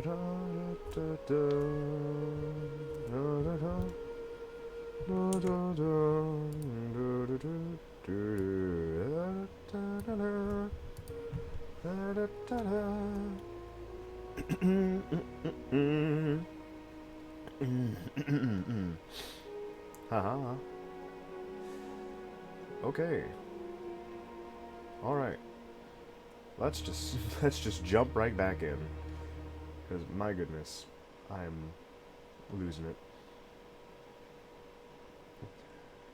Haha. Okay. All right. Let's just jump right back in, because my goodness, I'm losing it.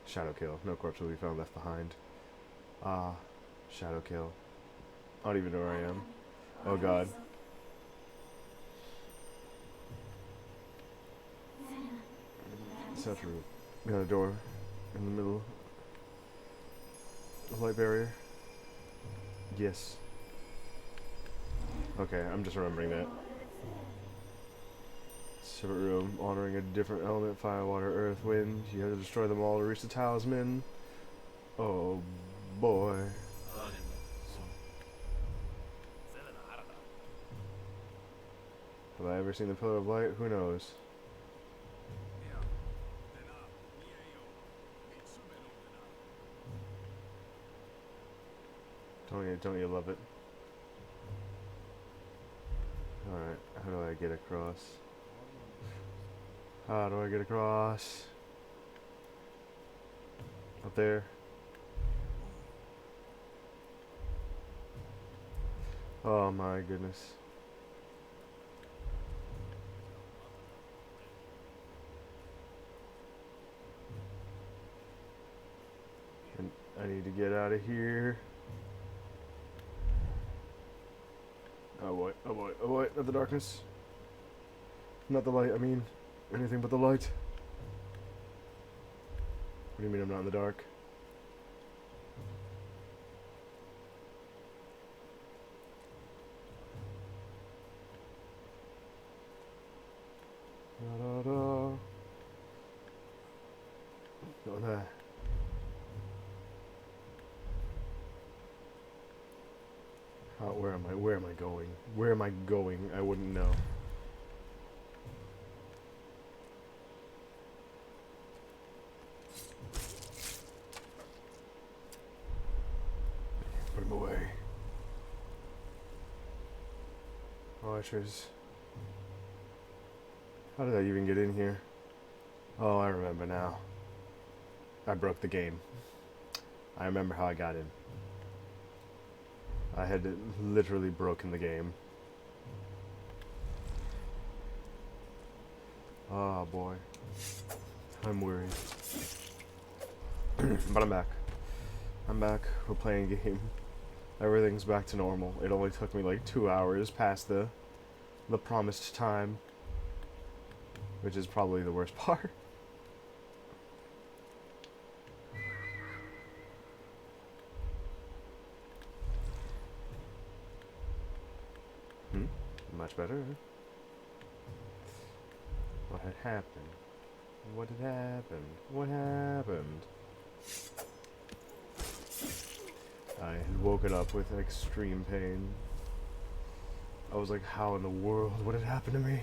Shadow kill. No corpse will be found left behind. Ah, shadow kill. I don't even know where I am. Oh god. Such a got a door in the middle. A light barrier. Yes. Okay, I'm just remembering that. Separate room, honoring a different element, fire, water, earth, wind. You have to destroy them all to reach the talisman. Oh boy. Have I ever seen the Pillar of Light? Who knows? Don't you love it? Alright, how do I get across? How do I get across? Up there? Oh my goodness. And I need to get out of here. Oh boy, oh boy, oh boy, not the darkness. Not the light, I mean, anything but the light. What do you mean I'm not in the dark? Da, da, da. Going there. Where am I? Where am I going? Where am I going? I wouldn't know. Put him away. Archers. How did I even get in here? Oh, I remember now. I broke the game. I remember how I got in. I had literally broken the game. Oh boy. I'm worried. But I'm back. I'm back. We're playing a game. Everything's back to normal. It only took me like 2 hours past the promised time. Which is probably the worst part. Much better. What had happened? What had happened? What happened? I had woken up with extreme pain. I was like, how in the world? What had happened to me?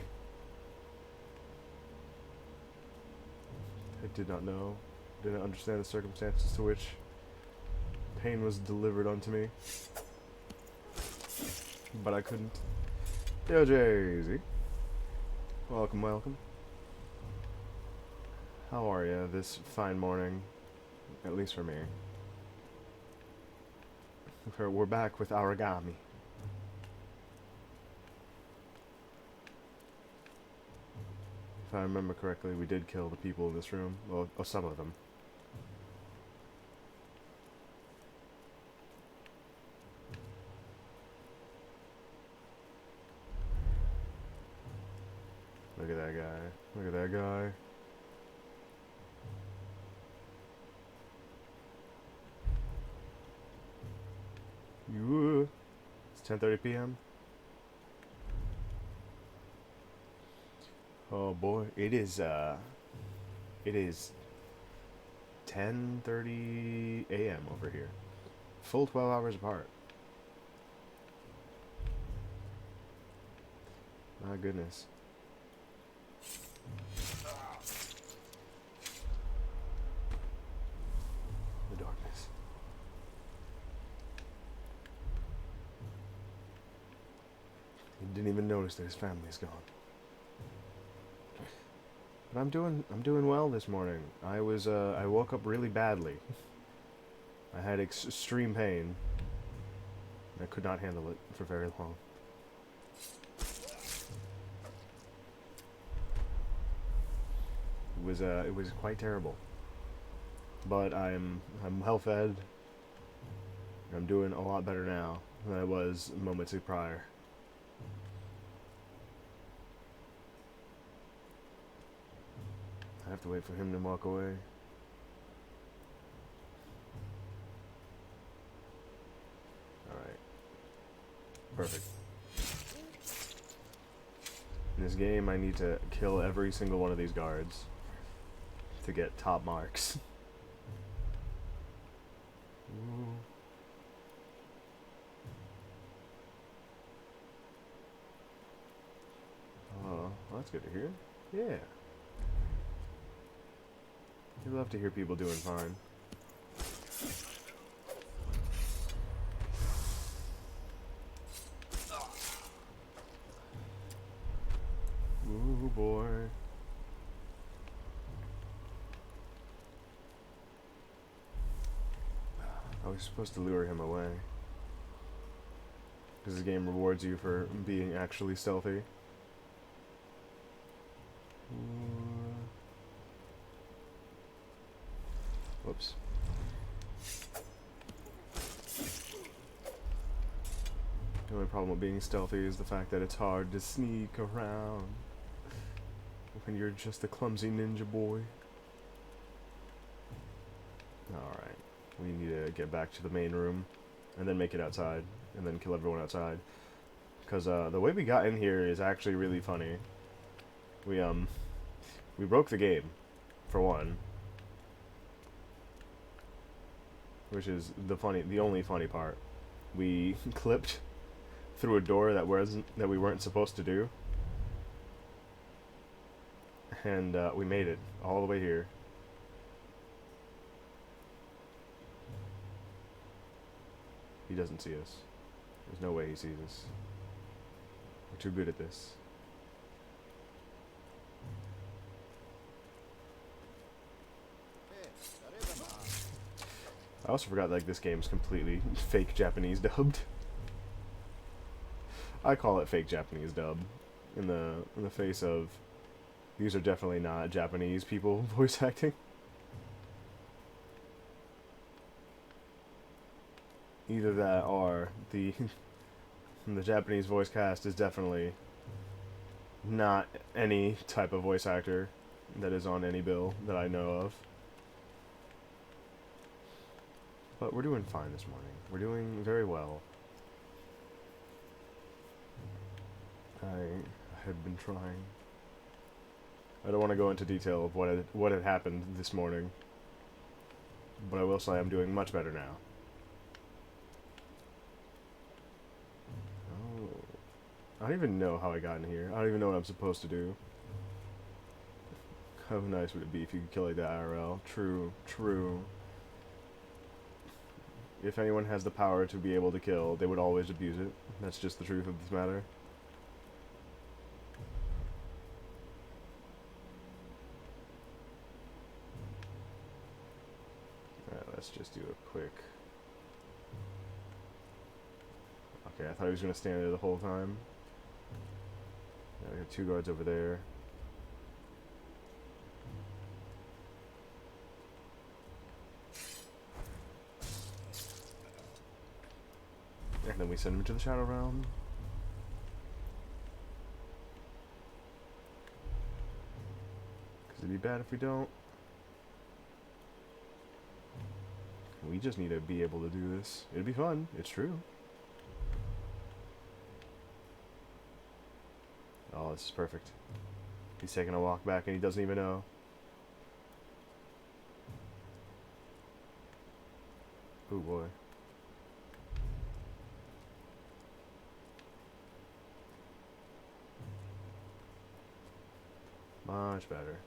I did not know. Didn't understand the circumstances to which pain was delivered unto me. But I couldn't. Yo, Jay-Z. Welcome, welcome. How are you this fine morning? At least for me. We're back with Aragami. If I remember correctly, we did kill the people in this room. Well, some of them. Look at that guy. Look at that guy. It's 10:30 p.m. Oh boy, it is 10:30 a.m. over here. Full 12 hours apart. My goodness. The darkness. He didn't even notice that his family's gone. But I'm doing well this morning. I woke up really badly. I had extreme pain. I could not handle it for very long. It was quite terrible. But I'm well fed. I'm doing a lot better now than I was moments prior. I have to wait for him to walk away. Alright. Perfect. In this game, I need to kill every single one of these guards to get top marks. Oh, well, that's good to hear. Yeah. You love to hear people doing fine. Ooh, boy. I was supposed to lure him away. Because this game rewards you for being actually stealthy. Whoops. The only problem with being stealthy is the fact that it's hard to sneak around when you're just a clumsy ninja boy. Alright. We need to get back to the main room and then make it outside and then kill everyone outside. Because the way we got in here is actually really funny. We broke the game, for one. Which is the only funny part. We clipped through a door that we weren't supposed to do. And we made it all the way here. He doesn't see us. There's no way he sees us. We're too good at this. I also forgot like this game's completely fake Japanese dubbed. I call it fake Japanese dub in the face of these are definitely not Japanese people voice acting. Either that or the Japanese voice cast is definitely not any type of voice actor that is on any bill that I know of. But we're doing fine this morning. We're doing very well. I have been trying. I don't want to go into detail of what had happened this morning, but I will say I'm doing much better now. Oh, I don't even know how I got in here. I don't even know what I'm supposed to do. How nice would it be if you could kill like that IRL? True, true. If anyone has the power to be able to kill, they would always abuse it. That's just the truth of this matter. Alright, let's just do a quick... Okay, I thought he was going to stand there the whole time. Yeah, we have 2 guards over there. And then we send him to the Shadow Realm. Because it'd be bad if we don't. We just need to be able to do this. It'd be fun. It's true. Oh, this is perfect. He's taking a walk back and he doesn't even know. Oh boy. Much better.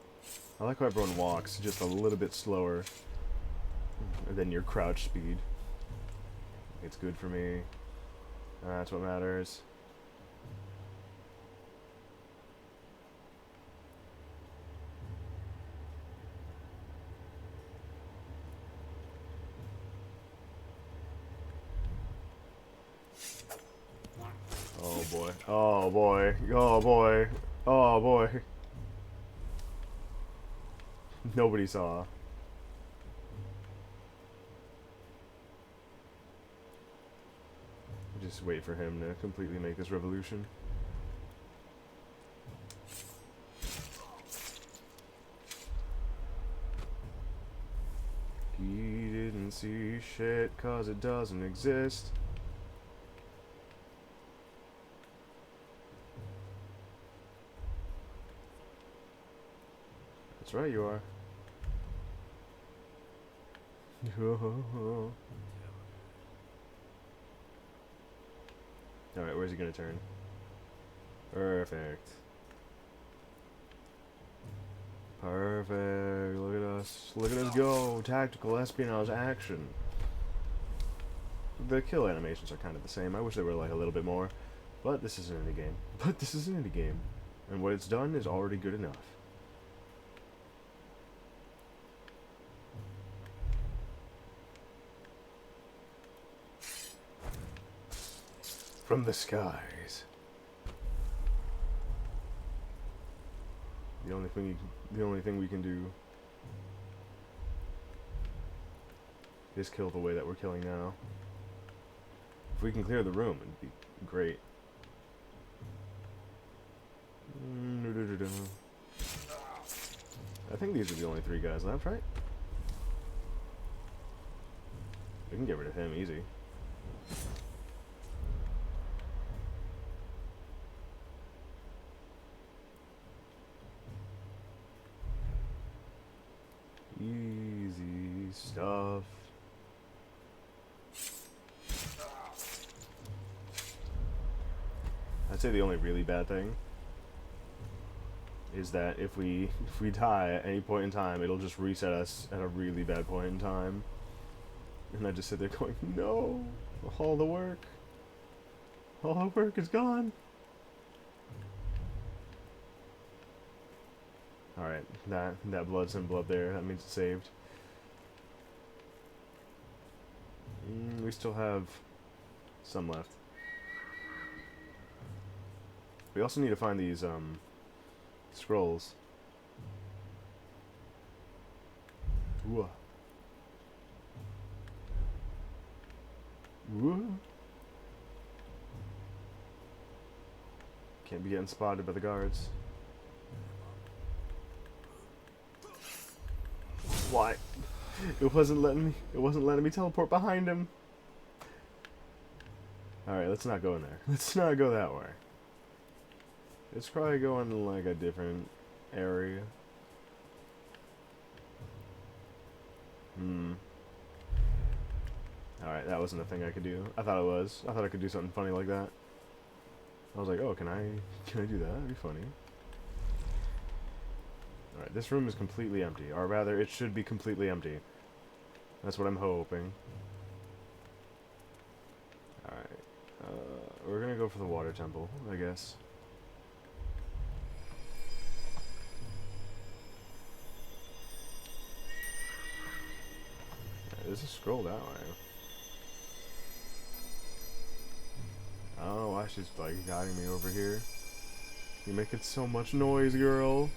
I like how everyone walks just a little bit slower than your crouch speed. It's good for me. That's what matters. Oh boy. Oh boy. Oh boy. Oh boy. Nobody saw. Just wait for him to completely make this revolution. He didn't see shit 'cause it doesn't exist. That's right, you are. Alright, where's he gonna turn? Perfect. Perfect. Look at us. Look at us go. Tactical espionage action. The kill animations are kind of the same. I wish they were like a little bit more. But this is an indie game. But this is an indie game. And what it's done is already good enough. From the skies. The only thing we can do is kill the way that we're killing now. If we can clear the room, it'd be great. I think these are the only 3 guys left, right? We can get rid of him easy. Easy stuff. I'd say the only really bad thing is that if we die at any point in time, it'll just reset us at a really bad point in time. And I just sit there going, no, all the work is gone. Alright, that blood symbol up there, that means it's saved. We still have some left. We also need to find these, scrolls. Ooh. Ooh. Can't be getting spotted by the guards. Why? It wasn't letting me teleport behind him. Alright, let's not go in there. Let's not go that way. Let's probably go into like a different area. Alright, that wasn't a thing I could do. I thought it was. I thought I could do something funny like that. I was like, oh, can I do that? That'd be funny. Alright, this room is completely empty. Or rather, it should be completely empty. That's what I'm hoping. Alright. We're gonna go for the water temple, I guess. Yeah, there's a scroll that way. I don't know why she's like guiding me over here. You're making so much noise, girl.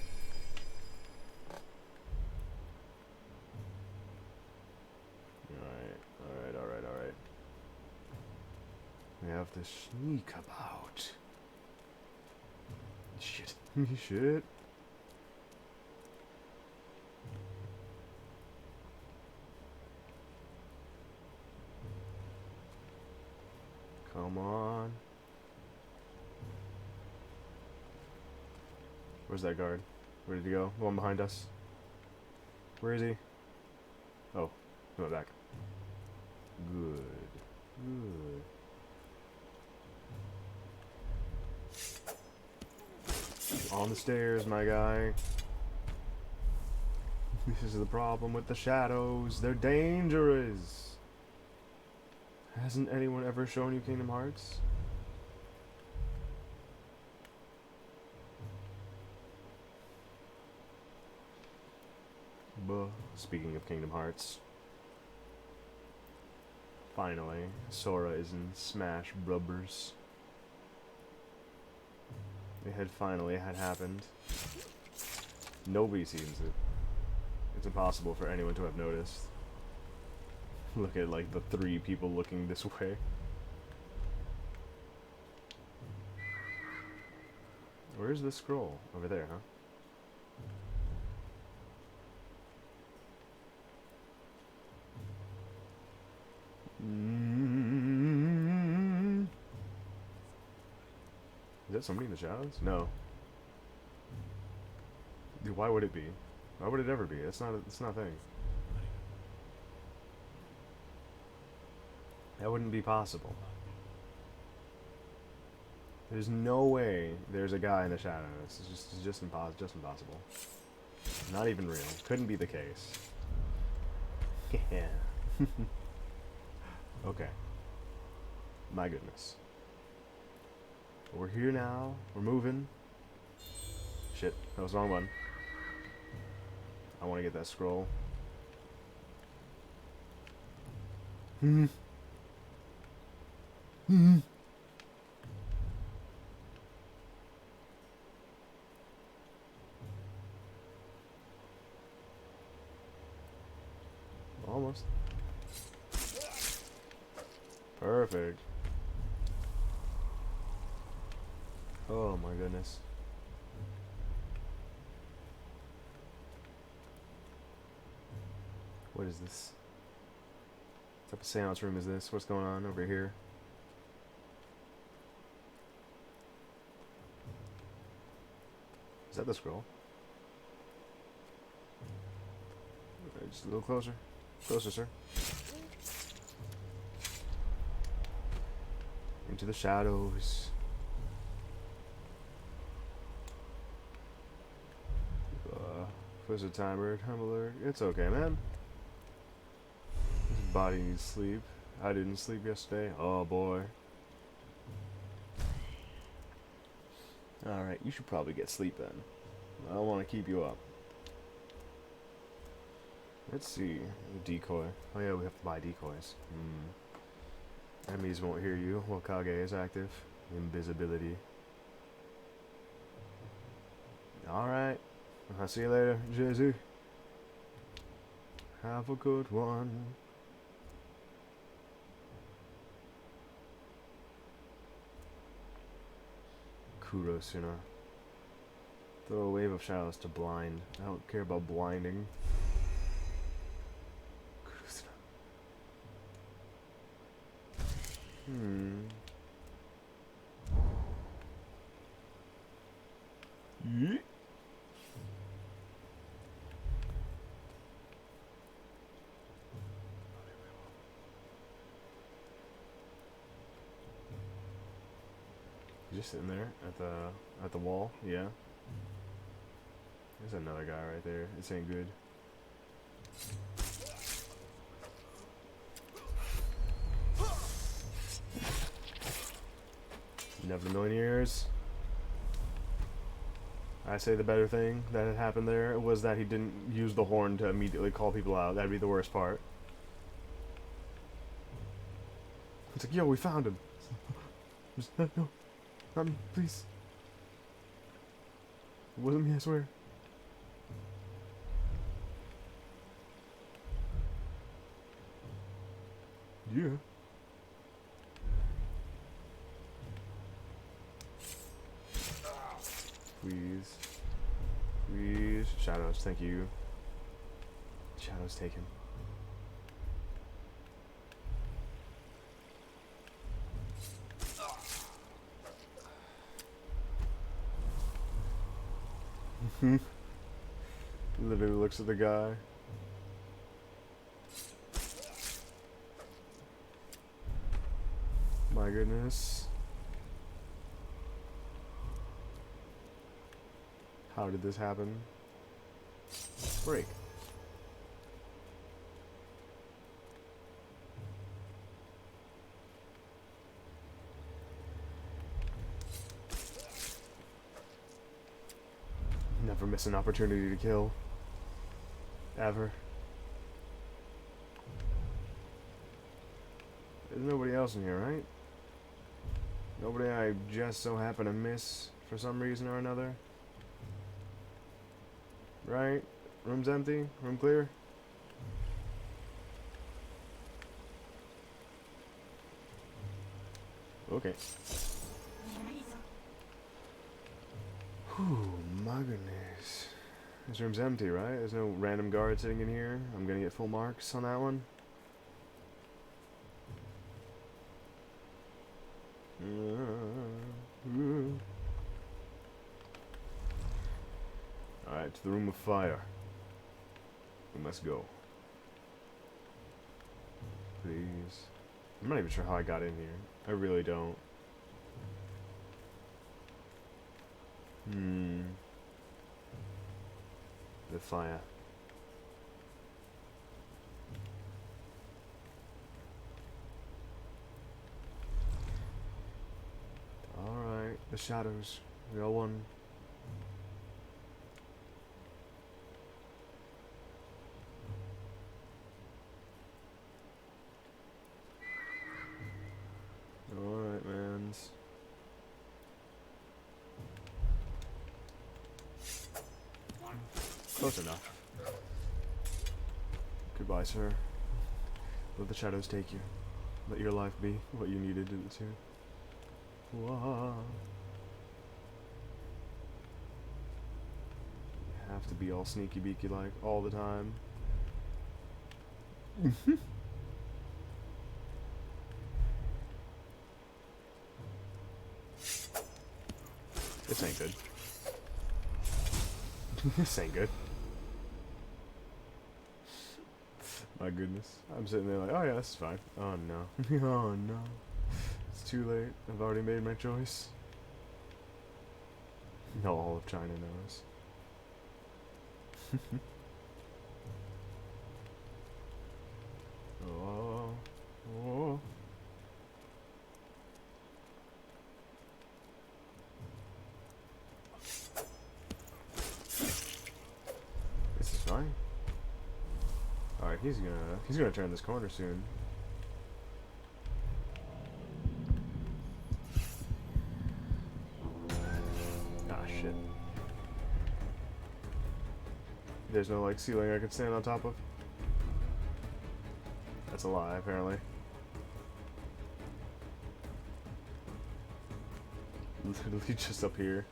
Alright. We have to sneak about. Shit. Shit. Come on. Where's that guard? Where did he go? The one behind us. Where is he? Oh, he went back. Good. On the stairs, my guy. This is the problem with the shadows. They're dangerous. Hasn't anyone ever shown you Kingdom Hearts? Buh. Speaking of Kingdom Hearts. Finally, Sora is in Smash Brothers. It had happened. Nobody seems it. It's impossible for anyone to have noticed. Look at like the 3 people looking this way. Where's the scroll? Over there, huh? Is that somebody in the shadows? No. Dude, why would it be? Why would it ever be? It's not a thing. That wouldn't be possible. There's no way there's a guy in the shadows. It's just impossible. Not even real. Couldn't be the case. Yeah. Okay. My goodness. We're here now. We're moving. Shit, that was the wrong one. I want to get that scroll. Almost. Perfect. Oh my goodness. What is this? What type of seance room is this? What's going on over here? Is that the scroll? Okay, just a little closer. Closer, sir. Into the shadows. Push a timer, tumbler. It's okay, man. His body needs sleep. I didn't sleep yesterday. Oh boy. Alright, you should probably get sleep then. I don't want to keep you up. Let's see. Decoy. Oh yeah, we have to buy decoys. Enemies won't hear you while Kage is active. Invisibility. Alright. I'll see you later, Jay-Z. Have a good one. Kurosuna. Throw a wave of shadows to blind. I don't care about blinding. Kurosuna. Yeet. Just sitting there at the wall, yeah. There's another guy right there. This ain't good. Never in a million years. I say the better thing that had happened there was that he didn't use the horn to immediately call people out. That'd be the worst part. It's like, yo, we found him. Just, no. Not me, please. It wasn't me, I swear. Yeah. Please. Please. Shadows, thank you. Shadows taken. Literally looks at the guy. My goodness. How did this happen? Break. Never miss an opportunity to kill. Ever. There's nobody else in here, right? Nobody I just so happen to miss for some reason or another. Right? Room's empty? Room clear? Okay. Whew, my goodness. This room's empty, right? There's no random guard sitting in here. I'm gonna get full marks on that one. Alright, to the room of fire. We must go. Please. I'm not even sure how I got in here. I really don't. The fire. Alright, the shadows. We all one. Alright, mans. Close enough. Goodbye, sir. Let the shadows take you. Let your life be what you needed it to. Whoa. You have to be all sneaky beaky like all the time. This ain't good. This ain't good. My goodness. I'm sitting there like, oh yeah, this is fine. Oh no. Oh no. It's too late. I've already made my choice. No, all of China knows. Oh. Oh. This is fine. Alright, he's gonna turn this corner soon. Ah shit. There's no like ceiling I could stand on top of. That's a lie, apparently. Literally just up here.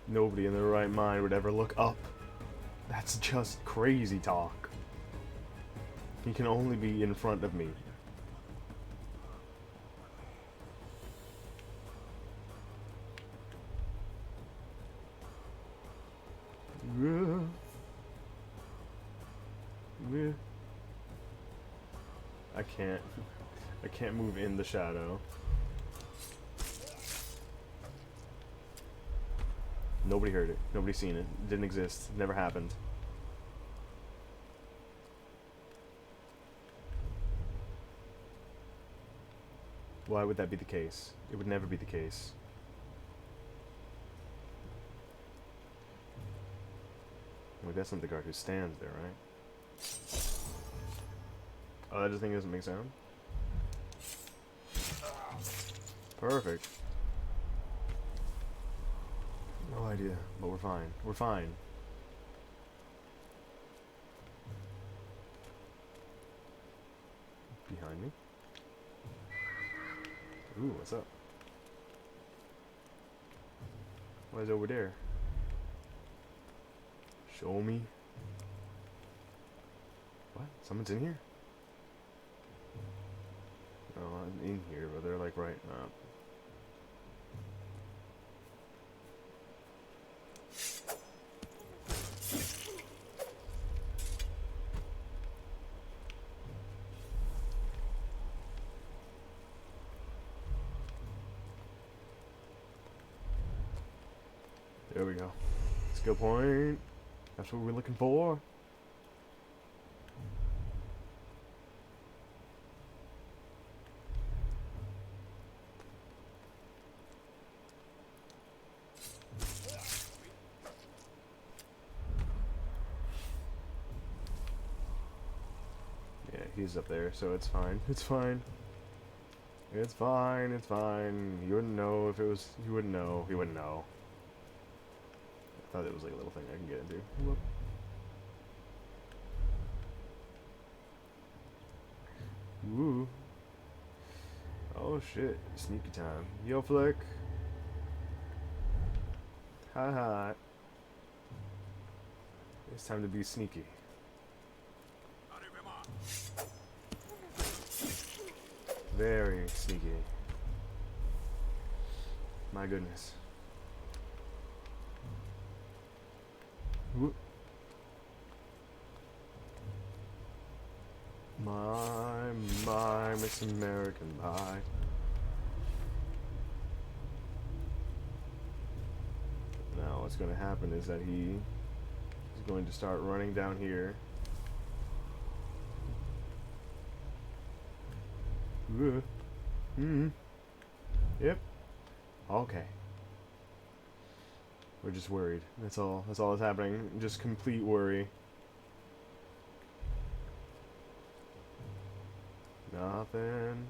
Nobody in their right mind would ever look up. That's just crazy talk. He can only be in front of me. I can't move in the shadow. Nobody heard it. Nobody seen it. It didn't exist. Never happened. Why would that be the case? It would never be the case. Well, that's not the guard who stands there, right? Oh, that just thing doesn't make sound? Perfect. No idea, but we're fine. We're fine. Behind me? Ooh, what's up? What is over there? Show me. What? Someone's in here? No, I'm in here, but they're like right up. There we go. Skill point. That's what we're looking for. Yeah, he's up there, so it's fine. It's fine. It's fine, it's fine. You wouldn't know if it was... You wouldn't know. He wouldn't know. I thought it was like a little thing I can get into. Whoop. Woo. Oh shit. Sneaky time. Yo, Flick. Hi, hi. It's time to be sneaky. Very sneaky. My goodness. Whoop. My Miss American Pie. Now what's going to happen is that he is going to start running down here. Yep. Okay. We're just worried. That's all. That's all that's happening. Just complete worry. Nothing.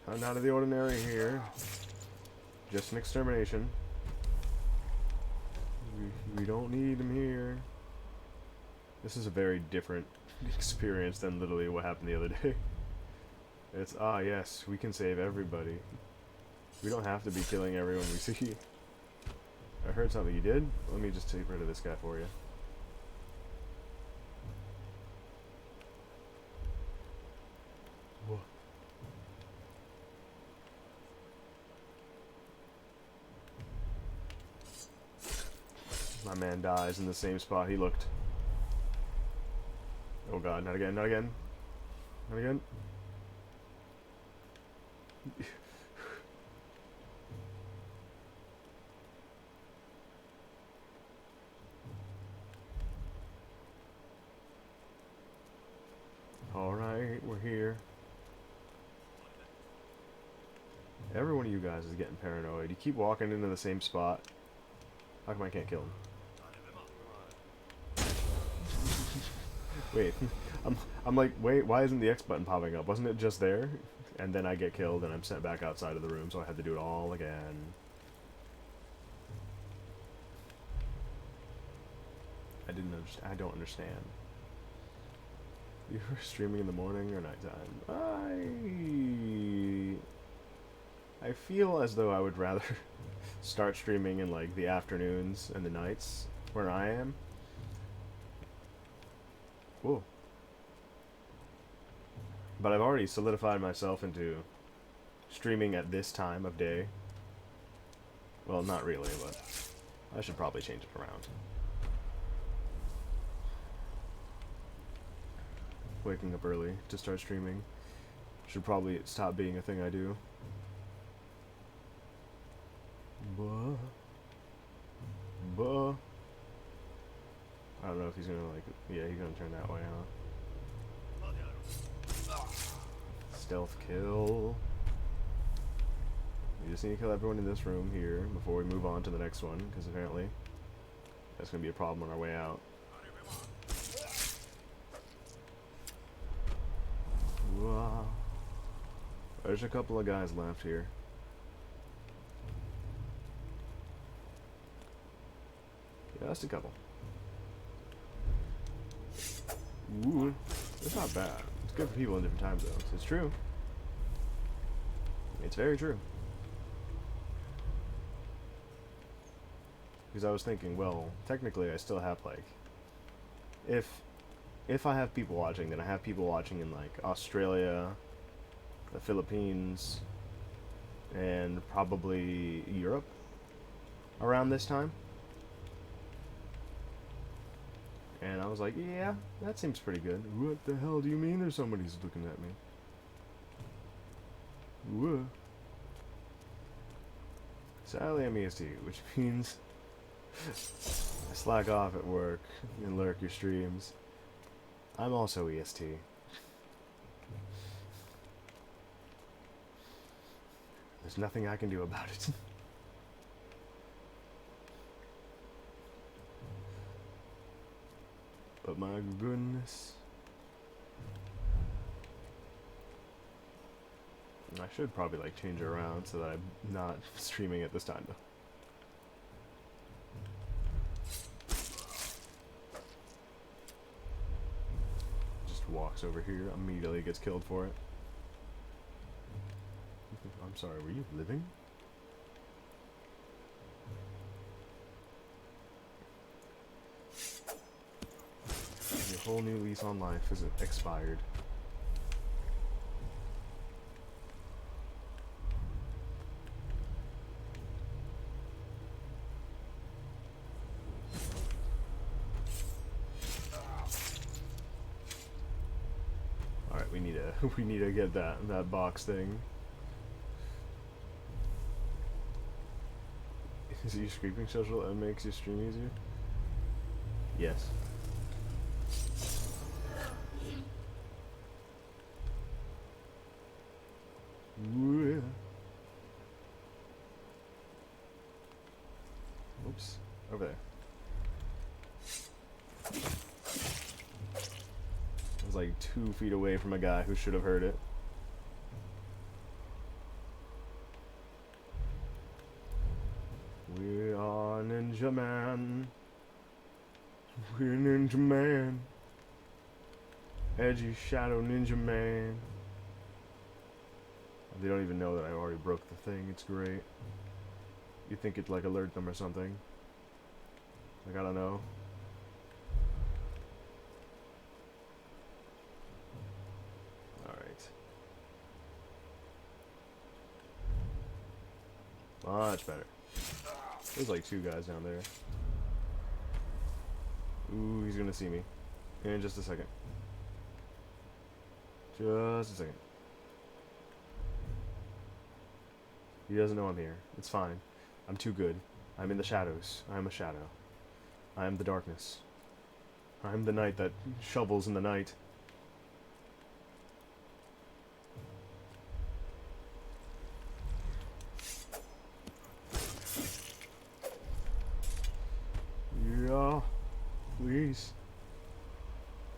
Not out of the ordinary here. Just an extermination. We don't need him here. This is a very different experience than literally what happened the other day. It's, ah yes, we can save everybody. We don't have to be killing everyone we see. I heard something you did. Let me just take rid of this guy for you. Whoa. My man dies in the same spot he looked. Oh god, not again, not again. Not again. Alright, we're here. Every one of you guys is getting paranoid. You keep walking into the same spot. How come I can't kill him? Wait, I'm like, wait, why isn't the X button popping up? Wasn't it just there? And then I get killed and I'm sent back outside of the room, so I had to do it all again. I don't understand. You were streaming in the morning or nighttime? I feel as though I would rather start streaming in like the afternoons and the nights where I am. Whoa. But I've already solidified myself into streaming at this time of day. Well, not really, but I should probably change it around. Waking up early to start streaming should probably stop being a thing I do. Buh. I don't know if he's gonna like... Yeah, he's gonna turn that way, huh? Stealth kill. We just need to kill everyone in this room here before we move on to the next one, because apparently that's gonna be a problem on our way out. Wow. There's a couple of guys left here. Yeah, just a couple. Ooh, it's not bad. It's good for people in different time zones. It's true. It's very true. Because I was thinking, well, technically I still have like, if I have people watching, then I have people watching in like Australia, the Philippines, and probably Europe around this time. And I was like, yeah, that seems pretty good. What the hell do you mean there's somebody's looking at me? Whoa. Sadly, I'm EST, which means Slack off at work and lurk your streams. I'm also EST. There's nothing I can do about it. But my goodness. I should probably like change it around so that I'm not streaming at this time though. Just walks over here, immediately gets killed for it. I'm sorry, were you living? Your whole new lease on life is expired. Alright, we need to get that box thing. Is it your scraping social that makes your stream easier? Yes. Ooh, yeah. Oops. Over there. I was like 2 feet away from a guy who should have heard it. We are Ninja Man. We're Ninja Man. Edgy Shadow Ninja Man. They don't even know that I already broke the thing. It's great. You think it'd like alert them or something. Like, I don't know. Alright. Much better. There's like 2 guys down there. Ooh, he's gonna see me. In just a second. Just a second. He doesn't know I'm here. It's fine. I'm too good. I'm in the shadows. I'm a shadow. I am the darkness. I'm the night that shovels in the night. Yeah, please.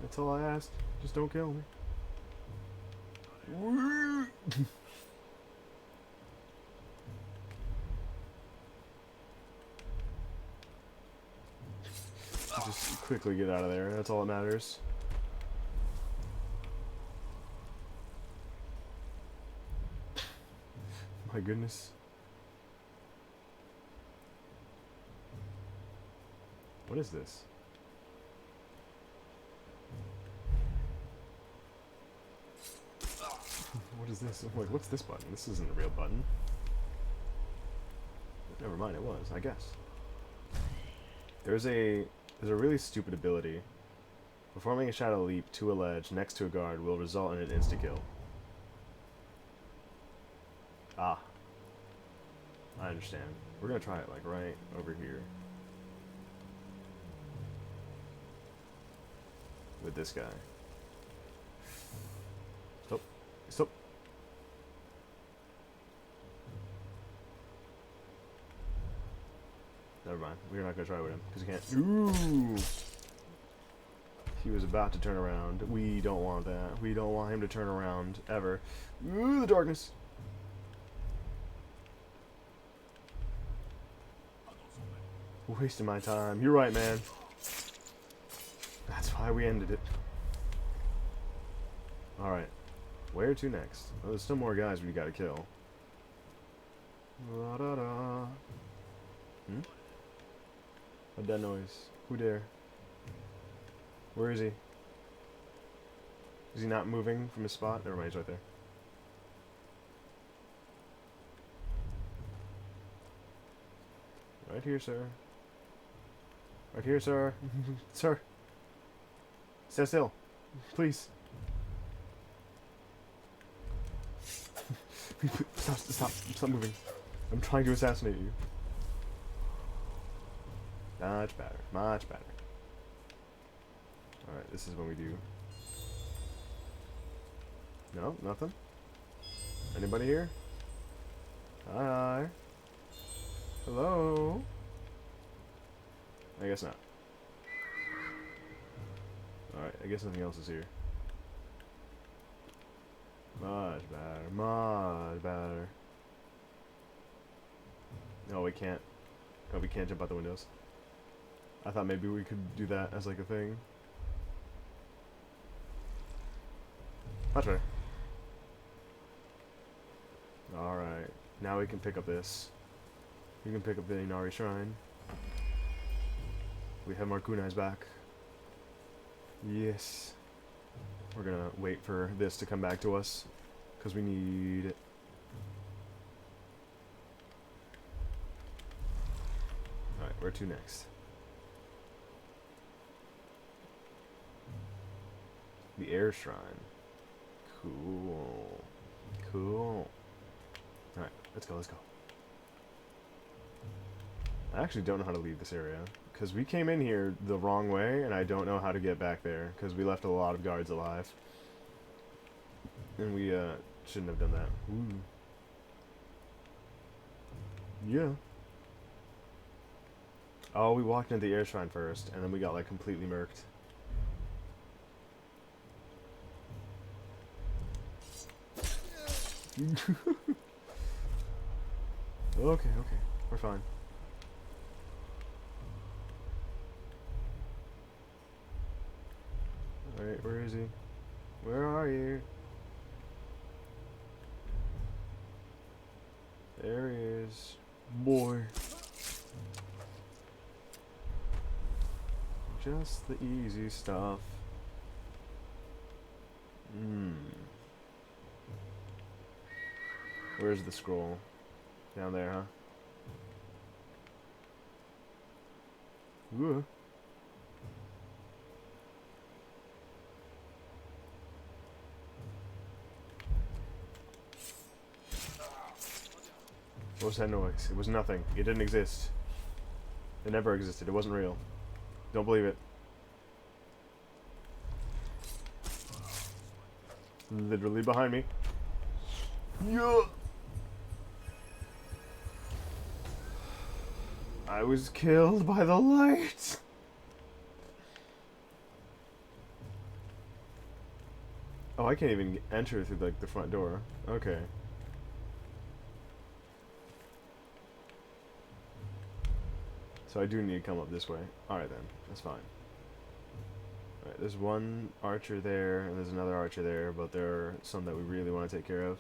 That's all I ask. Just don't kill me. Just quickly get out of there. That's all that matters. My goodness. What is this? What is this? I'm like, what's this button? This isn't a real button. Never mind, it was, I guess. There's a really stupid ability. Performing a shadow leap to a ledge next to a guard will result in an insta-kill. Ah. I understand. We're gonna try it, like, right over here. With this guy. Stop. Stop. Never mind. We're not gonna try with him because he can't. Ooh. He was about to turn around. We don't want that. We don't want him to turn around ever. Ooh, the darkness. Wasting my time. You're right, man. That's why we ended it. Alright. Where to next? Oh, there's still more guys we gotta kill. Da da da. Hmm? What's that noise? Who dare? Where is he? Is he not moving from his spot? Never mind, he's right there. Right here, sir. Right here, sir. Sir. Stand still. Please. Stop moving. I'm trying to assassinate you. Much better. Much better. Alright, this is when we do... No, nothing? Anybody here? Hi. Hello? I guess not. Alright, I guess nothing else is here. Much better. Much better. No, we can't. No, we can't jump out the windows. I thought maybe we could do that as like a thing. Much better. Alright. Now we can pick up this. We can pick up the Inari Shrine. We have our kunais back. Yes. We're gonna wait for this to come back to us. Because we need it. Alright, where to next? The Air Shrine. Cool. Cool. Alright, let's go, let's go. I actually don't know how to leave this area. Because we came in here the wrong way, and I don't know how to get back there. Because we left a lot of guards alive. And we shouldn't have done that. Ooh. Yeah. Oh, we walked into the Air Shrine first, and then we got like completely murked. Okay, we're fine. Alright, where is he? Where are you? There he is. Boy. Just the easy stuff. Where's the scroll? Down there, huh? Ooh. What was that noise? It was nothing. It didn't exist. It never existed. It wasn't real. Don't believe it. Literally behind me. Yeah. I was killed by the light. Oh, I can't even enter through like the front door. Okay. So I do need to come up this way. Alright then, that's fine. Alright, there's one archer there, and there's another archer there, but there are some that we really want to take care of.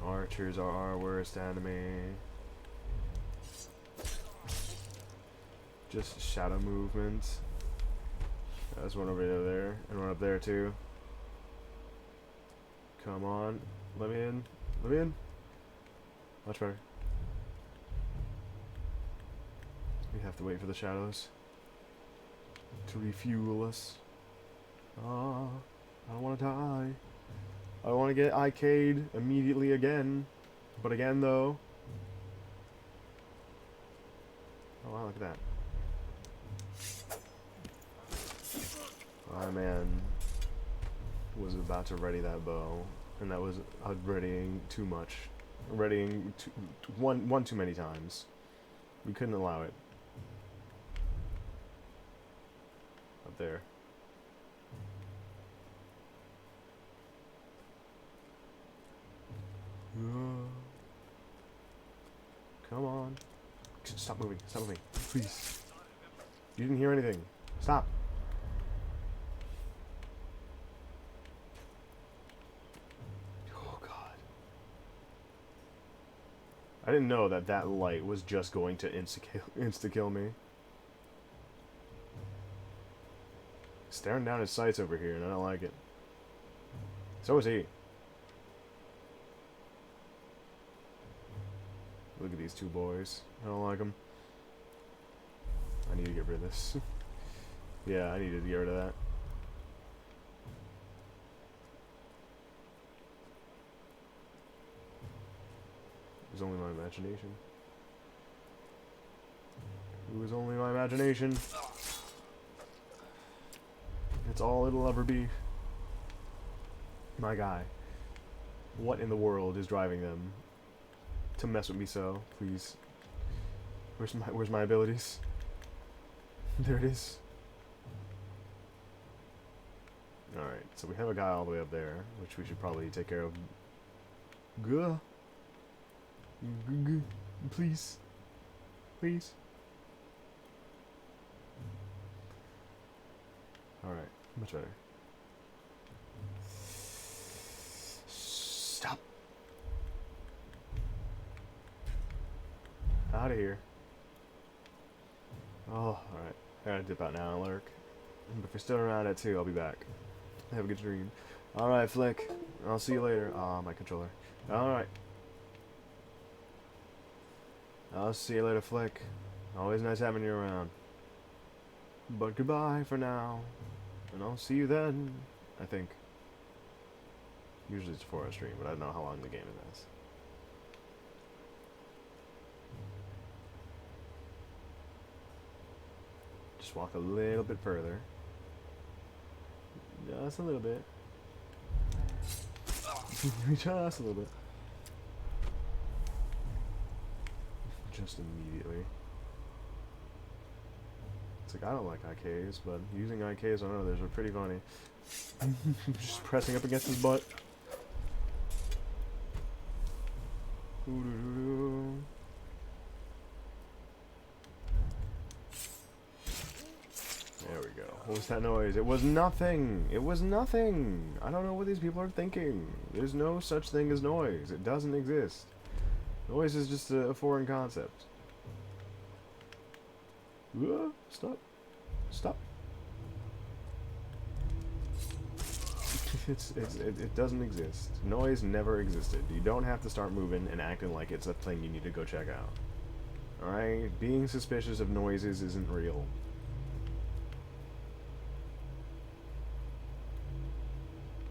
Archers are our worst enemy. Just shadow movement. There's one over there, and one up there too. Come on, let me in, let me in. Much better. We have to wait for the shadows to refuel us. Ah, I don't want to die. I don't want to get IK'd immediately again. But again though. Oh wow, look at that. My man was about to ready that bow, and that was readying too much. Readying one too many times. We couldn't allow it. Up there. Come on. Stop moving. Stop moving. Please. You didn't hear anything. Stop. Oh, God. I didn't know that that light was just going to insta-kill me. Staring down his sights over here, and I don't like it. So is he. Look at these two boys. I don't like them. I need to get rid of this. Yeah, I needed to get rid of that. was only my imagination. It was only my imagination. It's all it'll ever be. My guy. What in the world is driving them to mess with me so? Please. Where's my abilities? There it is. Alright, so we have a guy all the way up there, which we should probably take care of. Gah. Please. Please. Alright, much better. Stop. Out of here. Oh, alright. I gotta dip out now and lurk. But if you're still around at 2, I'll be back. Have a good dream. Alright, Flick. I'll see you later. Aw, my controller. Alright. I'll see you later, Flick. Always nice having you around. But goodbye for now. And I'll see you then, I think. Usually it's a 4-hour stream, but I don't know how long the game is. Just walk a little bit further. Just a little bit. Just a little bit. Just immediately. It's like, I don't like IKs, but using IKs on others are pretty funny. Just pressing up against his butt. There we go. What was that noise? It was nothing! It was nothing! I don't know what these people are thinking. There's no such thing as noise. It doesn't exist. Noise is just a foreign concept. Stop. Stop. It doesn't exist. Noise never existed. You don't have to start moving and acting like it's a thing you need to go check out. Alright? Being suspicious of noises isn't real.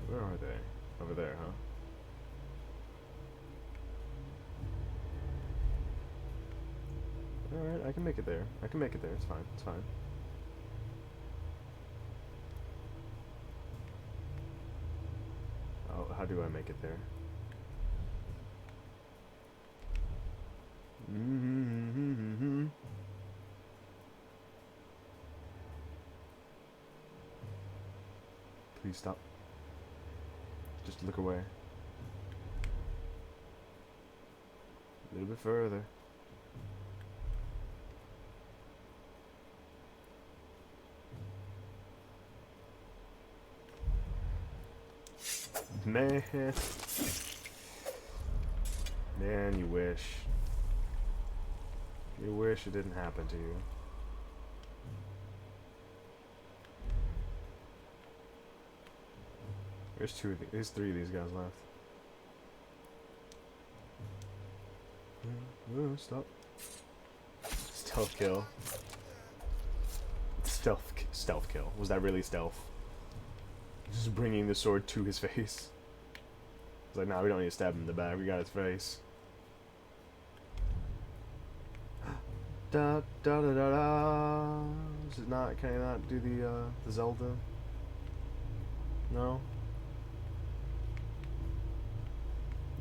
Where are they? Over there, huh? Alright, I can make it there. I can make it there. It's fine. It's fine. Oh, how do I make it there? Please stop. Just look away. A little bit further. Man. Man, you wish. You wish it didn't happen to you. There's 3 of these guys left. Stop. Stealth kill. Stealth kill. Was that really stealth? Just bringing the sword to his face. It's like, nah, we don't need to stab him in the back. We got his face. Da da da da da. Is it not? Can I not do the Zelda? No.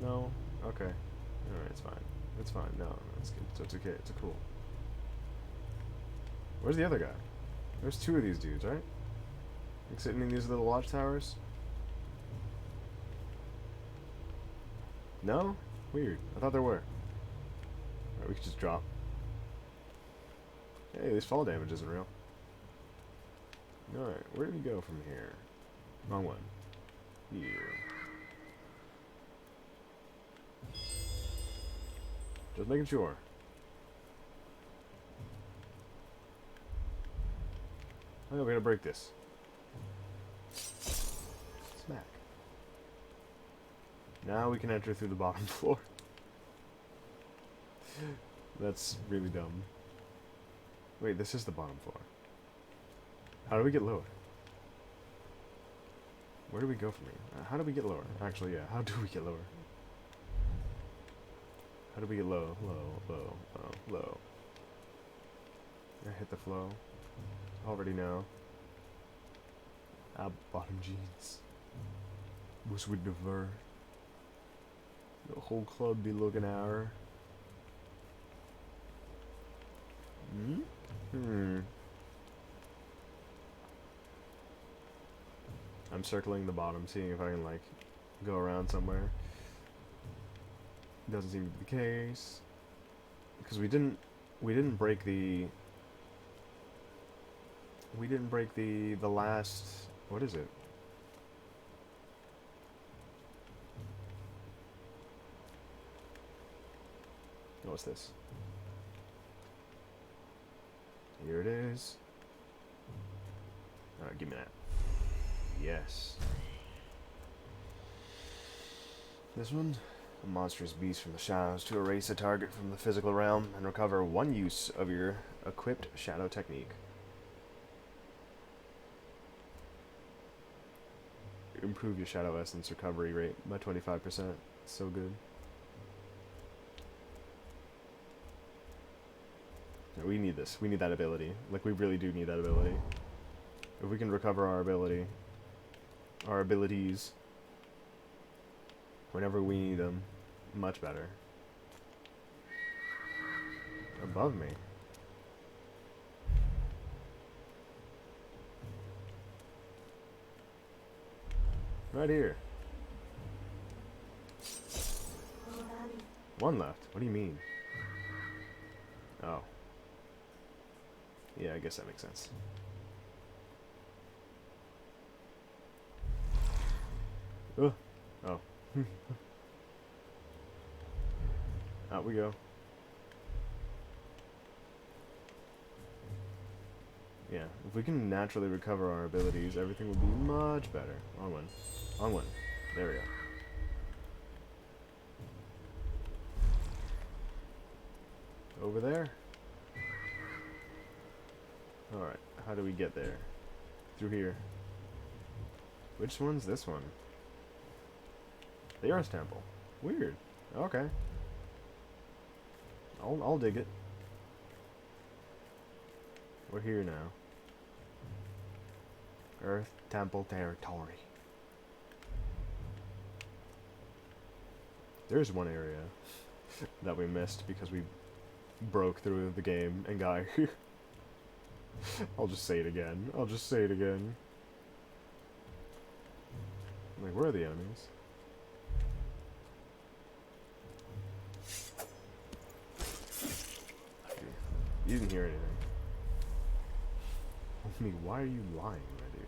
No. Okay. All right. It's fine. It's fine. No, it's good. So it's okay. It's cool. Where's the other guy? There's 2 of these dudes, right? Like sitting in these little watchtowers. No? Weird. I thought there were. Alright, we could just drop. Hey, this fall damage isn't real. Alright, where do we go from here? Wrong one. Here. Just making sure. Oh, we're gonna break this. Smack. Now we can enter through the bottom floor. That's really dumb. Wait, this is the bottom floor. How do we get lower? Where do we go from here? How do we get lower? Actually, yeah. How do we get lower? How do we get low? Low, low, low, low. I hit the flow. Already know. Bottom jeans. Was with the ver. The whole club be looking at her. I'm circling the bottom, seeing if I can like go around somewhere. Doesn't seem to be the case. Because we didn't break the last, what is it? What's this? Here it is. Alright, give me that. Yes. This one? A monstrous beast from the shadows to erase a target from the physical realm and recover one use of your equipped shadow technique. Improve your shadow essence recovery rate by 25%. So good. We need this. We need that ability. Like, we really do need that ability. If we can recover our abilities, whenever we need them, much better. Above me. Right here. One left. What do you mean? Oh. Yeah, I guess that makes sense. Oh. Out we go. Yeah, if we can naturally recover our abilities, everything would be much better. On one. On one. There we go. Over there? Alright, how do we get there? Through here. Which one's this one? The Earth Temple. Weird. Okay. I'll dig it. We're here now. Earth Temple territory. There's one area that we missed because we broke through the game and got here. I'll just say it again. I'll just say it again. Like, where are the enemies? You didn't hear anything. I mean, why are you lying, my dude?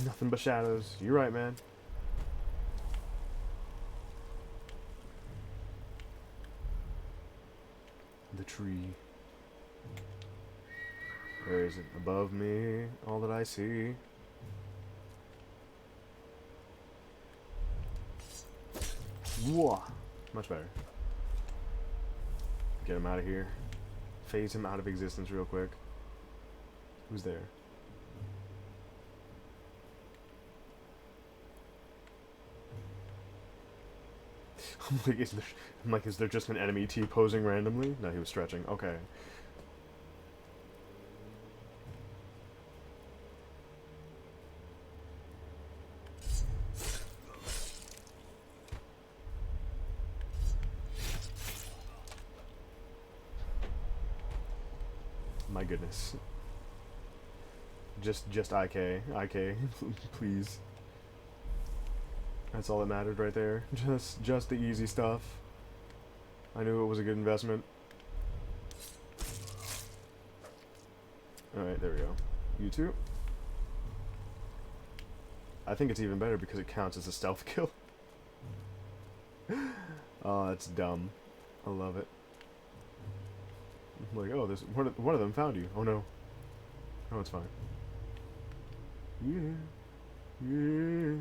Nothing but shadows. You're right, man. The tree. Where is it? Above me. All that I see. Whoa. Much better. Get him out of here. Phase him out of existence real quick. Who's there? I'm like, is there just an enemy T-posing randomly? No, he was stretching. Okay. My goodness. Just IK, please. That's all that mattered right there. Just the easy stuff. I knew it was a good investment. Alright, there we go. You too. I think it's even better because it counts as a stealth kill. Oh, that's dumb. I love it. I'm like, oh, this one of them found you. Oh no. Oh, it's fine. Yeah. Yeah.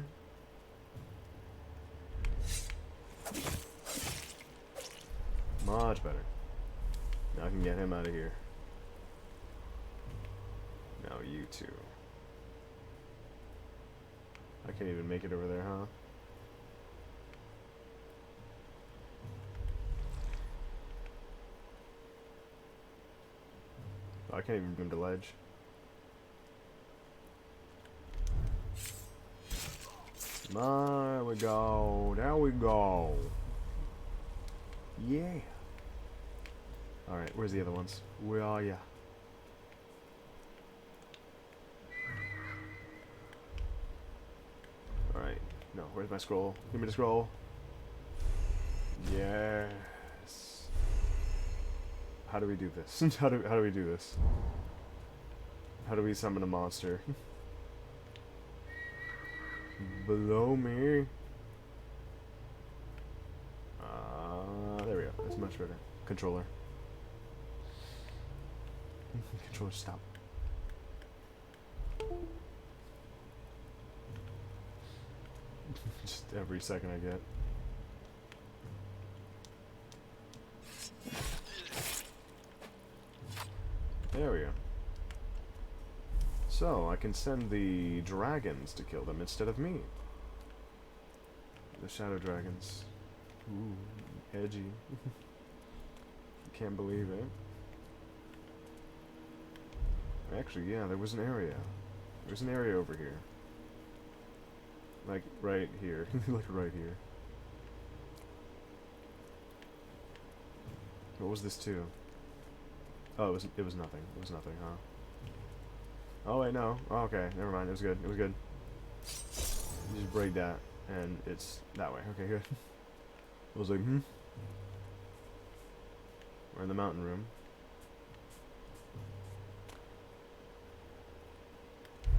Much better. Now I can get him out of here. Now you two. I can't even make it over there, huh? Oh, I can't even move the ledge. There we go. There we go. Yeah. Alright, where's the other ones? Where are ya? Alright. No, where's my scroll? Give me the scroll. Yes. How do we do this? how do we do this? How do we summon a monster? Below me. There we go. That's much better. Controller. Controller, stop. Just every second I get. There we go. So, I can send the dragons to kill them instead of me. The shadow dragons. Ooh, edgy. Can't believe it. Actually, yeah, there was an area. There's an area over here. Like, right here. Like, right here. What was this too? Oh, it was nothing. It was nothing, huh? Oh, wait, no. Oh, okay, never mind. It was good. It was good. You just break that, and it's that way. Okay, good. I was like, We're in the mountain room.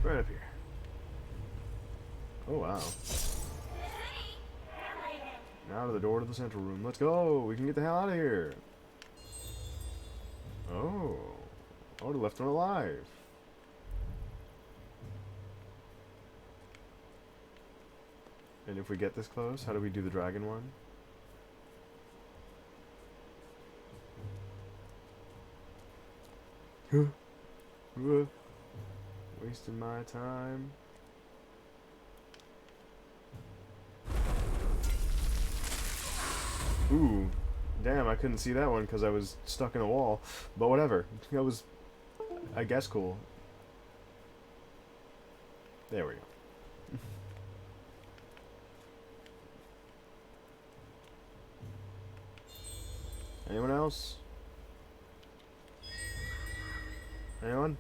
Right up here. Oh, wow. Now to the door to the central room. Let's go! We can get the hell out of here! Oh. I would have left him alive. And if we get this close, how do we do the dragon one? Wasting my time. Ooh. Damn, I couldn't see that one because I was stuck in a wall. But whatever. That was, I guess, cool. There we go. Anyone else? Anyone?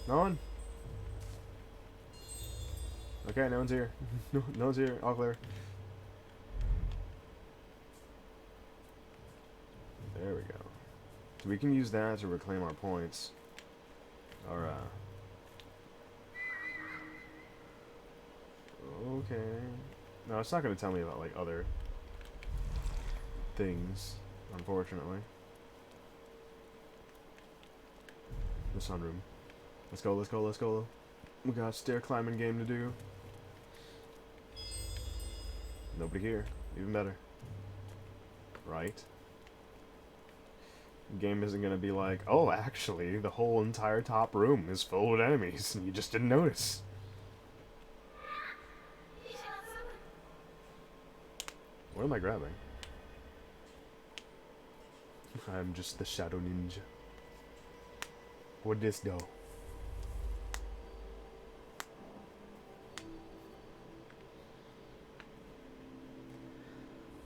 No one? Okay, no one's here. No one's here. All clear. There we go. So we can use that to reclaim our points. Or, okay. No, it's not going to tell me about, like, other things, unfortunately. The sunroom. Let's go, let's go, let's go. We got a stair climbing game to do. Nobody here. Even better. Right? The game isn't gonna be like, oh, actually, the whole entire top room is full of enemies, and you just didn't notice. What am I grabbing? I'm just the shadow ninja. What'd this do?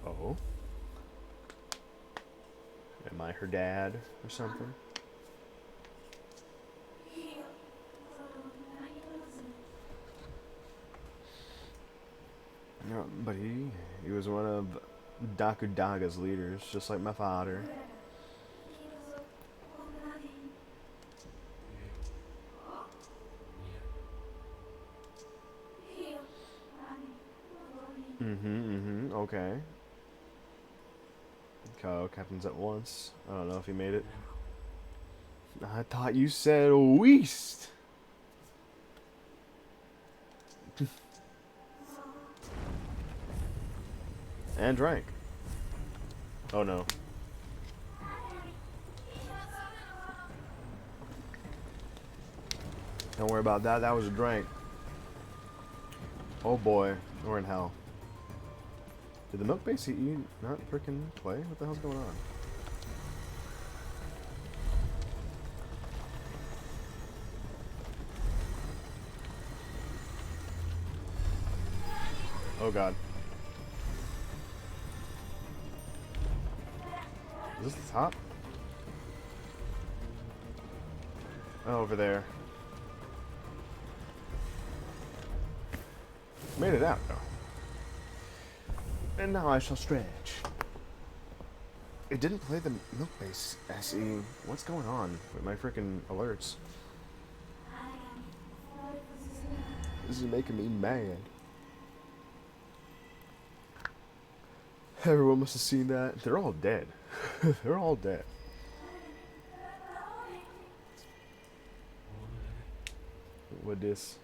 Oh? Am I her dad or something? No, but he was one of Dakudaga's leaders, just like my father. Okay. Captains at once. I don't know if he made it. I thought you said West. And drank. Oh no. Don't worry about that. That was a drink. Oh boy. We're in hell. Did the milk base not freaking play? What the hell's going on? Oh god. Is this the top? Oh, over there. Made it out though. And now I shall stretch. It didn't play the milk base SE. What's going on with my freaking alerts? This is making me mad. Everyone must have seen that. They're all dead. They're all dead. What this?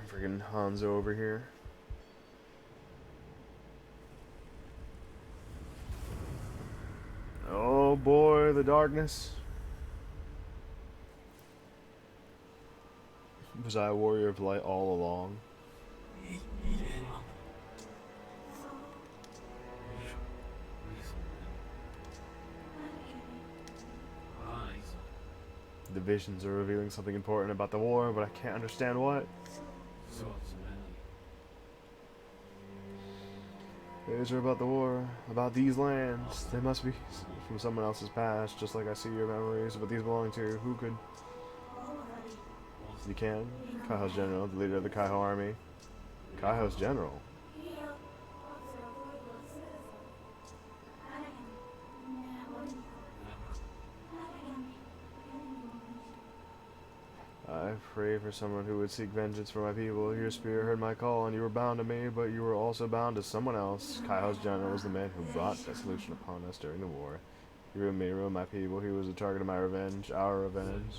Friggin' Hanzo over here. Oh boy, the darkness. Was I a warrior of light all along? The visions are revealing something important about the war, but I can't understand what. These are about the war, about these lands. They must be from someone else's past, just like I see your memories, but these belong to who could... You can? Kaiho's general, the leader of the Kaiho army. Kaiho's general? I pray for someone who would seek vengeance for my people. Your spirit heard my call, and you were bound to me, but you were also bound to someone else. Kaiho's general was the man who brought dissolution upon us during the war. He ruined me, ruined my people. He was the target of my revenge, our revenge.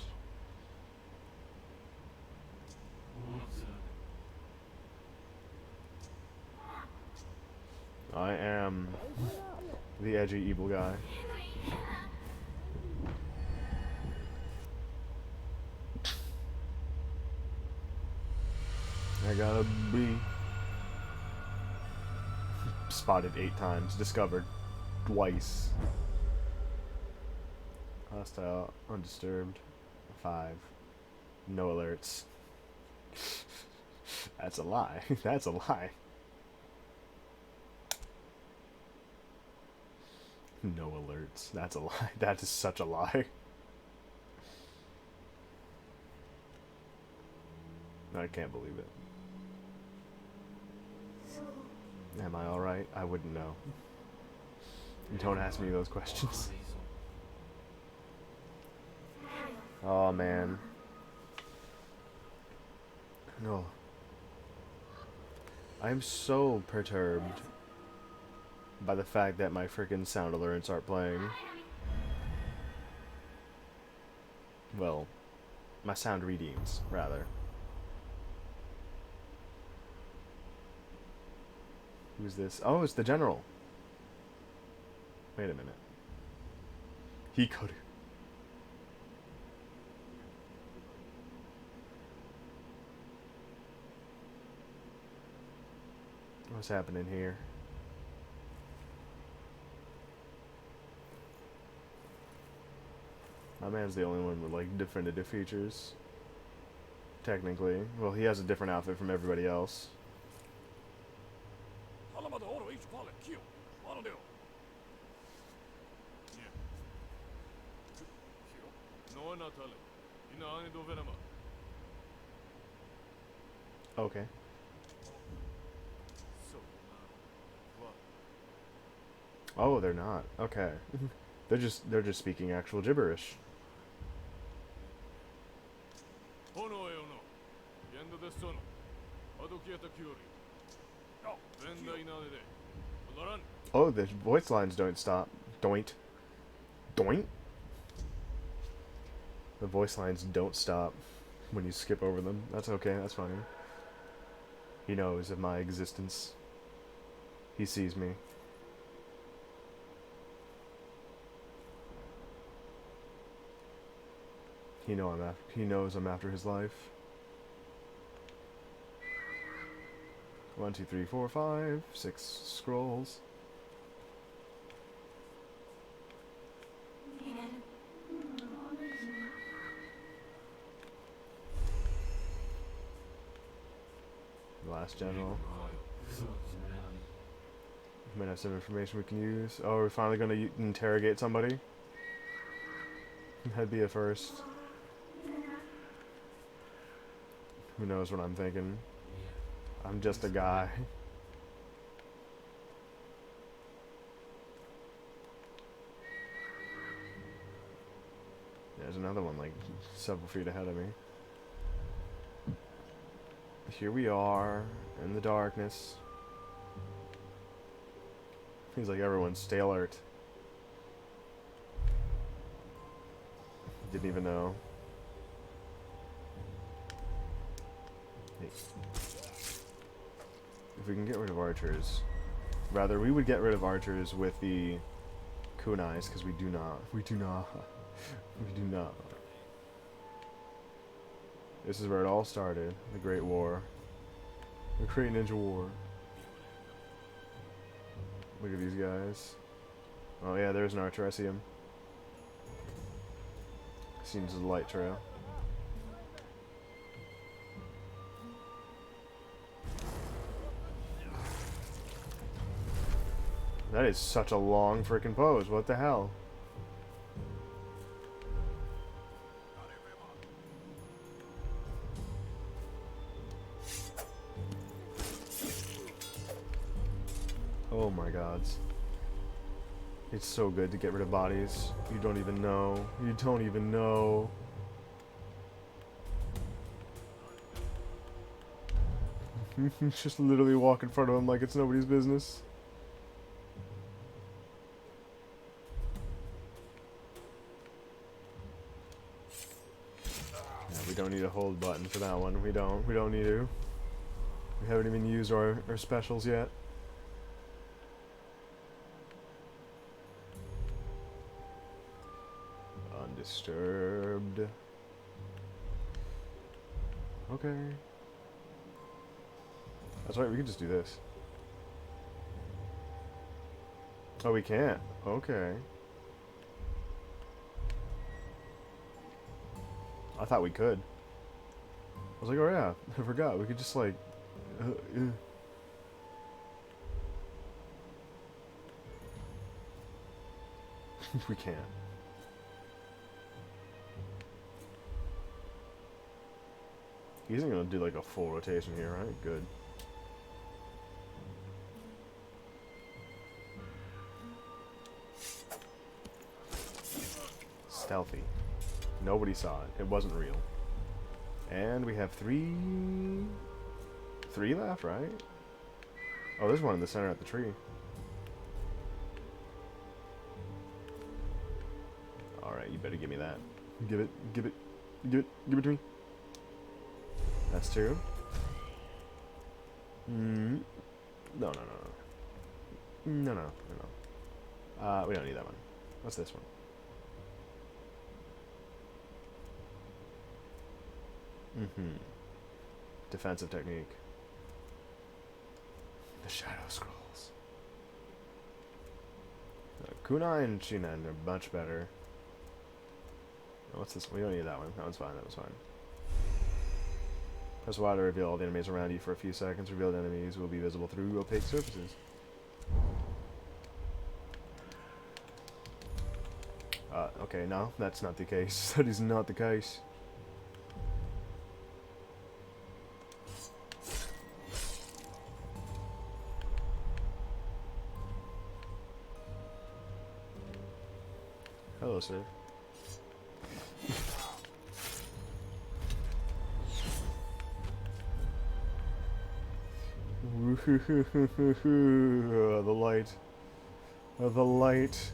I am the edgy evil guy. I gotta be spotted 8 times, discovered twice. Hostile, undisturbed, 5. No alerts. That's a lie. That's a lie. No alerts. That's a lie. That is such a lie. I can't believe it. Am I alright? I wouldn't know. Don't ask me those questions. Oh man. No. I'm so perturbed by the fact that my freaking sound alerts aren't playing. Well, my sound redeems, rather. Who's this? Oh, it's the general. Wait a minute. Hikaru. What's happening here? My man's the only one with like definitive features. Technically. Well, he has a different outfit from everybody else. Okay. Oh, they're not. Okay. they're just speaking actual gibberish. Oh, the voice lines don't stop. Doint. Doint? The voice lines don't stop when you skip over them. That's okay, that's fine. He knows of my existence. He sees me. He knows I'm after his life. 1, 2, 3, 4, 5, 6 scrolls. Last general. We might have some information we can use. Oh, we're finally gonna interrogate somebody? That'd be a first. Who knows what I'm thinking? I'm just a guy. There's another one like several feet ahead of me. Here we are in the darkness. Seems like everyone stay alert. Didn't even know. Hey. If we can get rid of archers, rather we would get rid of archers with the kunais, because we do not. This is where it all started, the Great War. The Great Ninja War. Look at these guys. Oh yeah, there's an archer, I see him. Seems a light trail. That is such a long freaking pose, what the hell? Oh my gods. It's so good to get rid of bodies. You don't even know. You don't even know. Just literally walk in front of him like it's nobody's business. Yeah, we don't need a hold button for that one. We don't need to. We haven't even used our specials yet. Undisturbed. Okay. That's right, we can just do this. Oh, we can't. Okay. I thought we could. I was like, oh yeah, I forgot. We could just like... we can't. He isn't gonna do like a full rotation here, right? Good. Stealthy. Nobody saw it. It wasn't real. And we have three left, right? Oh, there's one in the center at the tree. Alright, you better give me that. Give it to me. That's two. No. We don't need that one. What's this one? Defensive technique. The Shadow Scrolls. Kunai and Shinen are much better. Oh, what's this? We don't need that one. That one's fine. That was fine. Press Y to reveal all the enemies around you for a few seconds. Revealed enemies will be visible through opaque surfaces. Okay, no, that's not the case. That is not the case. Hello, sir. The light. The light.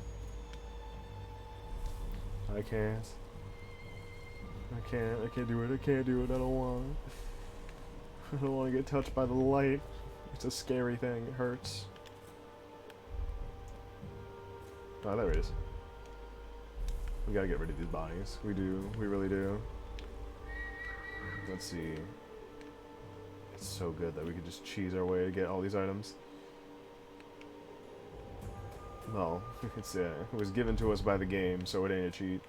I can't. I can't do it. I can't do it. I don't want. I don't want to get touched by the light. It's a scary thing. It hurts. Oh, there it is. We gotta get rid of these bodies. We do. We really do. Let's see. It's so good that we could just cheese our way to get all these items. Well, it was given to us by the game, so it ain't a cheat.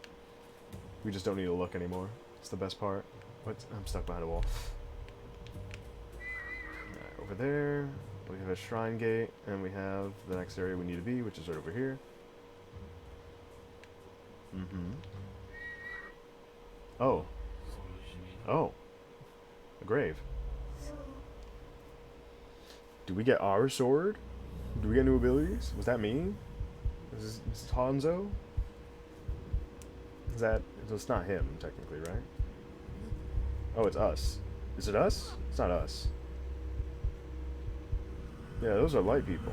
We just don't need to look anymore. It's the best part. What? I'm stuck behind a wall. Alright, over there, we have a shrine gate, and we have the next area we need to be, which is right over here. Oh. Oh. A grave. Do we get our sword? Do we get new abilities? Was that me? Is this Hanzo? Is that... It's not him, technically, right? Oh, it's us. Is it us? It's not us. Yeah, those are light people.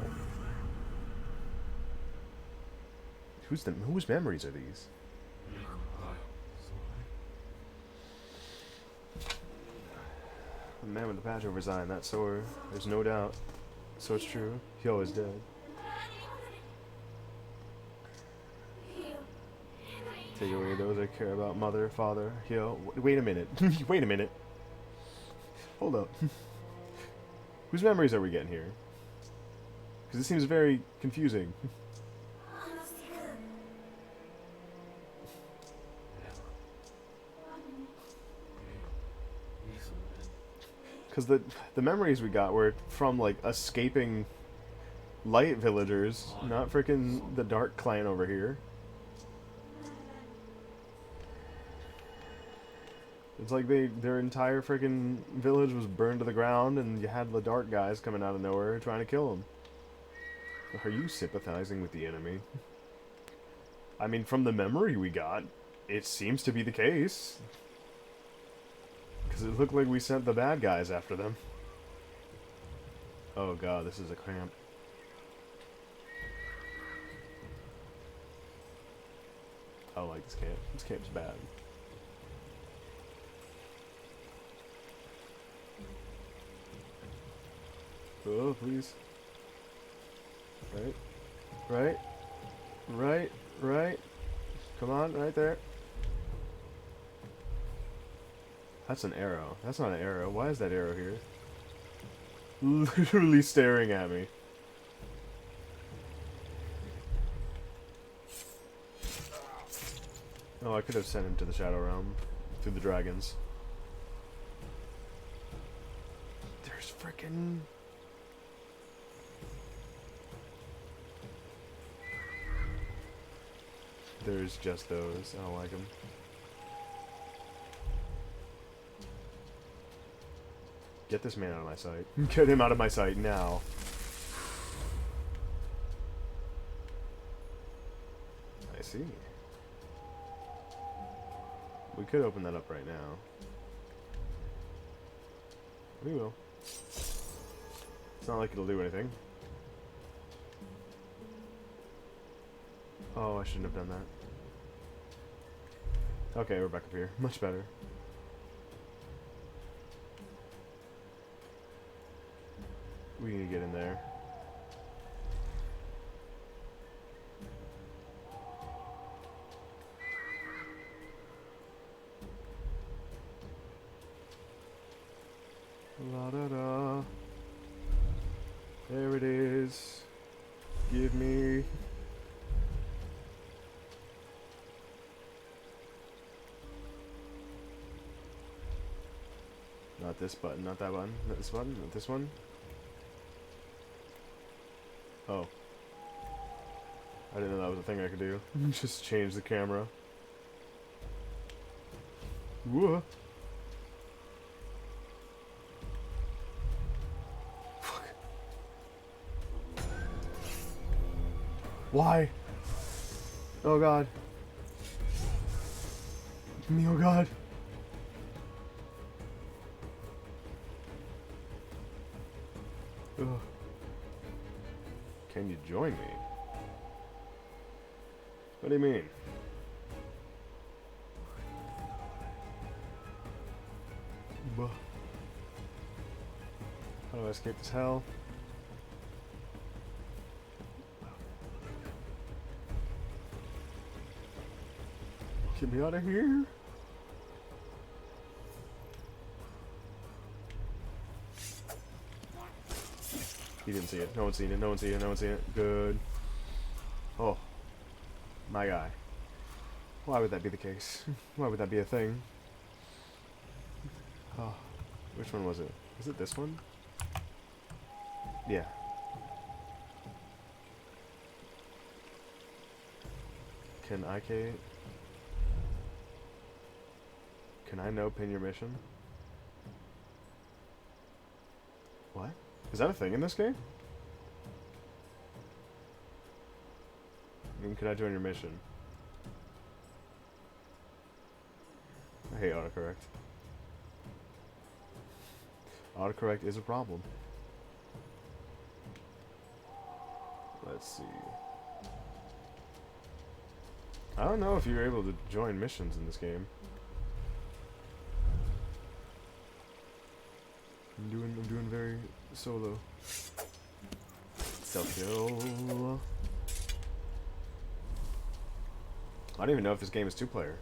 Whose memories are these? The man with the patch over his eye and that sword. There's no doubt. So it's true. Hyo is dead. Take away those that care about mother, father, Hyo. Wait a minute. Wait a minute. Hold up. Whose memories are we getting here? Because it seems very confusing. Because the memories we got were from, like, escaping light villagers, not freaking the dark clan over here. It's like their entire freaking village was burned to the ground, and you had the dark guys coming out of nowhere trying to kill them. Are you sympathizing with the enemy? I mean, from the memory we got, it seems to be the case. Because it looked like we sent the bad guys after them. Oh god, this is a cramp. I don't like this camp. This camp's bad. Oh, please. Right. Right. Right. Right. Come on, right there. That's an arrow. That's not an arrow. Why is that arrow here? Literally staring at me. Oh, I could have sent him to the Shadow Realm through the dragons. There's frickin'... There's just those. I don't like them. Get this man out of my sight. Get him out of my sight now. I see. We could open that up right now. We will. It's not like it'll do anything. Oh, I shouldn't have done that. Okay, we're back up here. Much better. We need to get in there. La da da. There it is. Give me. Not this button, not that button, not this button, not this one. Oh. I didn't know that was a thing I could do. Just change the camera. Whoa. Fuck. Why? Oh god. Oh god. Ugh. Can you join me? What do you mean? Buh. How do I escape this hell? Get me out of here. He didn't see it. No one's seen it. No one's seen it. No one's seen it. Good. Oh. My guy. Why would that be the case? Why would that be a thing? Oh. Which one was it? Was it this one? Yeah. Can I no pin your mission? What? Is that a thing in this game? I mean, can I join your mission? I hate autocorrect. Autocorrect is a problem. Let's see. I don't know if you're able to join missions in this game. I'm doing very solo. Self-kill. I don't even know if this game is 2-player.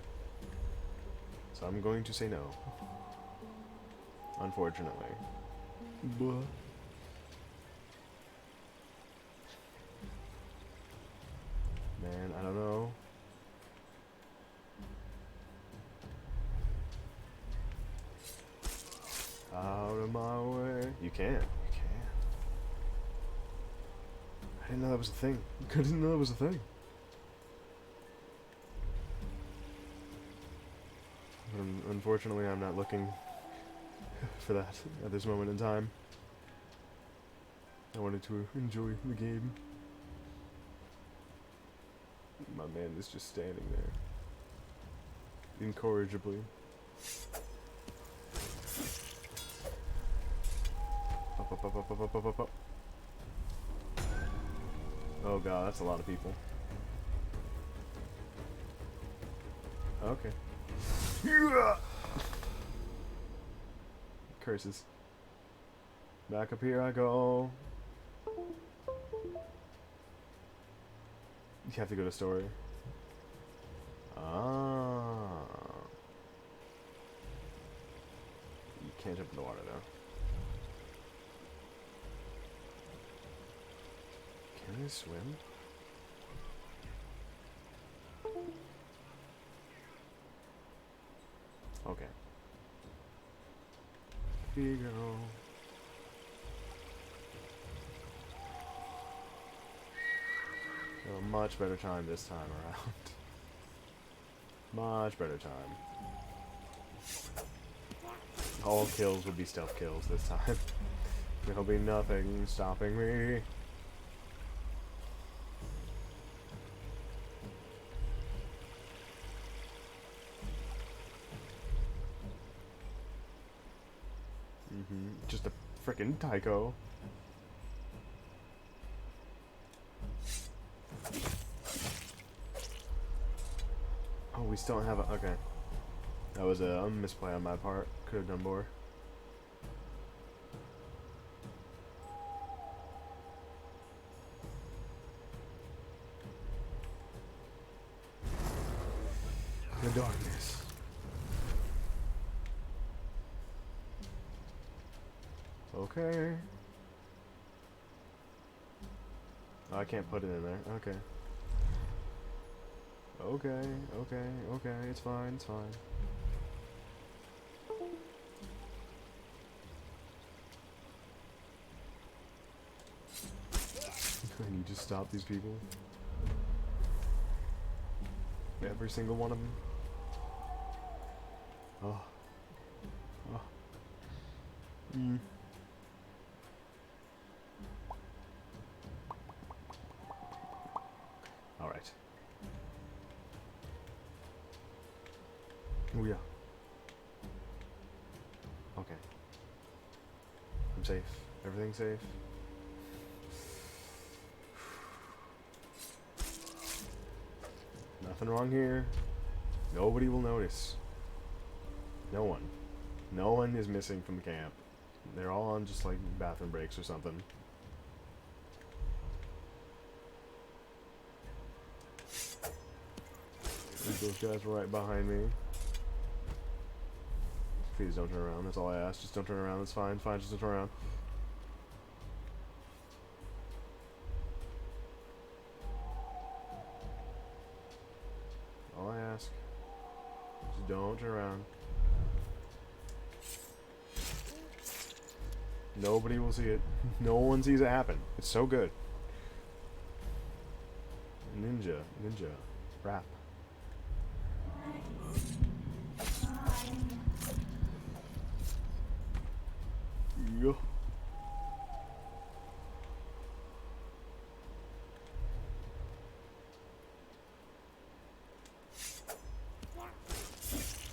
So I'm going to say no. Unfortunately. Buh. Man, I don't know. Out of my way. You can. You can. I didn't know that was a thing. I didn't know that was a thing. But unfortunately, I'm not looking for that at this moment in time. I wanted to enjoy the game. My man is just standing there. Incorrigibly. Up. Oh god, that's a lot of people. Okay. Curses. Back up here I go. You have to go to story. Ah. You can't jump in the water though. Can I swim? Okay. Here you go. A much better time this time around. Much better time. All kills will be stealth kills this time. There'll be nothing stopping me. Just a frickin' Tycho. Oh, we still don't have a... Okay. That was a misplay on my part. Could have done more. The darkness. Okay. Oh, I can't put it in there. Okay. Okay, it's fine, it's fine. I need to stop these people. Every single one of them. Oh. Oh. Alright. Oh yeah. Okay. I'm safe. Everything's safe. Nothing wrong here. Nobody will notice. No one. No one is missing from the camp. They're all on just like bathroom breaks or something. Those guys were right behind me. Please don't turn around. That's all I ask. Just don't turn around. That's fine. Fine. Just don't turn around. All I ask. Just don't turn around. Nobody will see it. No one sees it happen. It's so good. Ninja. Rap. Yo.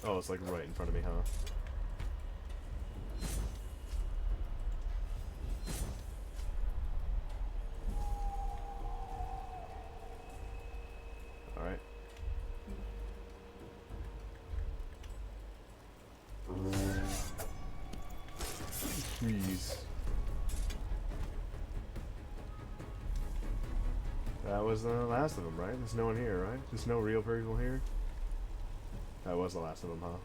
Oh, it's like right in front of me, huh? Alright. Please. That was the last of them, right? There's no one here, right? There's no real people here? That was the last of them, huh?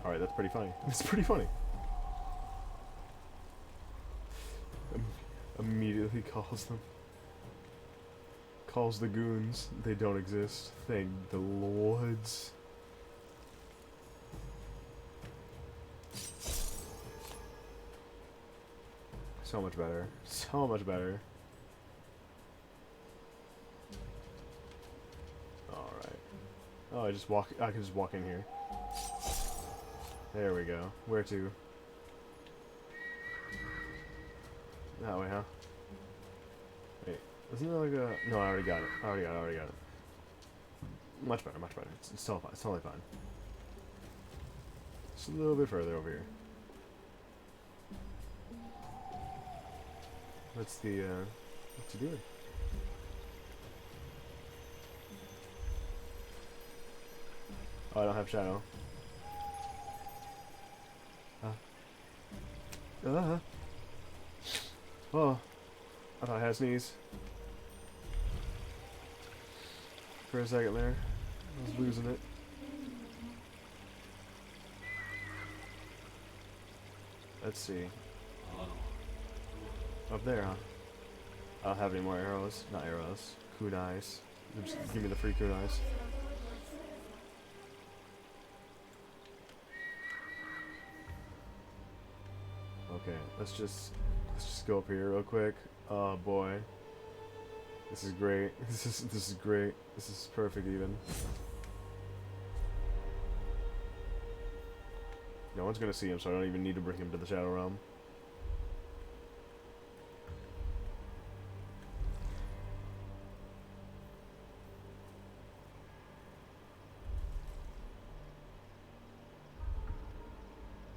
Alright, that's pretty funny. It's pretty funny. Immediately calls them. Calls the goons. They don't exist. Thank the lords. So much better. So much better. Alright. Oh, I can just walk in here. There we go. Where to? That way, huh? Wait. Isn't there like a... No, I already got it. I already got it. Much better, much better. It's still fine. It's totally fine. Just a little bit further over here. What's he doing? Oh, I don't have shadow. Oh, I thought I had a sneeze. For a second there. I was losing it. Let's see. Up there, huh? I don't have any more arrows. Not arrows. Kunais. Just give me the free kunais. Okay, let's just go up here real quick. Oh boy. This is great. This is great. This is perfect even. No one's gonna see him, so I don't even need to bring him to the Shadow Realm.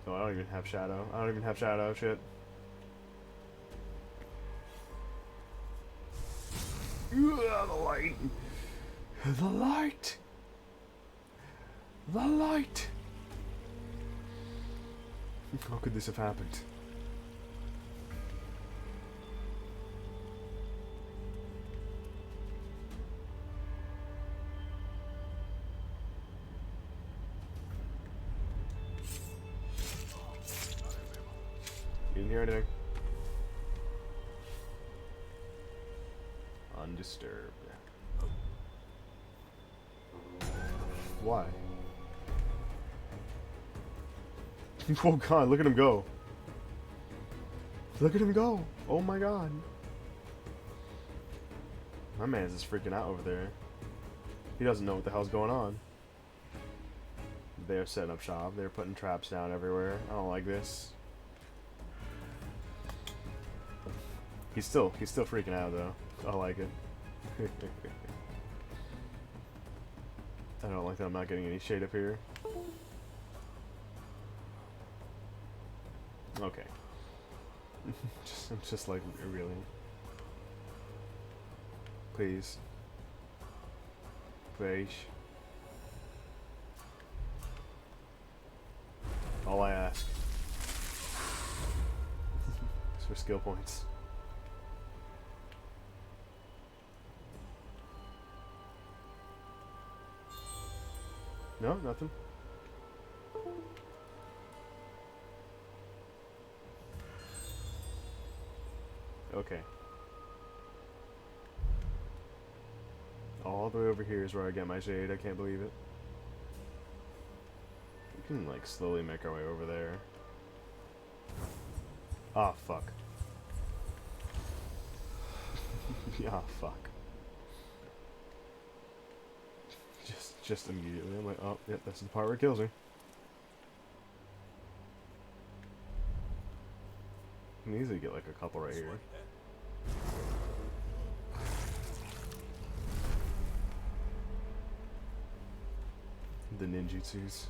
Oh, I don't even have shadow. I don't even have shadow. Shit. The light. The light. The light. How could this have happened? You didn't hear anything. Undisturbed. Why? Oh god, look at him go. Look at him go. Oh my god. My man's just freaking out over there. He doesn't know what the hell's going on. They're setting up shop. They're putting traps down everywhere. I don't like this. He's still freaking out though. I like it. I don't like that I'm not getting any shade up here. Okay. I'm just like, really? Please. Please. All I ask. It's for skill points. No, nothing. Okay. All the way over here is where I get my shade. I can't believe it. We can, like, slowly make our way over there. Ah, fuck. Yeah, fuck. Just immediately, I'm like, oh, yep, that's the part where it kills me. I can easily get, like, a couple right here. The ninjutsus.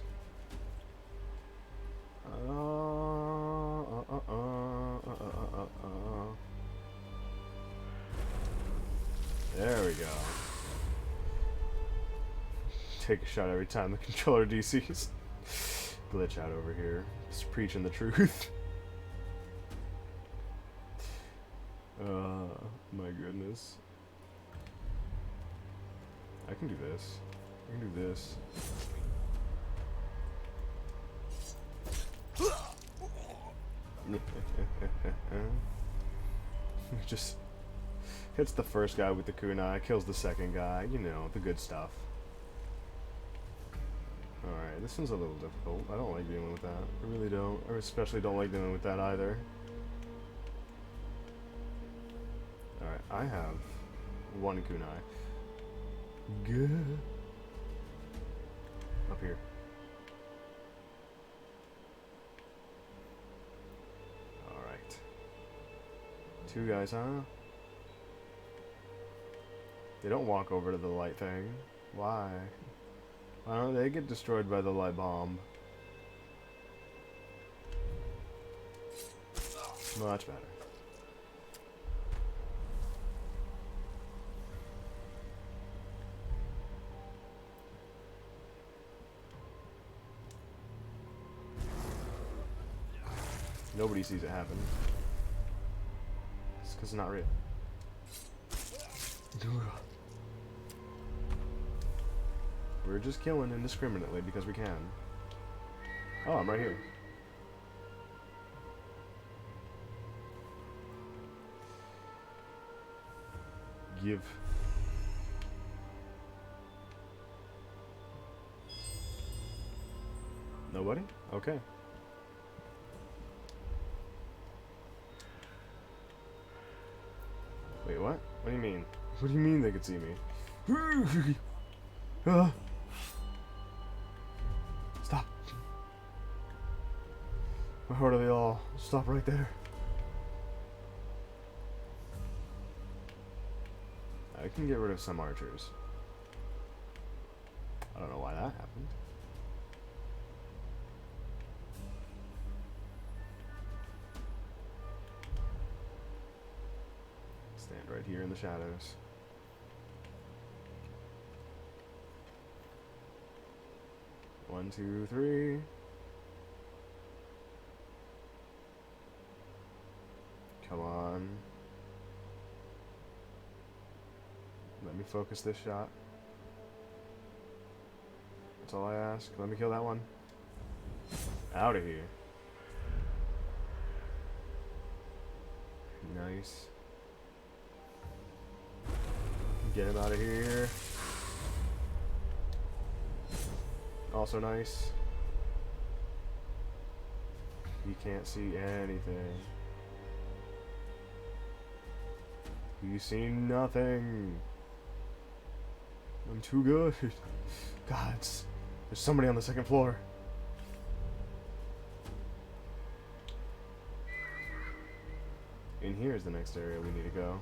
There we go. Take a shot every time the controller DCs. Glitch out over here. Just preaching the truth. My goodness. I can do this. I can do this. Just hits the first guy with the kunai, kills the second guy, you know, the good stuff. Alright, this one's a little difficult. I don't like dealing with that. I really don't. I especially don't like dealing with that either. Alright, I have one kunai. Good. Up here. Alright. Two guys, huh? They don't walk over to the light thing. Why? Why don't they get destroyed by the light bomb? Much better. Nobody sees it happen. It's because it's not real. We're just killing indiscriminately because we can. Oh, I'm right here. Give. Nobody? Okay. Wait, what? What do you mean? What do you mean they could see me? Stop. Where are they all? Stop right there. I can get rid of some archers. I don't know why that happened. Stand right here in the shadows. One, two, three. Come on. Let me focus this shot. That's all I ask. Let me kill that one. Out of here. Nice. Get him out of here. Also nice. He can't see anything. You see nothing. I'm too good. God, there's somebody on the second floor. In here is the next area we need to go.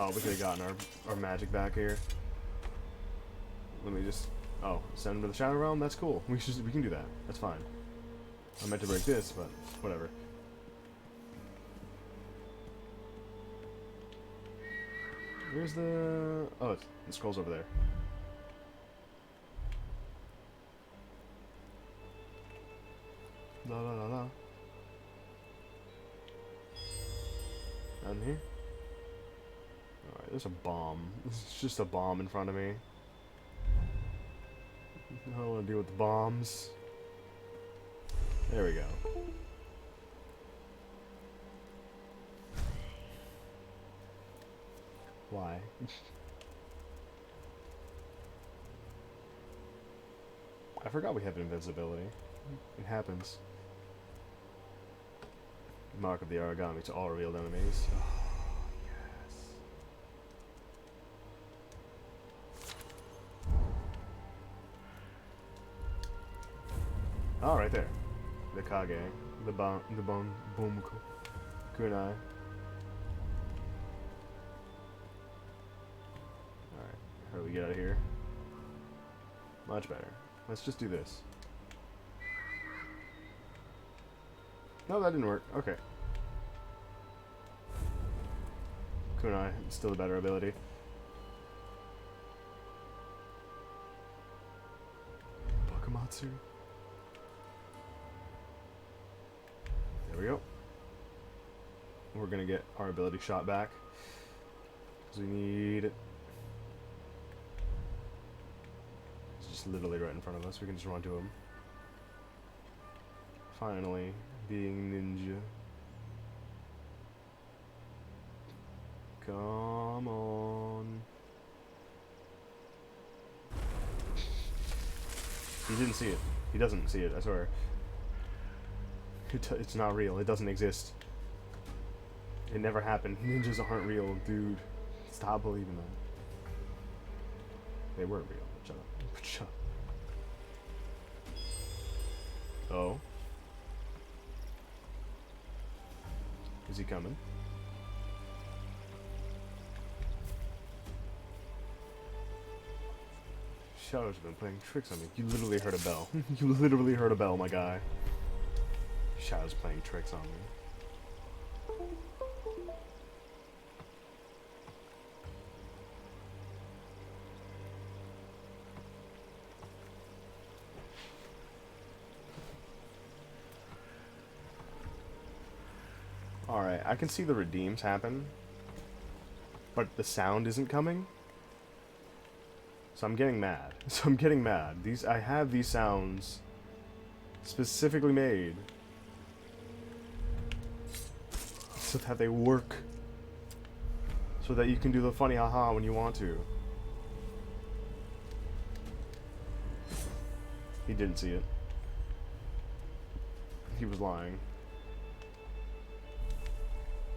Oh, we could have gotten our magic back here. Let me just... Oh, send him to the Shadow Realm? That's cool. We can do that. That's fine. I meant to break this, but whatever. Where's the... Oh, it's The scroll's over there. La la la la. Down here? Alright, there's a bomb. It's just a bomb in front of me. I don't want to deal with the bombs. There we go. Why? I forgot we have invincibility. It happens. Mark of the Aragami to all revealed enemies. Oh, yes. Oh, right there. The Kage. The Boom Kunai. Alright, how do we get out of here? Much better. Let's just do this. No, that didn't work. Okay. Kunai, still the better ability. Bakamatsu. There we go. We're gonna get our ability shot back. Because we need it. It's just literally right in front of us. We can just run to him. Finally, being ninja. Come on. He didn't see it. He doesn't see it, I swear. It's not real. It doesn't exist. It never happened. Ninjas aren't real, dude. Stop believing that. They weren't real. Shut up. Shut up. Oh. Is he coming? Shadow's been playing tricks on me. You literally heard a bell. You literally heard a bell, my guy. Shadow's playing tricks on me. Alright, I can see the redeems happen, but the sound isn't coming. So I'm getting mad. I have these sounds specifically made so that they work. So that you can do the funny haha when you want to. He didn't see it. He was lying.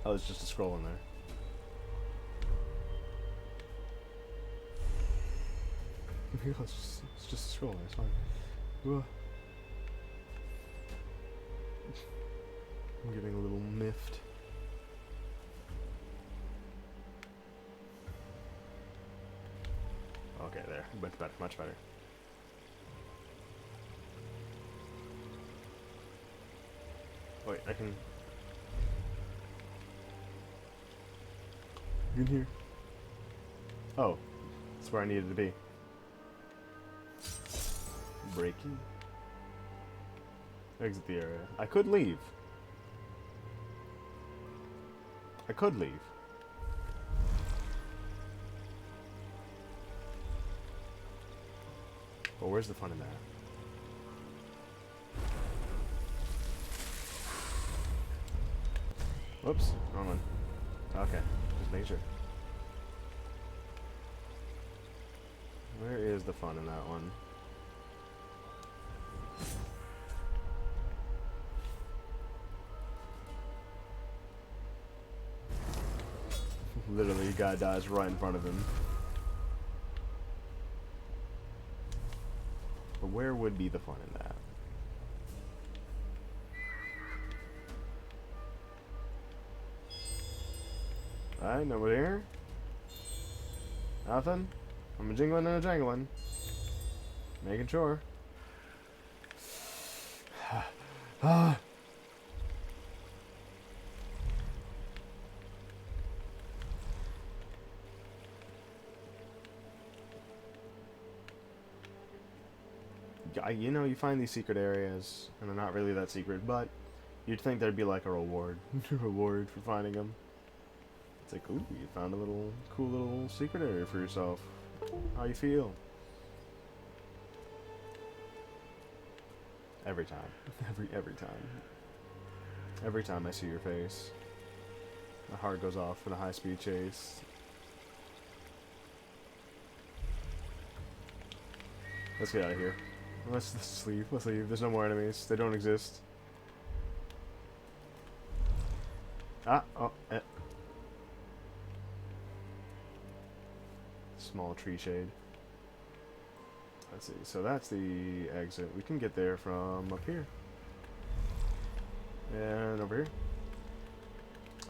Oh, it's just a scroll in there. It's just a scroll, it's fine. Ugh. I'm getting a little miffed. Okay, there. Much better, much better. Wait, I can... In here. Oh, that's where I needed to be. Breaking. Exit the area. I could leave. I could leave. But where's the fun in that? Whoops, wrong one. Okay, just make sure. Where is the fun in that one? Literally, a guy dies right in front of him. But where would be the fun in that? Alright, nobody here? Nothing? I'm a jingling and a jangling. Making sure. Ah. you know, you find these secret areas, and they're not really that secret, but you'd think there'd be like a reward, reward for finding them. It's like, ooh, you found a little cool little secret area for yourself. How you feel? Every time, every time, every time I see your face, my heart goes off for the high-speed chase. Let's get out of here. Let's leave. Let's leave. There's no more enemies. They don't exist. Ah, oh, Small tree shade. Let's see. So that's the exit. We can get there from up here. And over here.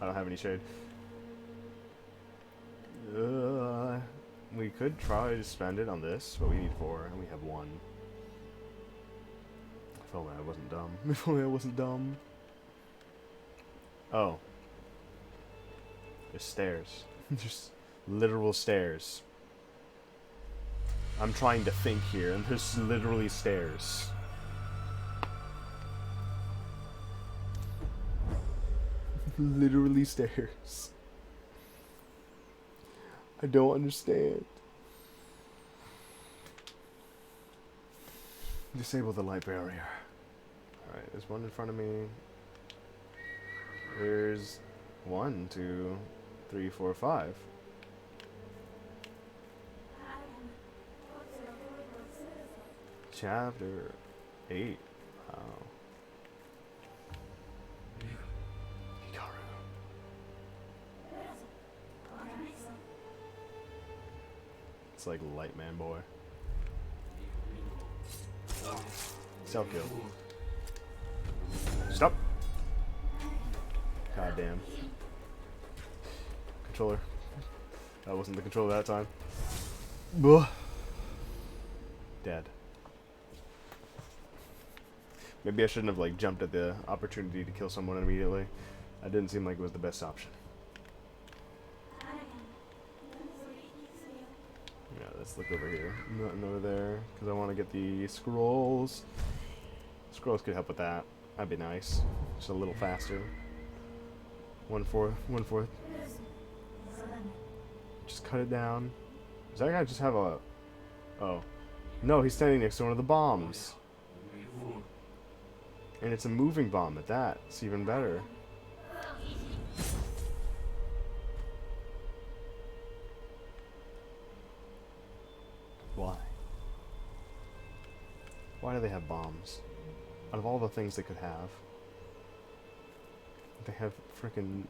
I don't have any shade. We could try to spend it on this, but we need 4, and we have 1. If only I wasn't dumb. If only I wasn't dumb. Oh. There's stairs. There's literal stairs. I'm trying to think here, and there's literally stairs. Literally stairs. I don't understand. Disable the light barrier. Alright, there's one in front of me. There's 1, 2, 3, 4, 5. Chapter 8. Wow. It's like Light Man Boy. Self-kill. Stop! God damn. Controller. That wasn't the controller that time. Ugh. Dead. Maybe I shouldn't have like jumped at the opportunity to kill someone immediately. That didn't seem like it was the best option. Yeah, let's look over here. Nothing over there, because I want to get the scrolls. Scrolls could help with that. That'd be nice. Just a little faster. 1/4. 1/4. Just cut it down. Does that guy just have a... Oh. No, he's standing next to one of the bombs. And it's a moving bomb at that. It's even better. Why? Why do they have bombs? Out of all the things they could have, they have frickin'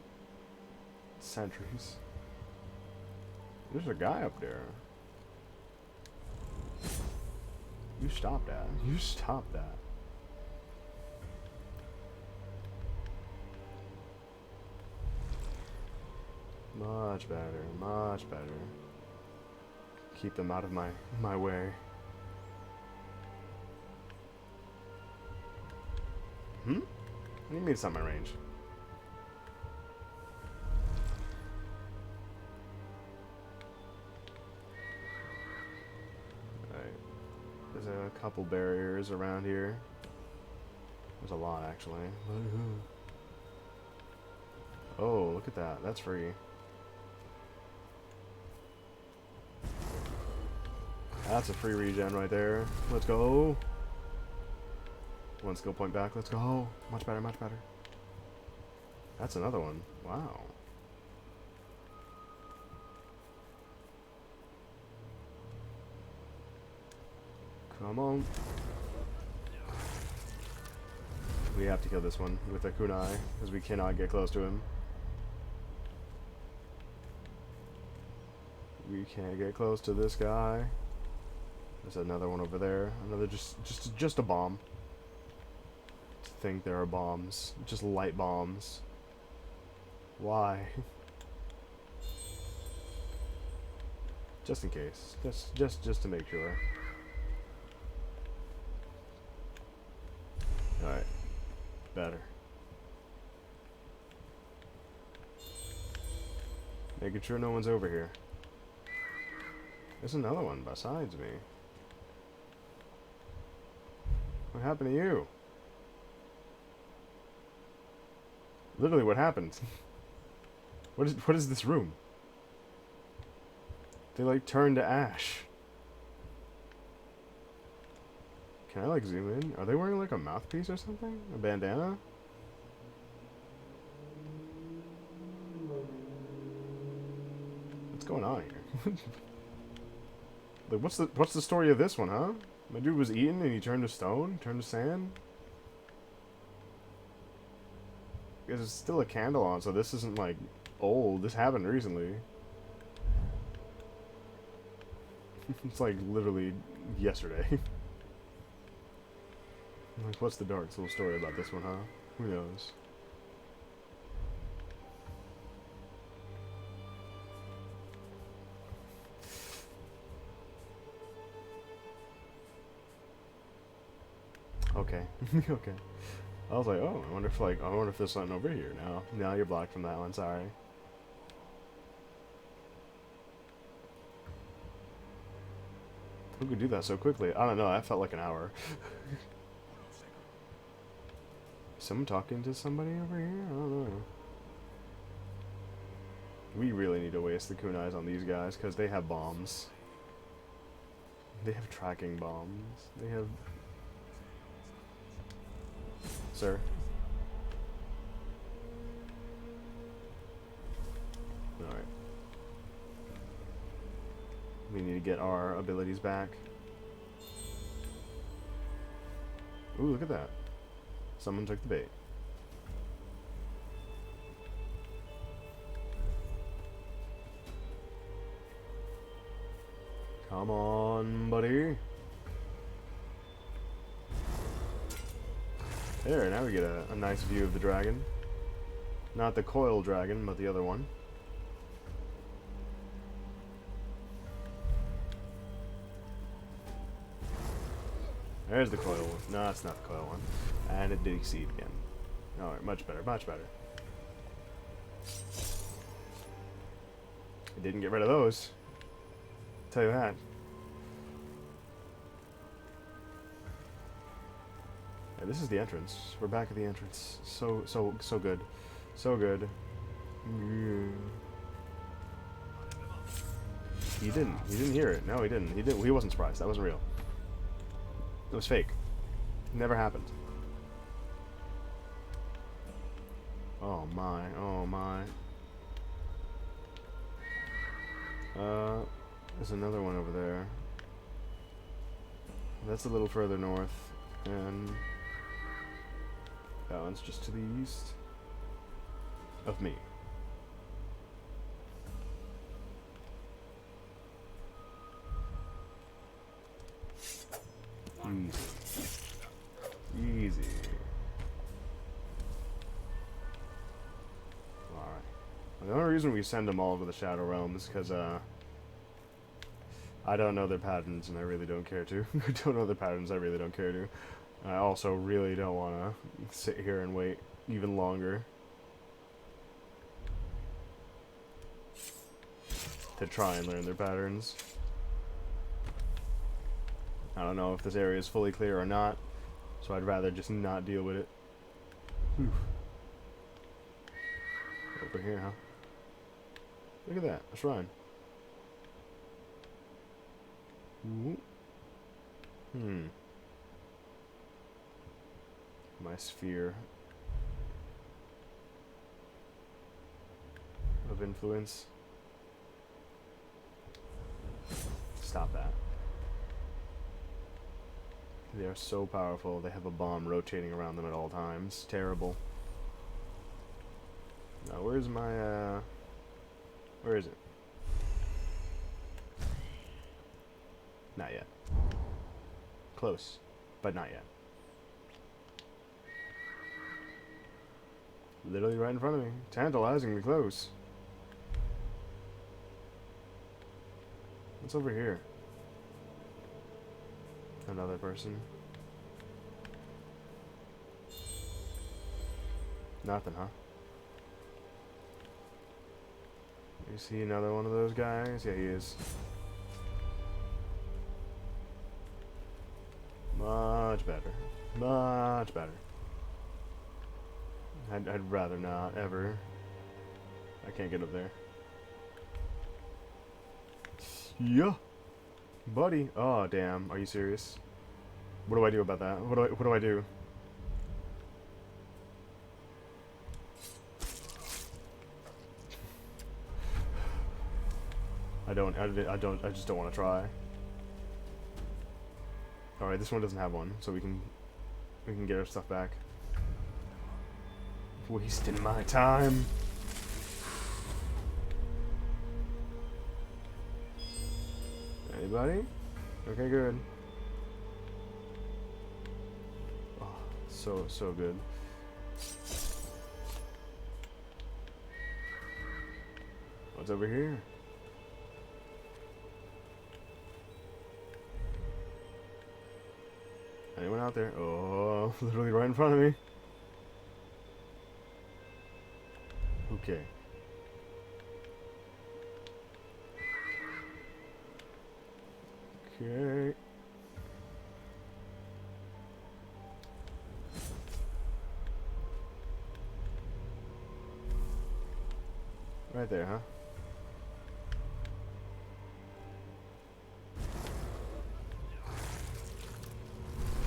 sentries. There's a guy up there. You stop that. You stop that. Much better, much better. Keep them out of my way. What do you mean it's not my range? Alright. There's a couple barriers around here. There's a lot, actually. Oh, look at that. That's free. That's a free regen right there. Let's go. 1 skill point back. Let's go. Much better, much better. That's another one. Wow. Come on. We have to kill this one with a kunai, because we cannot get close to him. We can't get close to this guy. There's another one over there. Another just a bomb. To think there are bombs. Just light bombs. Why? Just in case. Just to make sure. Alright. Better. Making sure no one's over here. There's another one besides me. What happened to you? Literally, what happened? What is this room? They like turned to ash. Can I like zoom in? Are they wearing like a mouthpiece or something? A bandana? What's going on here? Like, what's the story of this one, huh? My dude was eaten and he turned to stone? Turned to sand? Because there's still a candle on, so this isn't like old. This happened recently. It's like literally yesterday. Like, what's the dark soul story about this one, huh? Who knows? Okay. Okay. I was like, oh, I wonder if there's something over here now. Now you're blocked from that one, sorry. Who could do that so quickly? I don't know, that felt like an hour. Someone talking to somebody over here? I don't know. We really need to waste the kunais on these guys, because they have bombs. They have tracking bombs. They have... Sir? Alright. We need to get our abilities back. Ooh, look at that. Someone took the bait. Come on, buddy. There, now we get a nice view of the dragon. Not the coil dragon, but the other one. There's the coil one. No, it's not the coil one. And it did exceed again. Alright, much better, much better. It didn't get rid of those. I'll tell you that. Yeah, this is the entrance. We're back at the entrance. So good. So good. Yeah. He didn't hear it. No, he didn't. He wasn't surprised. That wasn't real. It was fake. Never happened. Oh my, oh my. There's another one over there. That's a little further north, and that one's just to the east of me. Easy. Easy. Alright. The only reason we send them all to the Shadow Realm is because, I don't know their patterns, and I really don't care to. I don't know their patterns, I really don't care to. I also really don't want to sit here and wait even longer to try and learn their patterns. I don't know if this area is fully clear or not, so I'd rather just not deal with it. Whew. Over here, huh? Look at that, a shrine. Ooh. My sphere of influence. Stop that. They are so powerful. They have a bomb rotating around them at all times. Terrible. Now, where's my, where is it? Not yet. Close, but not yet. Literally right in front of me. Tantalizingly close. What's over here? Another person. Nothing, huh? You see another one of those guys? Yeah, he is. Come on. Much better. Much better. I'd rather not, ever. I can't get up there. Yeah. Buddy. Oh, damn. Are you serious? What do I do about that? What do I do? I just don't want to try. Alright, this one doesn't have one, so we can get our stuff back. Wasting my time. Anybody? Okay, good. Oh, so good. What's over here? Anyone out there? Oh, literally right in front of me. Okay. Okay. Right there, huh?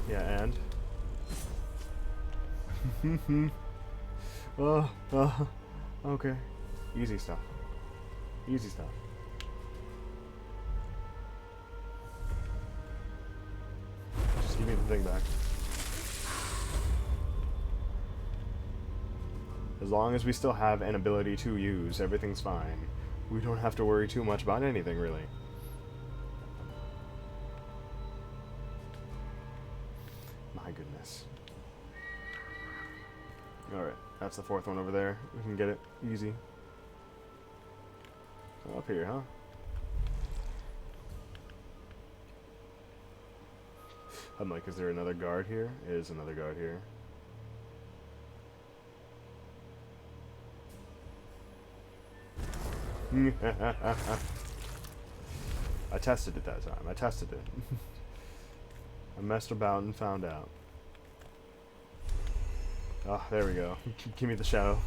Yeah, and? Okay. Easy stuff. Easy stuff. Just give me the thing back. As long as we still have an ability to use, everything's fine. We don't have to worry too much about anything, really. My goodness. Alright, that's the fourth one over there. We can get it easy. Up here, huh? I'm like, is there another guard here? Is another guard here. I tested it that time. I tested it. I messed about and found out. Oh, there we go. Give me the shadow.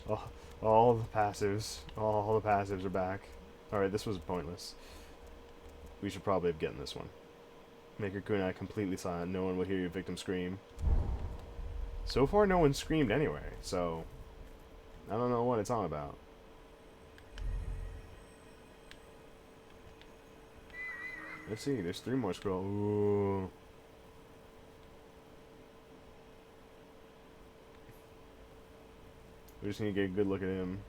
Oh, all the passives. All the passives are back. Alright, this was pointless. We should probably have gotten this one. Make your kunai completely silent. No one will hear your victim scream. So far, no one screamed anyway, so I don't know what it's on about. Let's see, there's 3 more scrolls. Ooh. We just need to get a good look at him.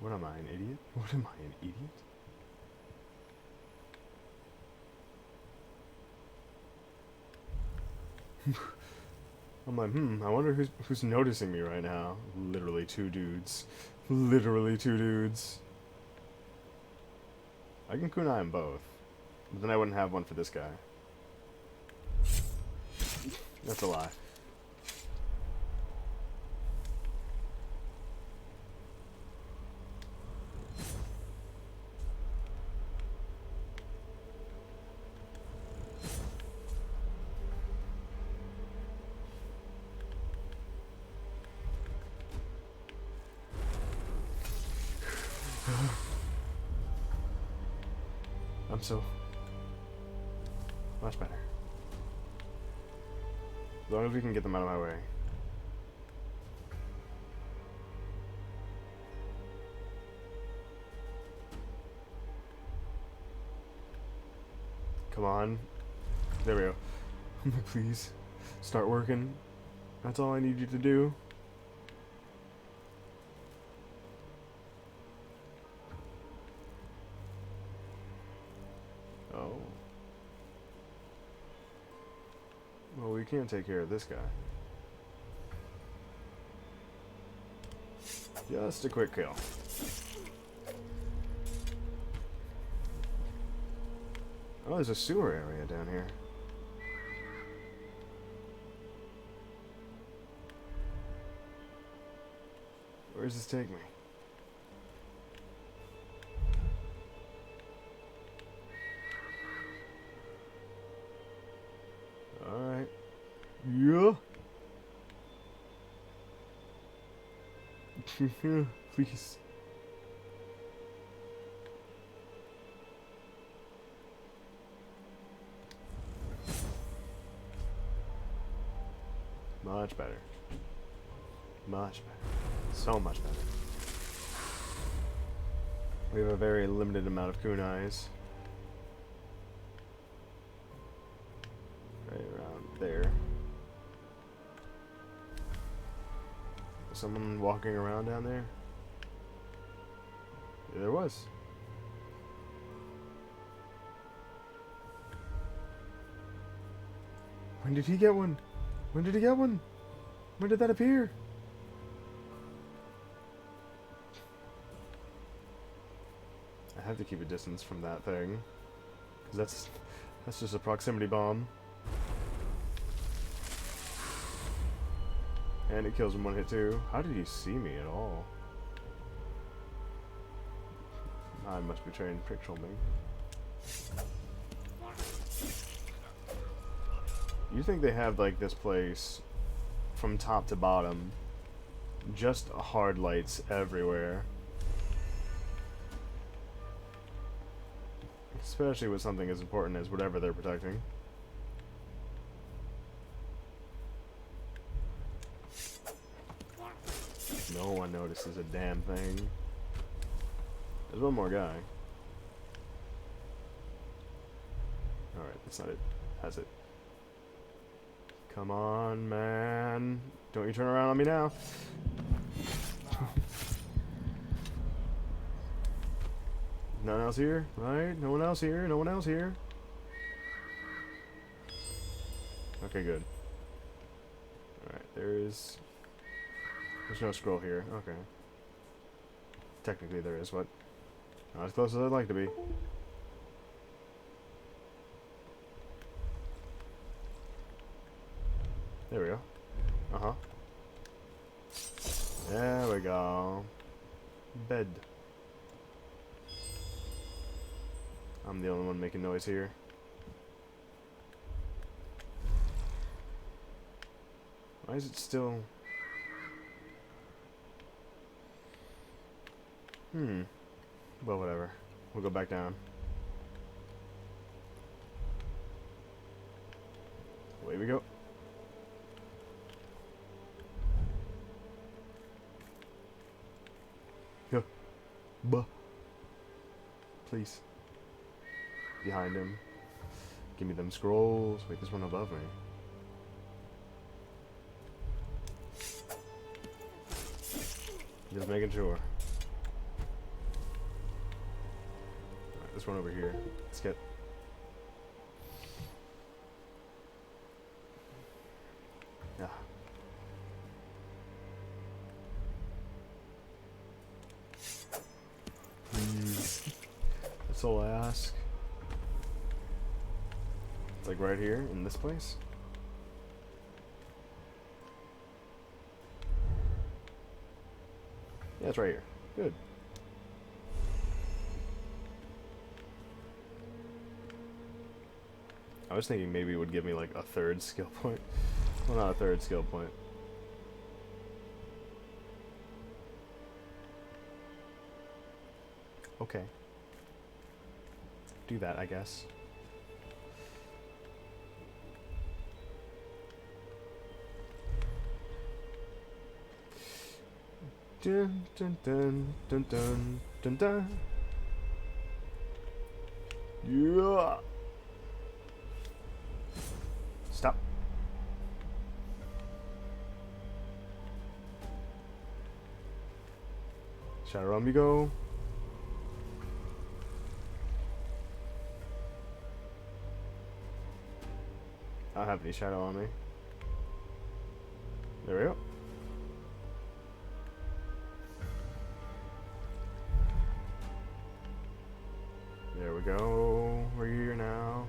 What am I, an idiot? What am I, an idiot? I'm like, I wonder who's noticing me right now. Literally 2 dudes. Literally 2 dudes. I can kunai them both. But then I wouldn't have one for this guy. That's a lie. I'm so much better. As long as we can get them out of my way. Come on. There we go. Please, start working. That's all I need you to do. Oh. Well, we can't take care of this guy. Just a quick kill. Oh, there's a sewer area down here. Where does this take me? Please. Much better. Much better. So much better. We have a very limited amount of kunais. Right around there. Is someone walking around down there? Yeah, there was. When did he get one? When did he get one? When did that appear? I have to keep a distance from that thing, because that's just a proximity bomb. And it kills him one hit too. How did he see me at all? I must be trying to picture me. You think they have like this place from top to bottom, just hard lights everywhere. Especially with something as important as whatever they're protecting. No one notices a damn thing. There's one more guy. Alright, that's not it. That's it. Come on, man. Don't you turn around on me now. No one else here, right? No one else here, no one else here. Okay, good. Alright, there's no scroll here. Okay. Technically there is, but not as close as I'd like to be. There we go. Uh-huh. There we go. Bed. I'm the only one making noise here. Why is it still... Well, whatever. We'll go back down. Away we go. Yeah. Buh. Please. Behind him. Give me them scrolls. Wait, there's one above me. Just making sure. Alright, this one over here. Let's get... Yeah. Please. That's all I ask. It's like right here in this place. Yeah, it's right here. Good. I was thinking maybe it would give me like a third skill point. Well, not a third skill point. Okay. Do that, I guess. Dun dun dun dun dun dun dun. Yeah. Stop. Shadow on me go. I don't have any shadow on me. There we go. There we go. We're here now.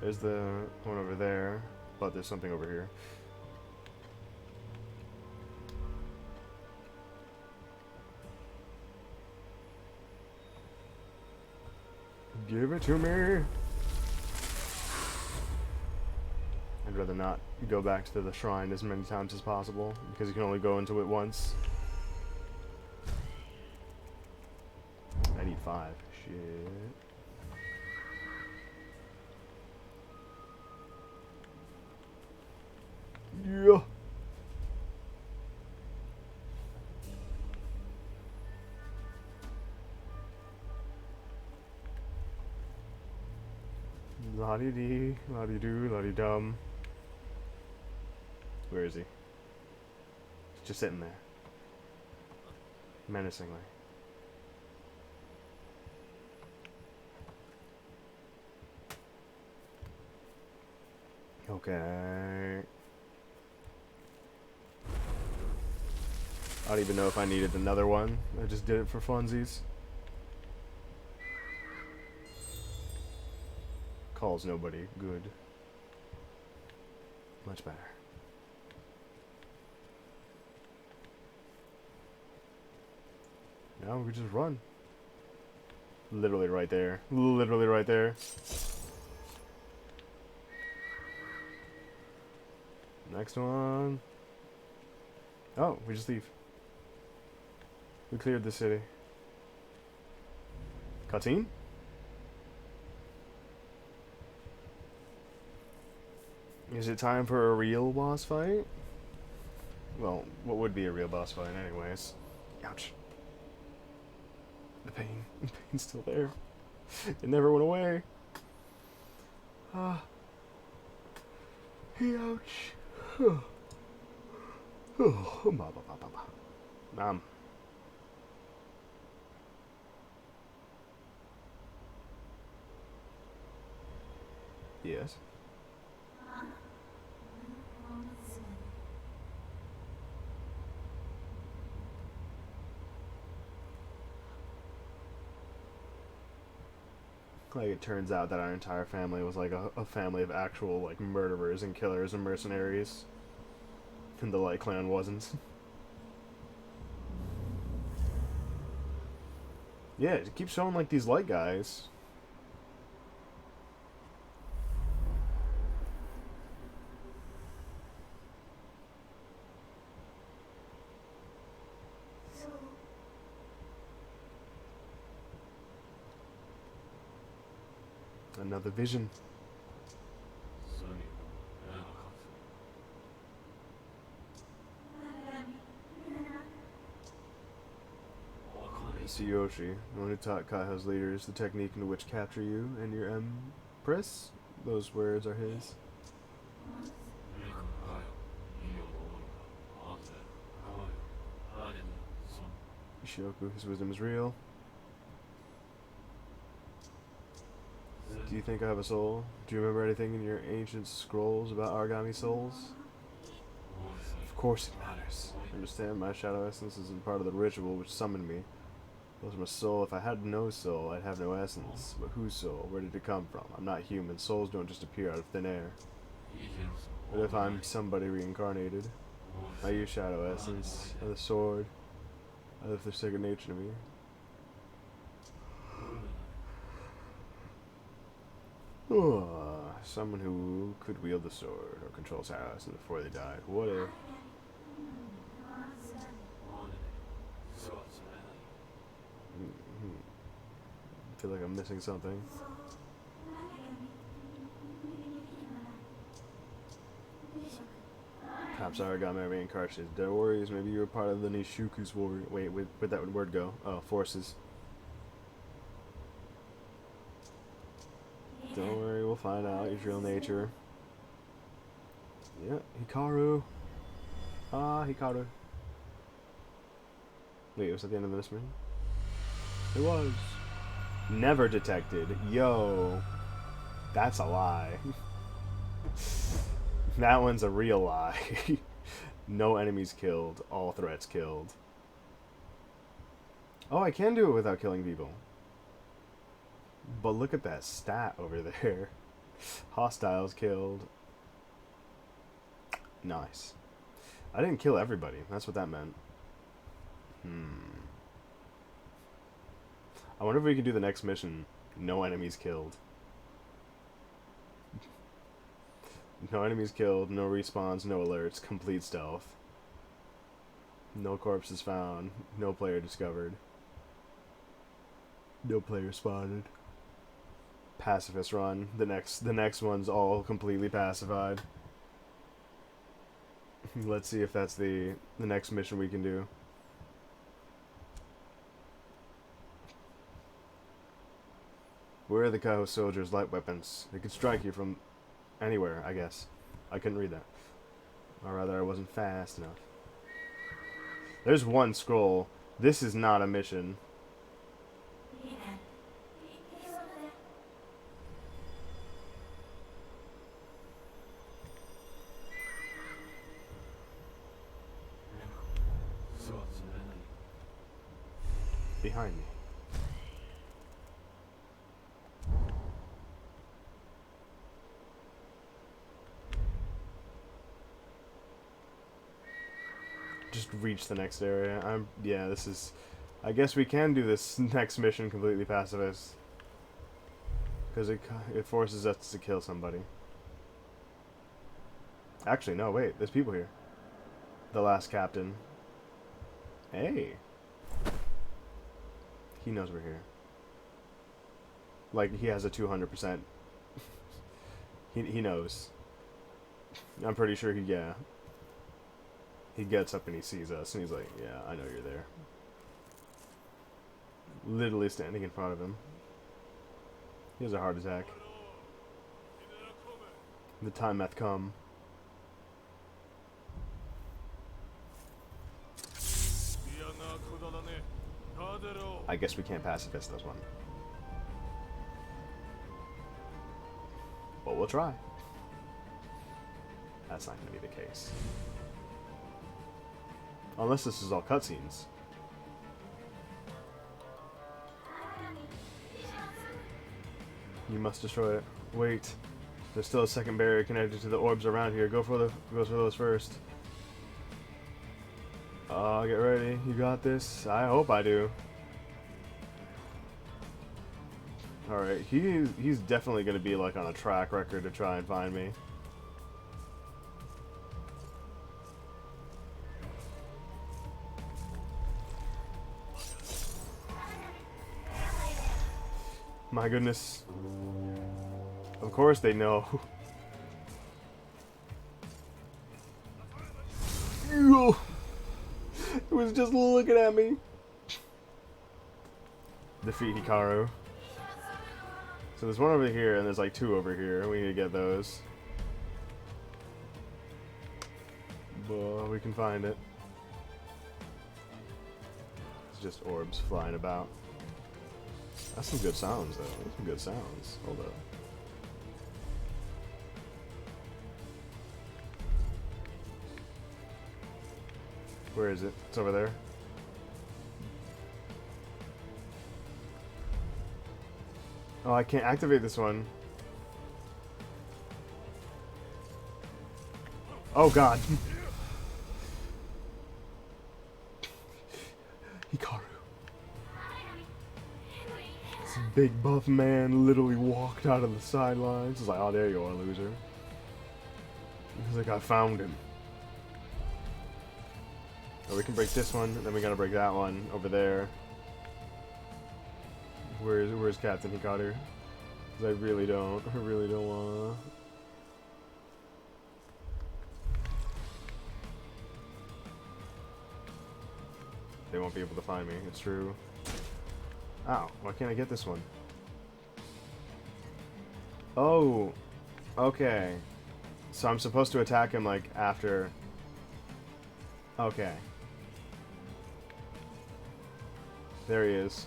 There's the one over there, but there's something over here. Give it to me. I'd rather not go back to the shrine as many times as possible, because you can only go into it once. I need 5. Shit. Yeah. La-dee-dee, la-dee-doo, la-dee-dum. Where is he? He's just sitting there. Menacingly. Okay. I don't even know if I needed another one. I just did it for funsies. Calls nobody good. Much better. Now we just run. Literally right there. Literally right there. Next one. Oh, we just leave. We cleared the city. Cutscene? Is it time for a real boss fight? Well, what would be a real boss fight anyways? Ouch. The pain. The pain's still there. It never went away. Ah. Ouch. Yes. Like, it turns out that our entire family was like a family of actual like murderers and killers and mercenaries, and the Light Clan wasn't. Yeah, it keeps showing like these light guys. Another vision. Tsuyoshi, the one who taught Kaiho's leaders the technique in which capture you and your empress. Those words are his. Shioku, his wisdom is real. Do you think I have a soul? Do you remember anything in your ancient scrolls about Aragami souls? Of course it matters. Understand, my shadow essence isn't part of the ritual which summoned me. Was my soul. If I had no soul, I'd have no essence. But whose soul? Where did it come from? I'm not human. Souls don't just appear out of thin air. What if I'm somebody reincarnated? I use shadow essence, or the sword. I live their second nature to me. Someone who could wield the sword or control shadow essence before they died. What if? I feel like I'm missing something. Perhaps Aragami reincarnated. Their warriors, maybe you were part of the Nishuku's warrior. Wait, where'd that word go? Oh, forces. Don't worry, we'll find out your real nature. Yeah, Hikaru. Ah, Hikaru. Wait, was that the end of this mission? It was. Never detected. Yo. That's a lie. That one's a real lie. No enemies killed. All threats killed. Oh, I can do it without killing people. But look at that stat over there. Hostiles killed. Nice. I didn't kill everybody. That's what that meant. I wonder if we can do the next mission. No enemies killed. No enemies killed, no respawns, no alerts, complete stealth. No corpses found, no player discovered. No player spotted. Pacifist run. The next one's all completely pacified. Let's see if that's the next mission we can do. Where are the Kaho soldiers' light weapons? They can strike you from anywhere, I guess. I couldn't read that. Or rather, I wasn't fast enough. There's one scroll. This is not a mission. Behind me. Just reach the next area. Yeah, this is... I guess we can do this next mission completely pacifist. Because it forces us to kill somebody. Actually, no, wait. There's people here. The last captain. Hey. He knows we're here. Like, he has a 200%. He knows. I'm pretty sure yeah. He gets up and he sees us, and he's like, yeah, I know you're there. Literally standing in front of him. He has a heart attack. The time hath come. I guess we can't pacifist this one. But we'll try. That's not going to be the case. Unless this is all cutscenes. You must destroy it. Wait. There's still a second barrier connected to the orbs around here. Go for those first. Get ready. You got this. I hope I do. Alright, he's definitely going to be like on a track record to try and find me. My goodness. Of course they know. It was just looking at me. Defeat Hikaru. So there's one over here, and there's like two over here. We need to get those. But we can find it. It's just orbs flying about. That's some good sounds, though. That's some good sounds. Hold up. Where is it? It's over there. Oh, I can't activate this one. Oh, God. Hikaru. This big buff man literally walked out of the sidelines. It's like, oh, there you are, loser. He's like, I found him. Oh, we can break this one, and then we gotta break that one over there. Where's Captain Hikaru? Because I really don't wanna. They won't be able to find me, it's true. Ow, why can't I get this one? Oh, okay. So I'm supposed to attack him, like, after... Okay. There he is.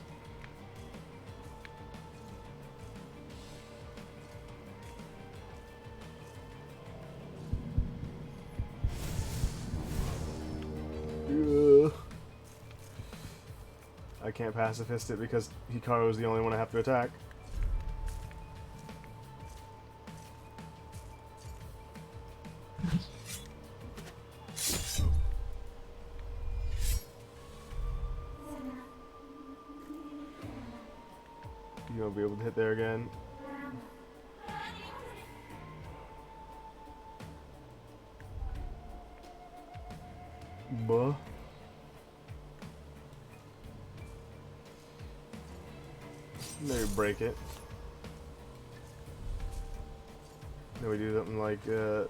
Ugh. I can't pacifist it because Hikaru is the only one I have to attack. You won't be able to hit there again. Maybe break it. Then we do something like this,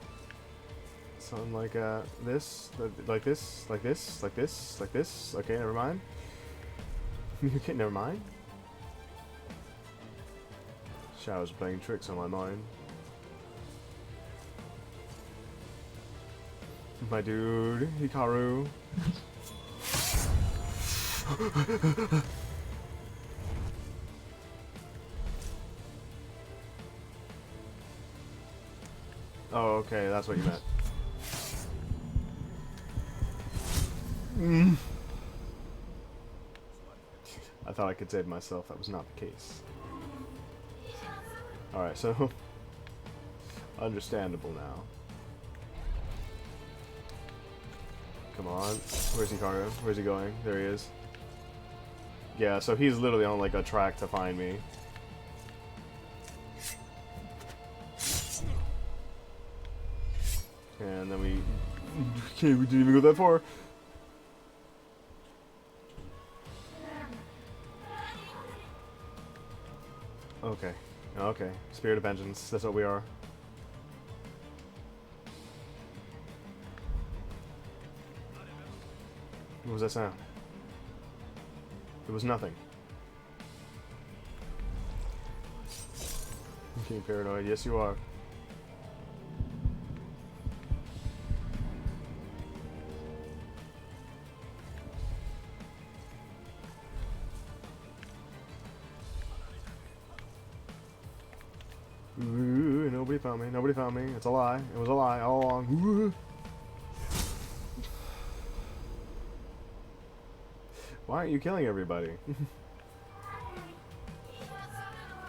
like this, like this, like this, like this. Okay, never mind. Okay, never mind. Shadow's playing tricks on my mind. My dude, Hikaru. Oh, okay, that's what you meant. I thought I could save myself. That was not the case. Alright, so... understandable now. Come on. Where's Hikaru? Where's he going? There he is. Yeah, so he's literally on like a track to find me. And then we... okay, we didn't even go that far. Okay. Okay. Spirit of Vengeance. That's what we are. What was that sound? It was nothing. Okay, paranoid. Yes, you are. Ooh, nobody found me. Nobody found me. It's a lie. It was a lie all along. Ooh. Why aren't you killing everybody?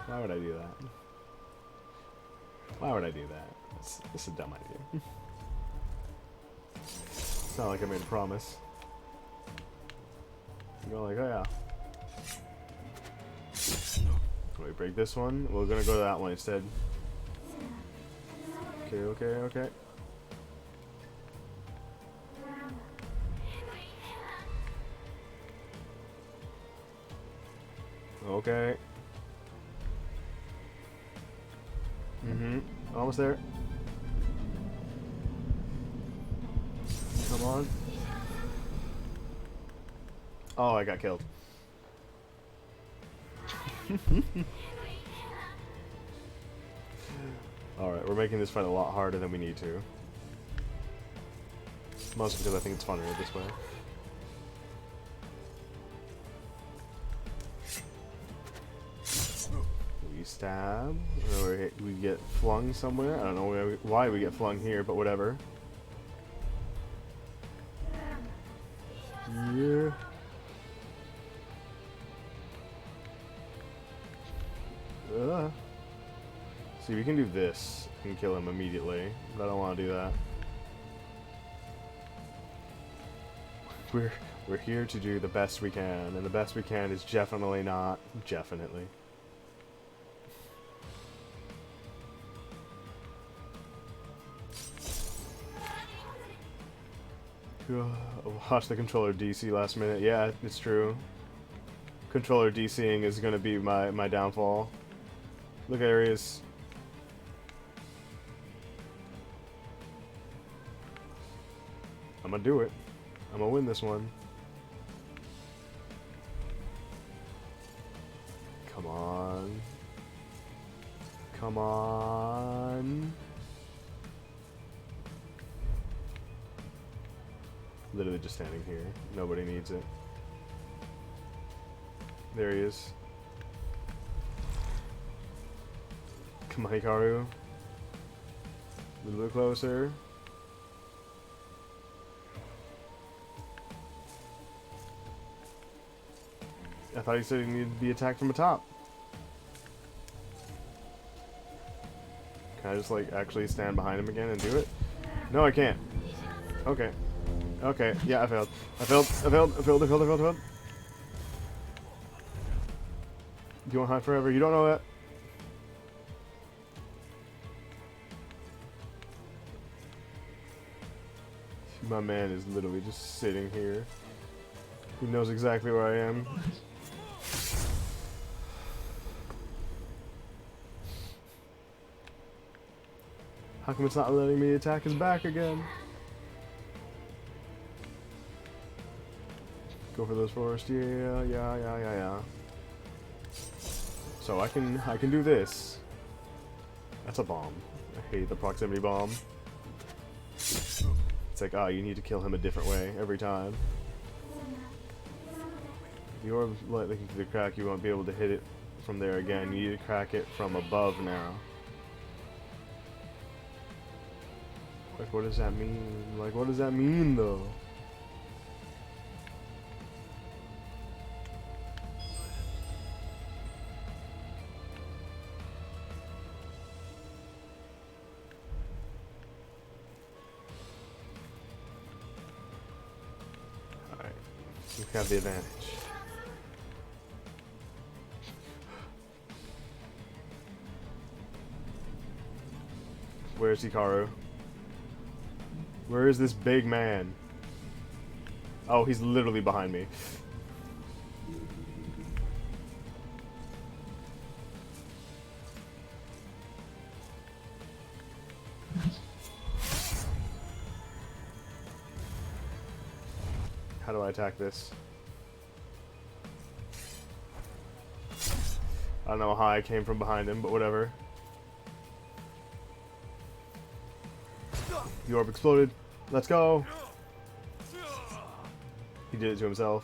Why would I do that? Why would I do that? It's a dumb idea. It's not like I made a promise. I'm going like, oh yeah. We break this one. We're gonna go to that one instead. Okay, okay, okay. Okay. Almost there. Come on. Oh, I got killed. Alright, we're making this fight a lot harder than we need to. Mostly because I think it's funner this way. We stab, or we get flung somewhere. I don't know why we get flung here, but whatever. Yeah. See, we can do this and kill him immediately, but I don't want to do that. We're here to do the best we can, and the best we can is definitely not definitely. Watch the controller DC last minute. Yeah, it's true. Controller DCing is gonna be my downfall. Look, Aries. I'm gonna do it. I'm gonna win this one. Come on. Come on. Literally just standing here. Nobody needs it. There he is. Come on, Hikaru. A little bit closer. I thought he said he needed to be attacked from the top. Can I just like actually stand behind him again and do it? No, I can't. Okay. Okay, yeah, I failed. I failed. Do you want high forever? You don't know that. My man is literally just sitting here. He knows exactly where I am. How come it's not letting me attack his back again? Go for those first. Yeah. So I can do this. That's a bomb. I hate the proximity bomb. It's like, oh, you need to kill him a different way every time. If you're looking through the crack, you won't be able to hit it from there again. You need to crack it from above now. Like, what does that mean? Like, what does that mean, though? Alright. We have the advantage. Where's Hikaru? Where is this big man? Oh, he's literally behind me. How do I attack this? I don't know how I came from behind him, but whatever. The orb exploded. Let's go. He did it to himself.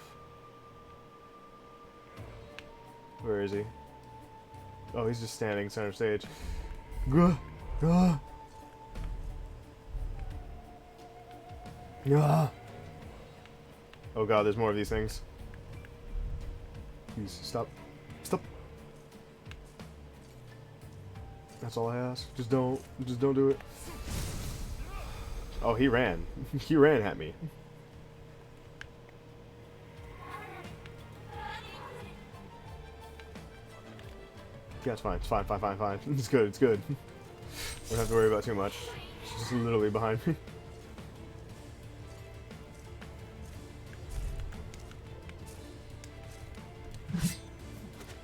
Where is he? Oh, he's just standing center stage. Gah, gah. Gah. Oh god, there's more of these things. Please stop. Stop. That's all I ask. Just don't do it. Oh, he ran. He ran at me. Yeah, it's fine. It's fine. It's good. It's good. Don't have to worry about too much. It's just literally behind me.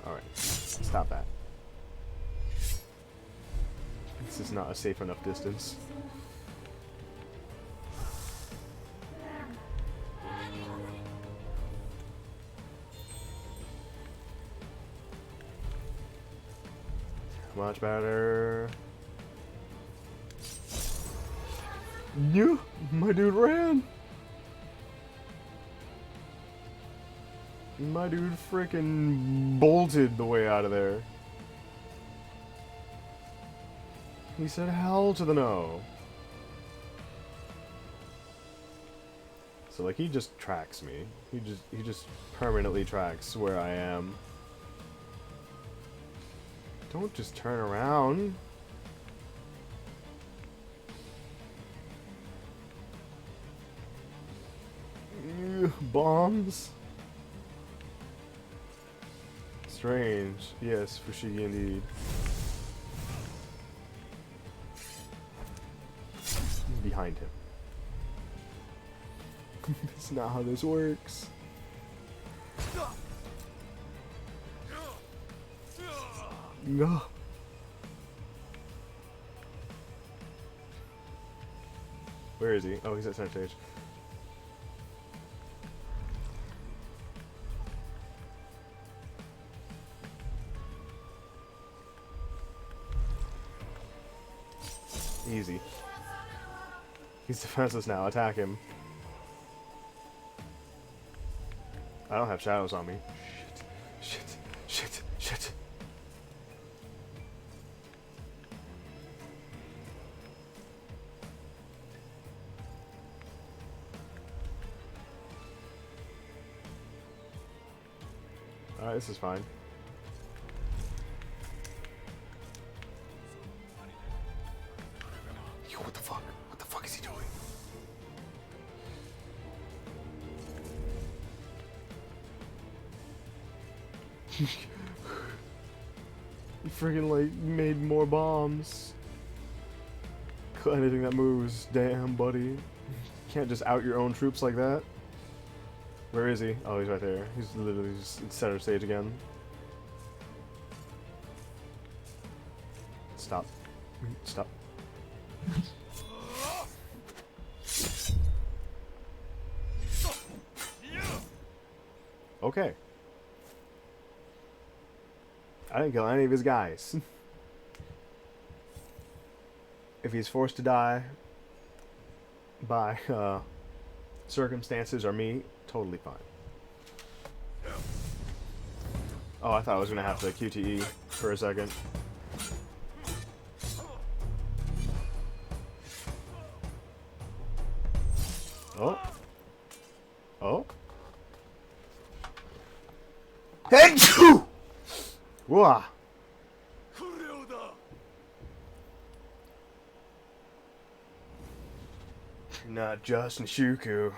Alright. Stop that. This is not a safe enough distance. Much better. You, my dude ran. My dude freaking bolted the way out of there. He said hell to the no. So like he just tracks me. He just permanently tracks where I am. Don't just turn around. Ew, bombs. Strange. Yes, Fushigi indeed. Behind him. That's not how this works. No. Where is he? Oh, he's at center stage. Easy. He's defenseless now. Attack him. I don't have shadows on me. Shit. Alright, this is fine. Yo, what the fuck? What the fuck is he doing? He friggin' like made more bombs. Kill anything that moves. Damn, buddy. Can't just out your own troops like that. Where is he? Oh, he's right there. He's literally just in center stage again. Stop. Okay. I didn't kill any of his guys. If he's forced to die by circumstances or me, totally fine. Oh, I thought I was going to have to QTE for a second. Oh. Oh. Hey! Whoa. Not just Nishuku.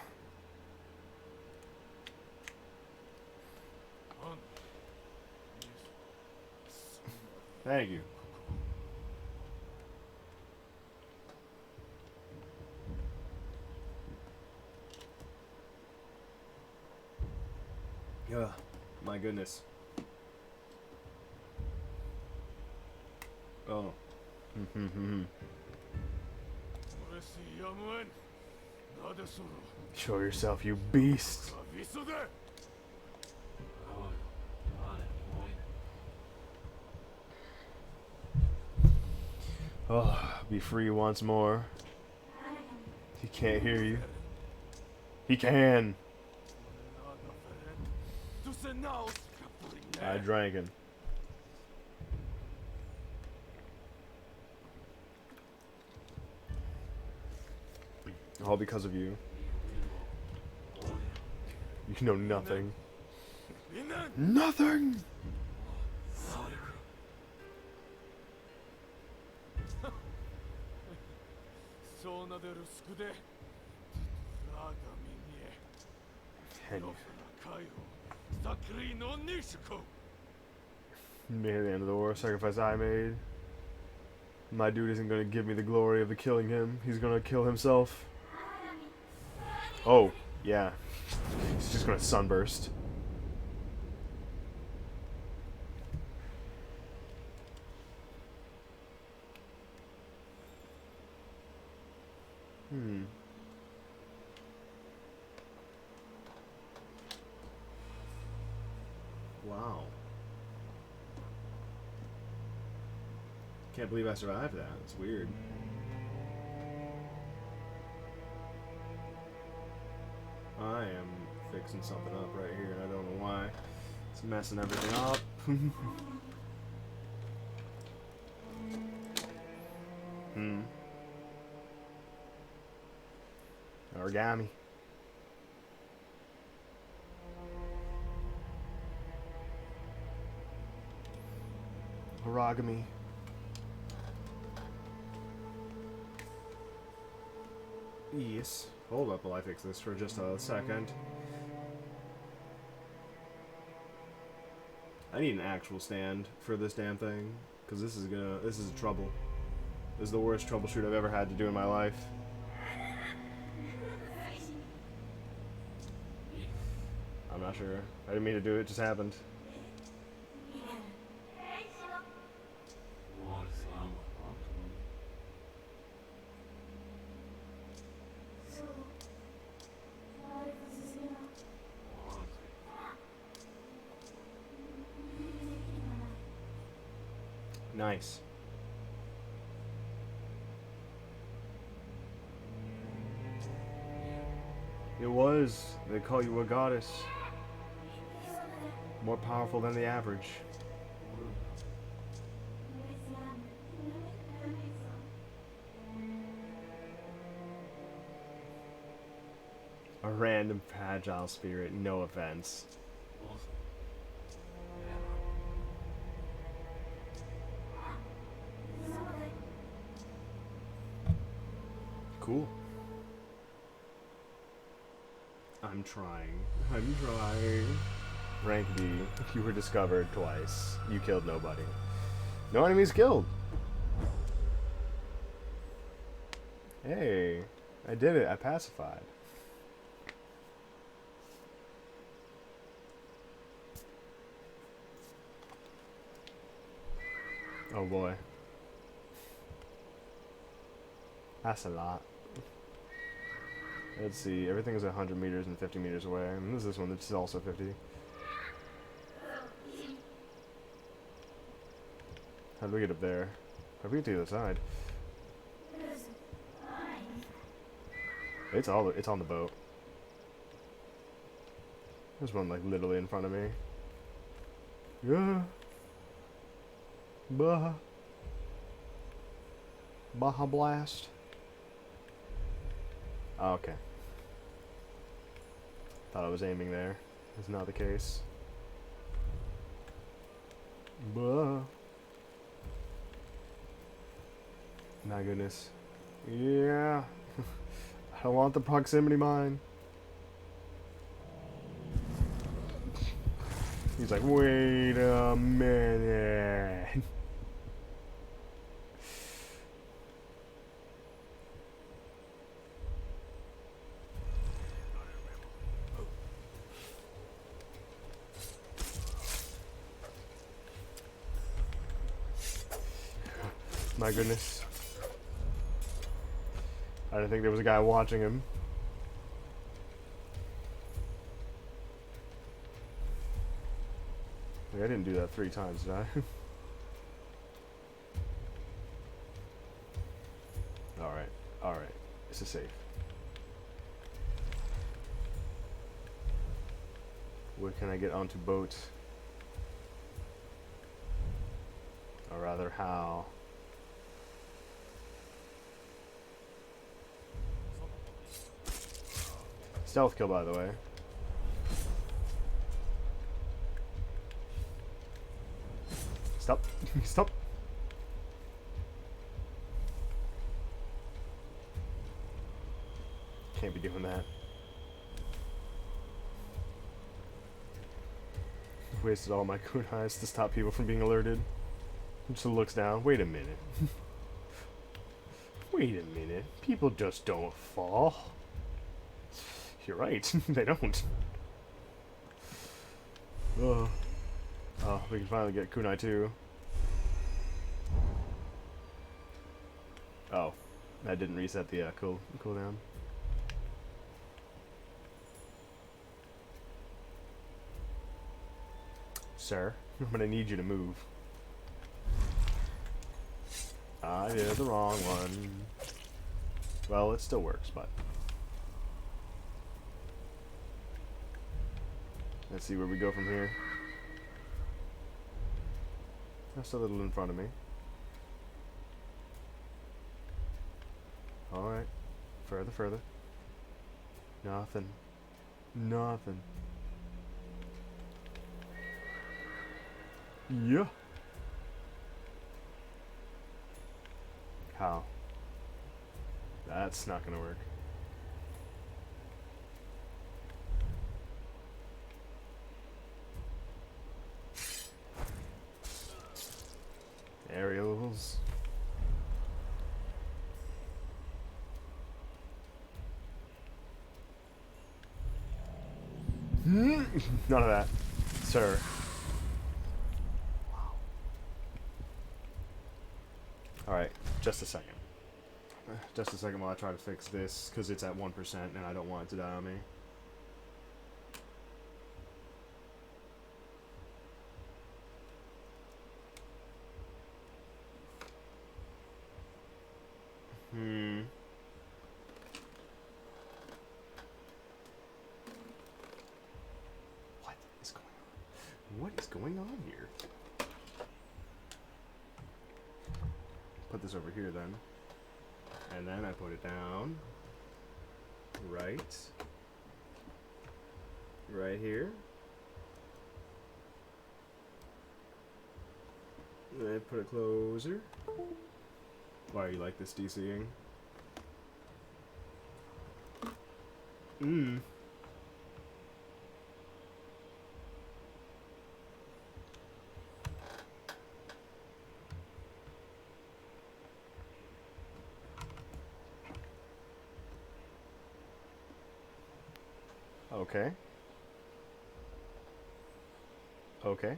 Thank you. Ugh, my goodness. Oh. Show yourself, you beast. Oh, be free once more. He can't hear you. He can. I drank him. All because of you. You know nothing. Nothing! Near the end of the war, sacrifice I made. My dude isn't gonna give me the glory of the killing him. He's gonna kill himself. Oh, yeah. He's just gonna sunburst. Wow. Can't believe I survived that. It's weird. I am fixing something up right here, and I don't know why. It's messing everything up. Aragami. Aragami. Yes. Hold up while I fix this for just a second. I need an actual stand for this damn thing, because this is trouble. This is the worst troubleshoot I've ever had to do in my life. I'm not sure. I didn't mean to do it, it just happened. Nice. It was. They call you a goddess. More powerful than the average. A random fragile spirit, no offense. Cool. I'm trying. I'm trying. Rank B. You were discovered twice. You killed nobody. No enemies killed. Hey, I did it. I pacified. Oh boy. That's a lot. Let's see. Everything is 100 meters and 50 meters away. And there's this one that's also 50. How do we get up there? How do we get to the other side? It's on the boat. There's one like literally in front of me. Yeah. Baja. Baja Blast. Oh, okay. Thought I was aiming there. That's not the case. Bah. My goodness. Yeah. I don't want the proximity mine. He's like, wait a minute. My goodness. I didn't think there was a guy watching him. Like, I didn't do that 3 times, did I? Alright, alright. This is safe. Where can I get onto boats? Or rather, how? Stealth kill, by the way. Stop. Stop. Can't be doing that. Wasted all my kunais to stop people from being alerted. Just looks down. Wait a minute. Wait a minute. People just don't fall. You're right. They don't. Oh, we can finally get kunai too. Oh, that didn't reset the cooldown. Sir, I'm gonna need you to move. I did the wrong one. Well, it still works, but... Let's see where we go from here. Just a little in front of me. Alright. Further, further. Nothing. Nothing. Yeah. How? That's not gonna work. Aerials. None of that, sir. Wow. Alright, just a second. Just a second while I try to fix this, because it's at 1% and I don't want it to die on me. What is going on? What is going on here? Put this over here then. And then I put it down. Right here. And I put it closer. Why are you like this, DCing? Okay. Okay.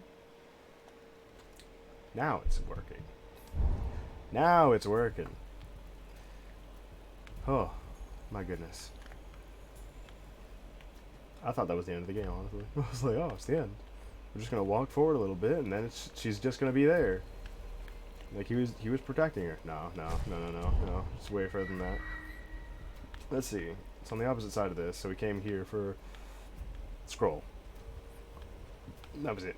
Now it's working. Now it's working. Oh, my goodness. I thought that was the end of the game, honestly. I was like, oh, it's the end. We're just gonna walk forward a little bit, and then she's just gonna be there. Like he was protecting her. No. It's way further than that. Let's see. It's on the opposite side of this, so we came here for scroll. That was it.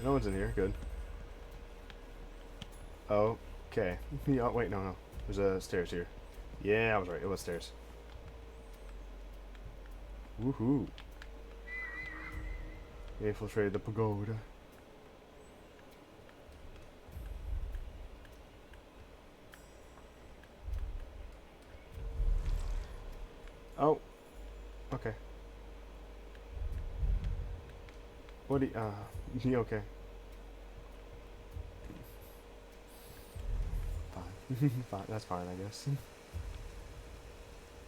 No one's in here. Good. Okay. Yeah, wait, no. There's a stairs here. Yeah, I was right. It was stairs. Woohoo. We infiltrated the pagoda. Oh. Okay. What do you, okay. Fine. Fine, that's fine, I guess.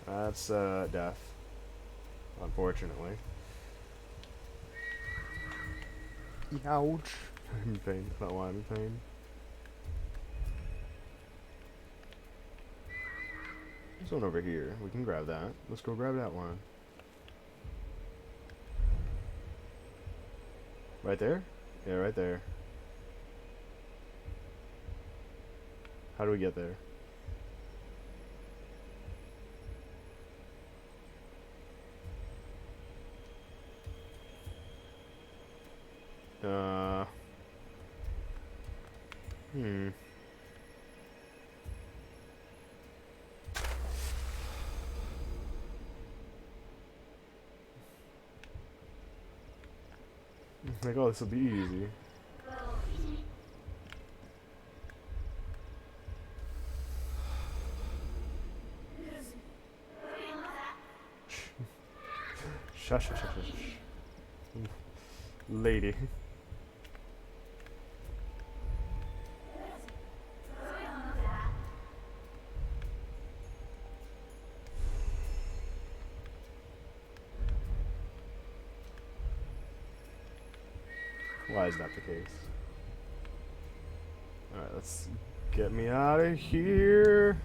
That's, death. Unfortunately. Ouch. I'm in pain. That's not why I'm in pain. There's one over here. We can grab that. Let's go grab that one. Right there? Yeah, right there. How do we get there? Like, oh, this will be easy. Shush. Lady. Why is that the case? Alright, let's get me out of here.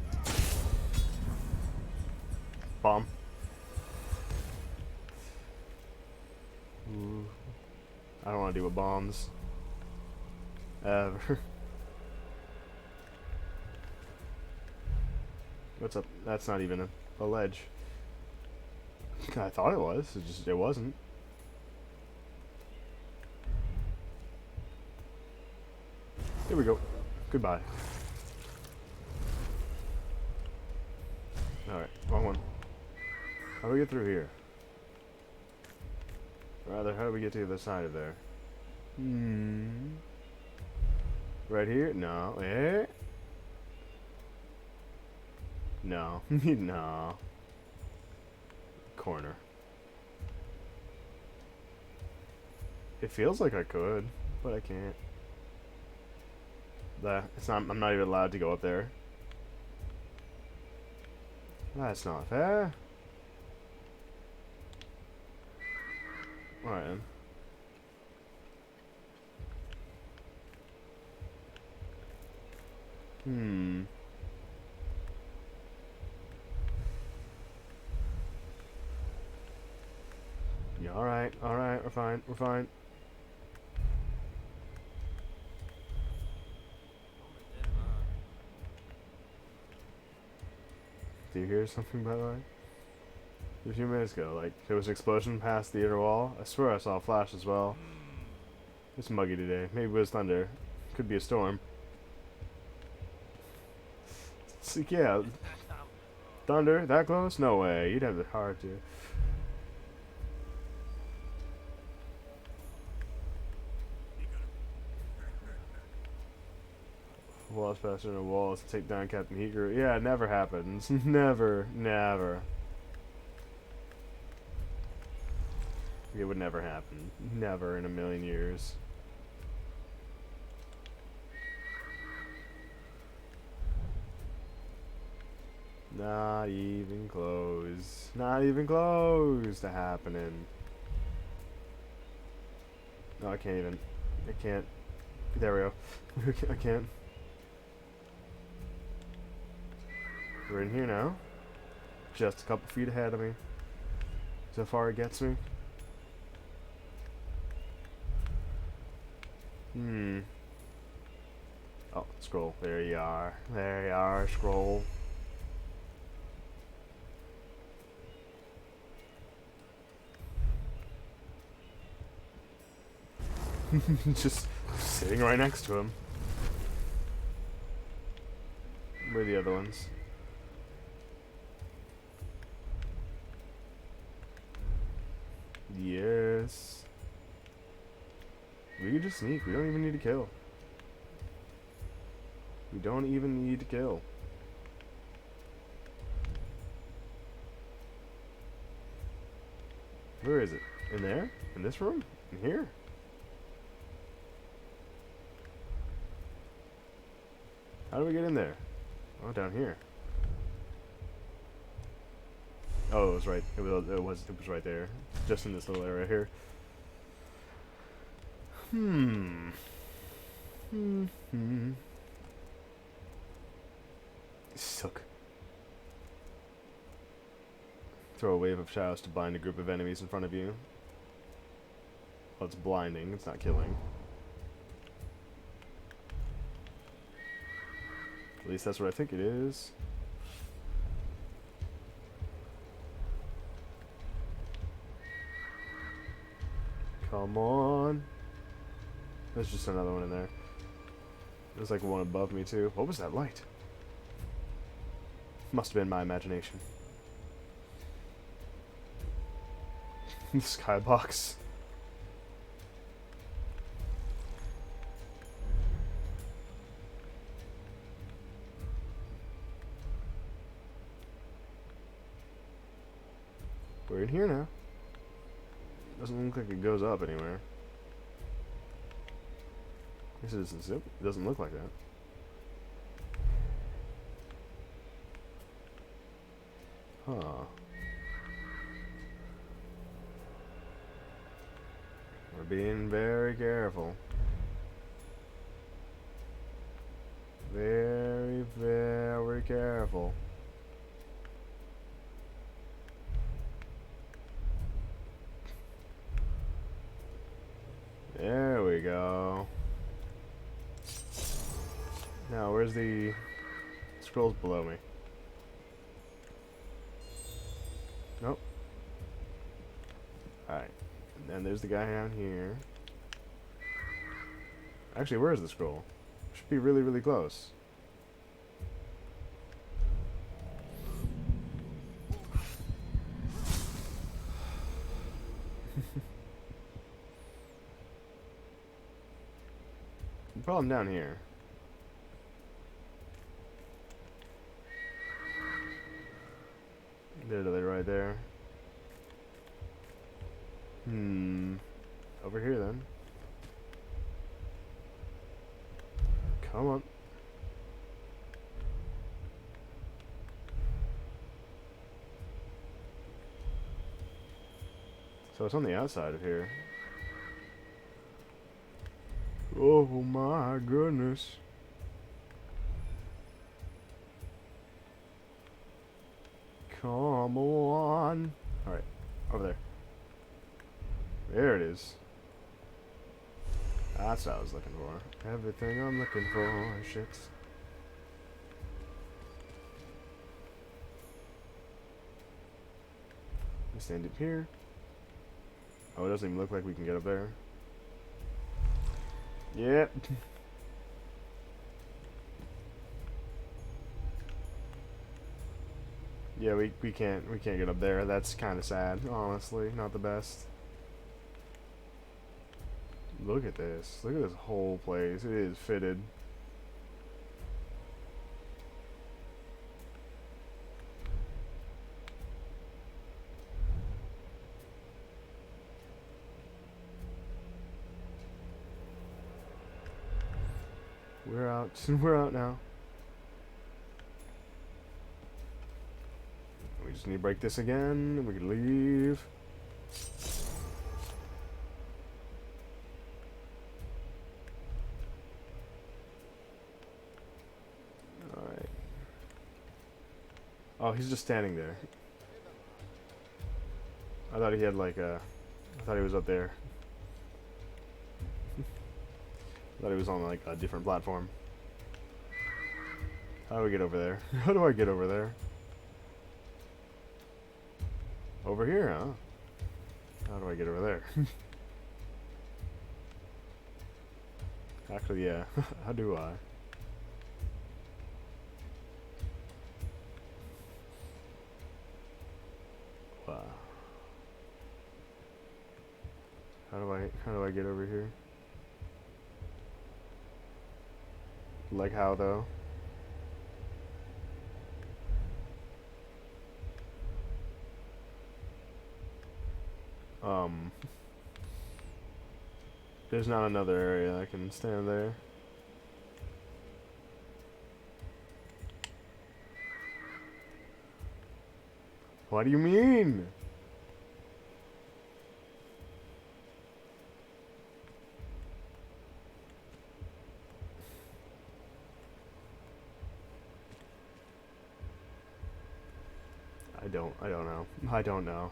Bomb. Ooh. I don't want to deal with bombs. Ever. What's up? That's not even a ledge. I thought it was. It wasn't. Here we go. Goodbye. Alright, wrong one. How do we get through here? Rather, how do we get to the other side of there? Right here? No. Eh? No. No. Corner. It feels like I could, but I can't. It's not. I'm not even allowed to go up there. That's not fair. Alright then. Yeah, alright, we're fine. Do you hear something, by the way? A few minutes ago, like, there was an explosion past the inner wall. I swear I saw a flash as well. It's muggy today. Maybe it was thunder. Could be a storm. So, yeah. Thunder? That close? No way. You'd have the heart to. Walls faster than walls to take down Captain Heater. Yeah, it never happens. Never. It would never happen. Never in a million years. Not even close. Not even close to happening. No, I can't even. I can't. There we go. I can't. We're in here now. Just a couple feet ahead of me. So far it gets me. Oh, scroll. There you are. There you are, scroll. Just sitting right next to him. Where are the other ones? Yes. We can just sneak. We don't even need to kill. We don't even need to kill. Where is it? In there? In this room? In here? How do we get in there? Oh, down here. Oh, it was right. It was right there. Just in this little area here. Suck. Throw a wave of shadows to bind a group of enemies in front of you. Well, it's blinding. It's not killing. At least that's what I think it is. Come on. There's just another one in there. There's like one above me too. What was that light? Must have been my imagination. The skybox. We're in here now. Doesn't look like it goes up anywhere. I guess it doesn't zip. It doesn't look like that. Huh. We're being very careful. Very, very careful. There we go. Now, where's the scrolls below me? Nope. Alright. And then there's the guy down here. Actually, where is the scroll? Should be really, really close. The problem down here. Literally right there. Over here then. Come on. So it's on the outside of here. Oh my goodness. Come on. Alright, over there. There it is. That's what I was looking for. Everything I'm looking for, shit. We stand up here. Oh, it doesn't even look like we can get up there. Yep. Yeah, we can't get up there. That's kind of sad, honestly. Not the best. Look at this. Look at this whole place. It is fitted. We're out. We're out now. We just need to break this again. We can leave. Oh, he's just standing there. I thought he had like a... I thought he was up there. I thought he was on like a different platform. How do we get over there? How do I get over there? Over here, huh? How do I get over there? Actually, yeah. How do I? Wow. How do I get over here? Like how though? There's not another area I can stand there. What do you mean? I don't know. I don't know.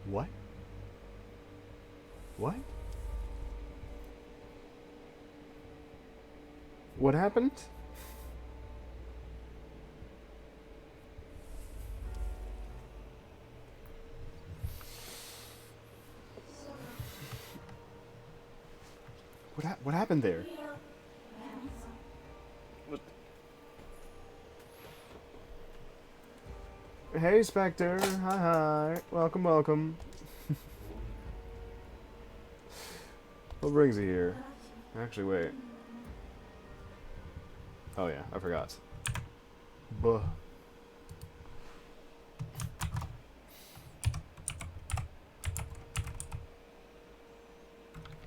What? What? What happened? What happened there? What? Hey, Spectre. Hi, hi. Welcome, welcome. What brings you here? Actually, wait. Oh yeah, I forgot. Buh.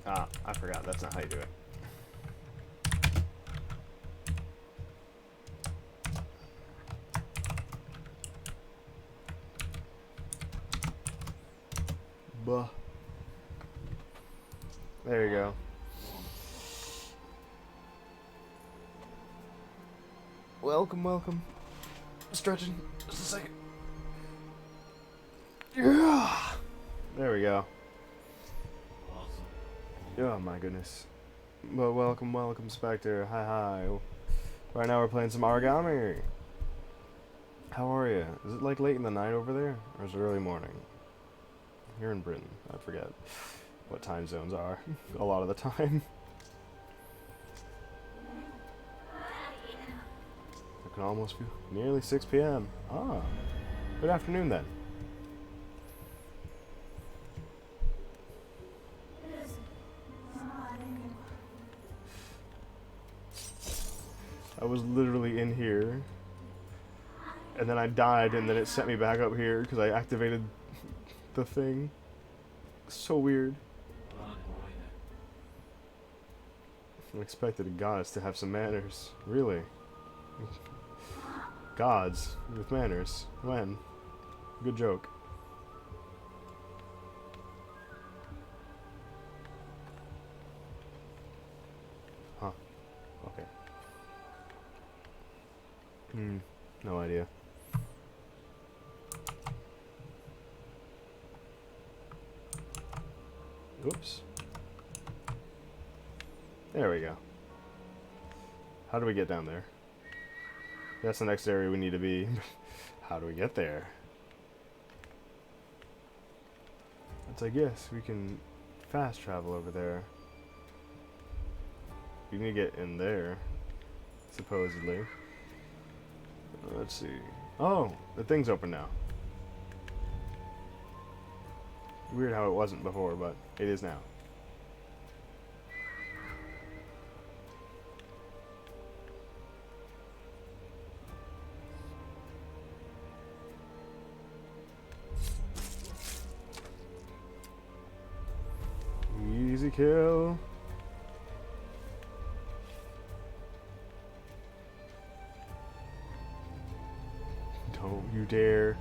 Ah, I forgot. That's not how you do it. Buh. There you go. Welcome, welcome. Stretching. Just a second. Yeah. There we go. Oh my goodness. Well, welcome, welcome, Spectre. Hi, hi. Right now we're playing some Aragami. How are you? Is it like late in the night over there? Or is it early morning? Here in Britain. I forget what time zones are a lot of the time. It can almost be nearly 6 p.m. Ah, good afternoon then. I was literally in here, and then I died, and then it sent me back up here because I activated the thing. So weird. I expected a goddess to have some manners. Really? Gods with manners. When? Good joke. Huh. Okay. No idea. Oops. There we go. How do we get down there? That's the next area we need to be. How do we get there? Let's, I guess, we can fast travel over there. We need to get in there, supposedly. Let's see. Oh, the thing's open now. Weird how it wasn't before, but it is now. Easy kill. Don't you dare.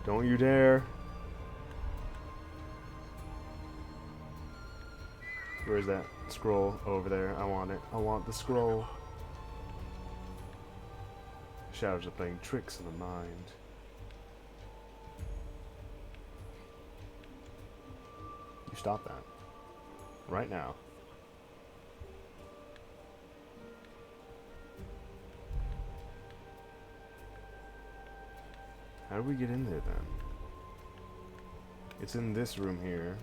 Don't you dare. Where's that scroll? Over there. I want it. I want the scroll. Shadows are playing tricks on the mind. You stop that. Right now. How do we get in there then? It's in this room here,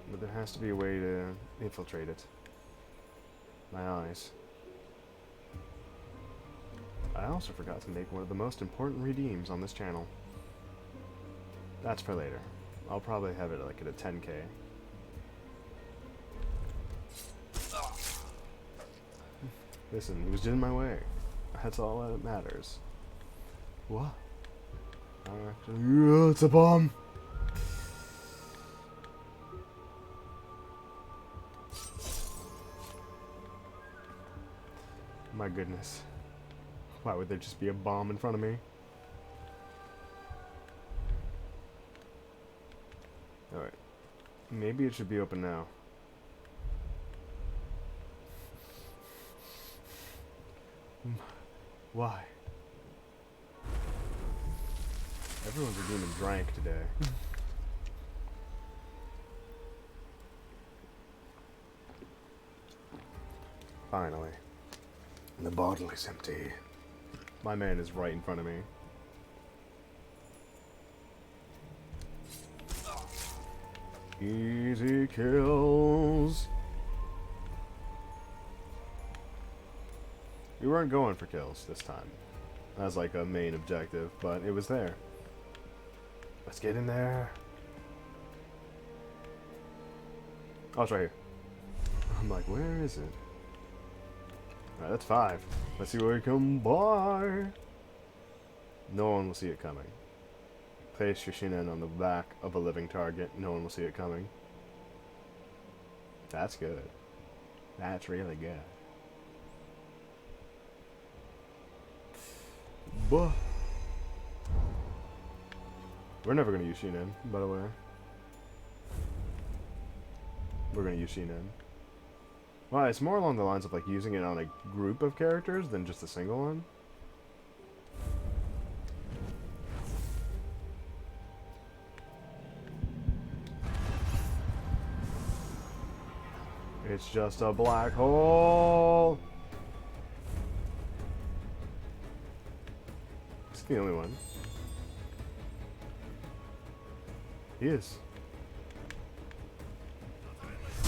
but there has to be a way to infiltrate it. My eyes. I also forgot to make one of the most important redeems on this channel. That's for later. I'll probably have it like at a 10K. Listen, he was in my way. That's all that matters. What? Actually, it's a bomb! My goodness. Why would there just be a bomb in front of me? Alright. Maybe it should be open now. Why? Everyone's a demon drank today. Finally. The bottle is empty. My man is right in front of me. Easy kills. We weren't going for kills this time. As like a main objective, but it was there. Let's get in there. Oh, it's right here. I'm like, where is it? Alright, that's 5. Let's see where we come by. No one will see it coming. Place your shinen on the back of a living target. No one will see it coming. That's good. That's really good. Buh. We're never going to use shinen, by the way. We're going to use shinen. Well, it's more along the lines of like using it on a group of characters than just a single one. It's just a black hole. It's the only one. He is.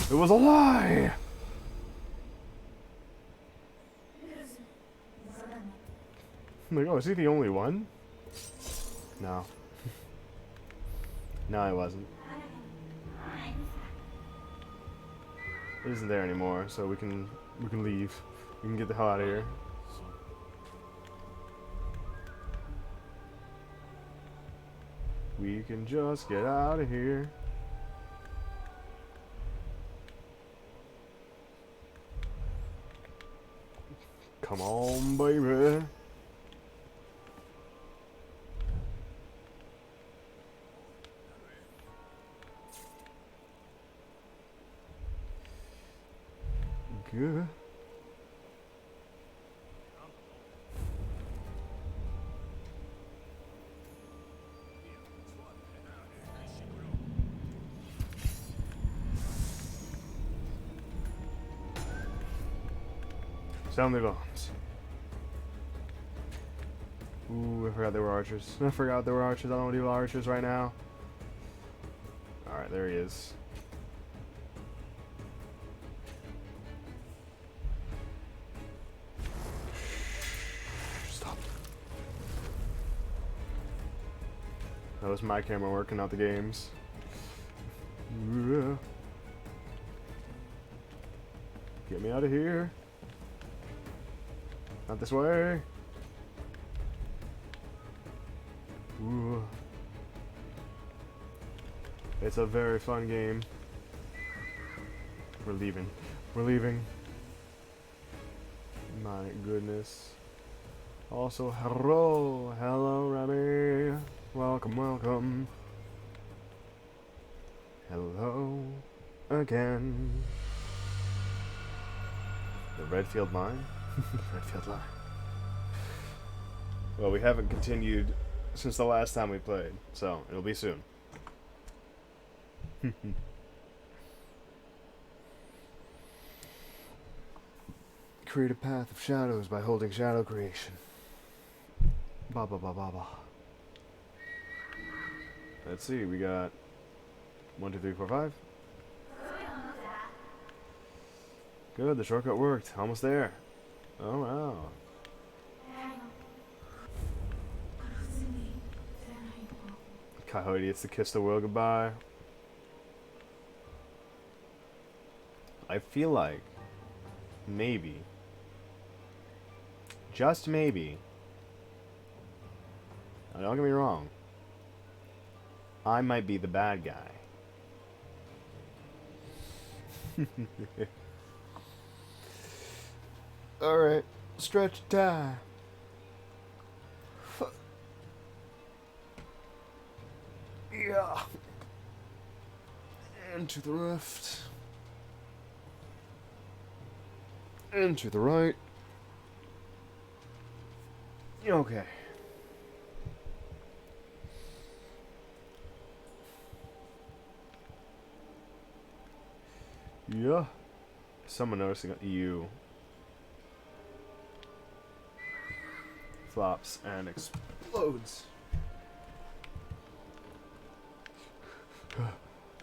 It was a lie! I'm like, oh, is he the only one? No. No, I wasn't. It isn't there anymore, so we can leave. We can get the hell out of here. We can just get out of here. Come on, baby. Good. Sound the bombs. Ooh, I forgot there were archers. I forgot there were archers. I don't want to do archers right now. Alright, there he is. Stop. That was my camera working, not the game's. Get me out of here. Not this way. Ooh. It's a very fun game. We're leaving. We're leaving. My goodness. Also, hello. Hello, Remy. Welcome, welcome. Hello again. The Redfield line? Redfield line. Well, we haven't continued since the last time we played, so it'll be soon. Create a path of shadows by holding shadow creation. Ba ba ba ba ba. Let's see, we got 1, 2, 3, 4, 5. Good, the shortcut worked. Almost there. Oh wow. Coyote, it's to kiss the world goodbye. I feel like maybe, just maybe, now don't get me wrong, I might be the bad guy. Alright, stretch time. Yeah. Into the left. Into the right. Okay. Yeah. Someone noticing you. Flops and explodes.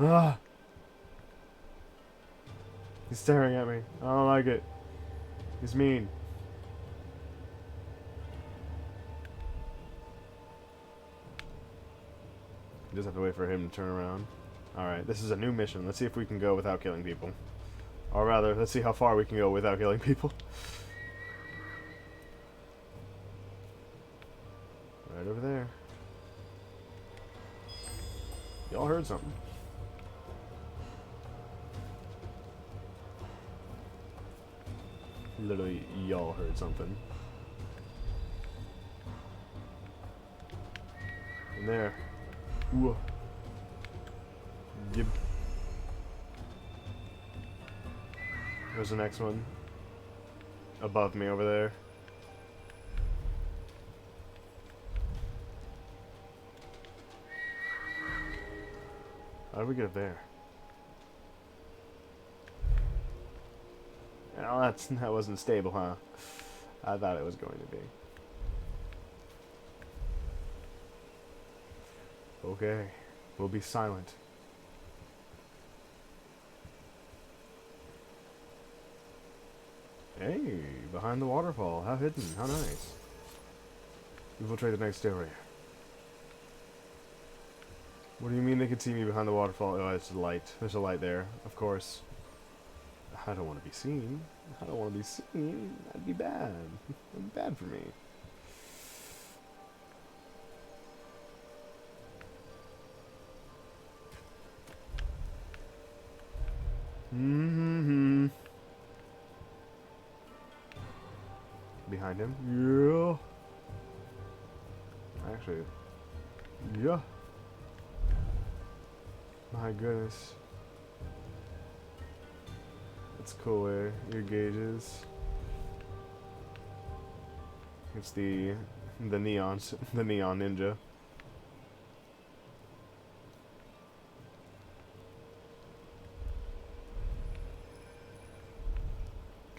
Ah! He's staring at me. I don't like it. He's mean. You just have to wait for him to turn around. Alright, this is a new mission. Let's see if we can go without killing people. Or rather, let's see how far we can go without killing people. Right over there. Y'all heard something. Literally, y'all heard something. In there. Ooh. Yep. There's the next one. Above me over there. How did we get up there? Oh, that wasn't stable, huh? I thought it was going to be. Okay, we'll be silent. Hey, behind the waterfall. How hidden, how nice. Infiltrate the next area. What do you mean they can see me behind the waterfall? Oh, it's a light. There's a light there, of course. I don't want to be seen. I don't want to be seen. That'd be bad. That'd be bad for me. Mm-hmm. Behind him. Yeah. Actually. Yeah. My goodness. That's cool, eh? Your gauges. It's the neon ninja.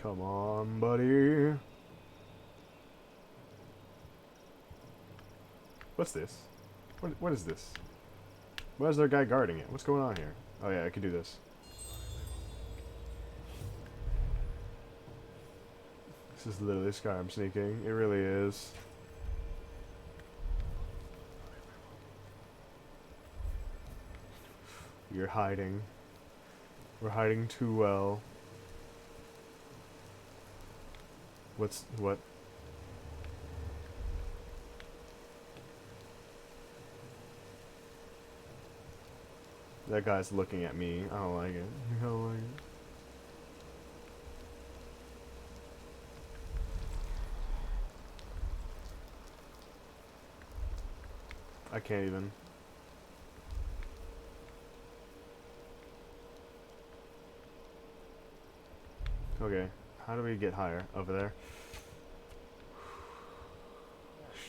Come on, buddy. What's this? What is this? Why is there a guy guarding it? What's going on here? Oh yeah, I can do this. This is literally Skyrim sneaking. It really is. You're hiding. We're hiding too well. What? That guy's looking at me. I don't like it. I don't like it. I can't even. Okay, how do we get higher? Over there.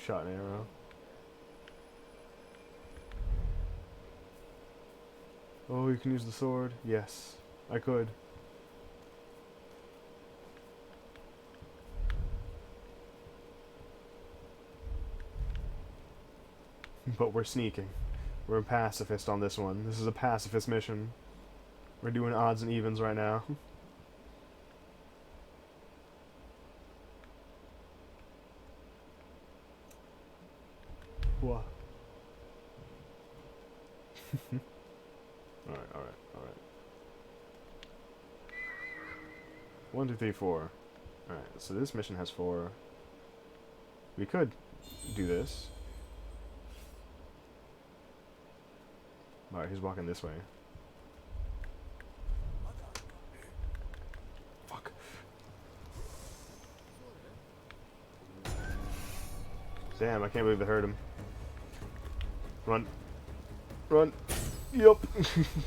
Shot an arrow. Oh, you can use the sword? Yes, I could. But we're sneaking. We're a pacifist on this one. This is a pacifist mission. We're doing odds and evens right now. What? Alright, alright, alright. 1, 2, 3, 4. Alright, so this mission has 4. We could do this. Alright, he's walking this way. Fuck. Damn, I can't believe they heard him. Run. Run. Yup.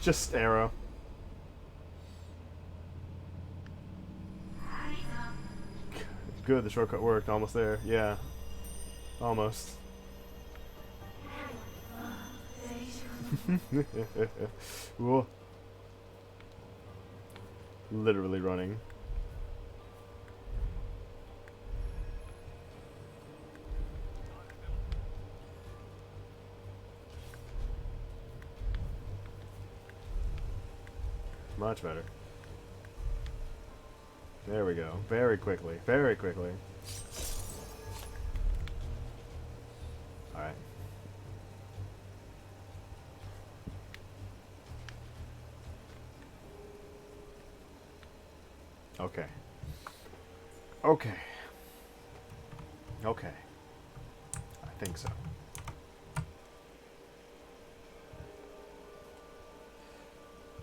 Just arrow. Good, the shortcut worked. Almost there. Yeah. Almost. Whoa. Literally running. Much better. There we go. Very quickly. Very quickly. Alright. Okay. Okay. Okay. I think so.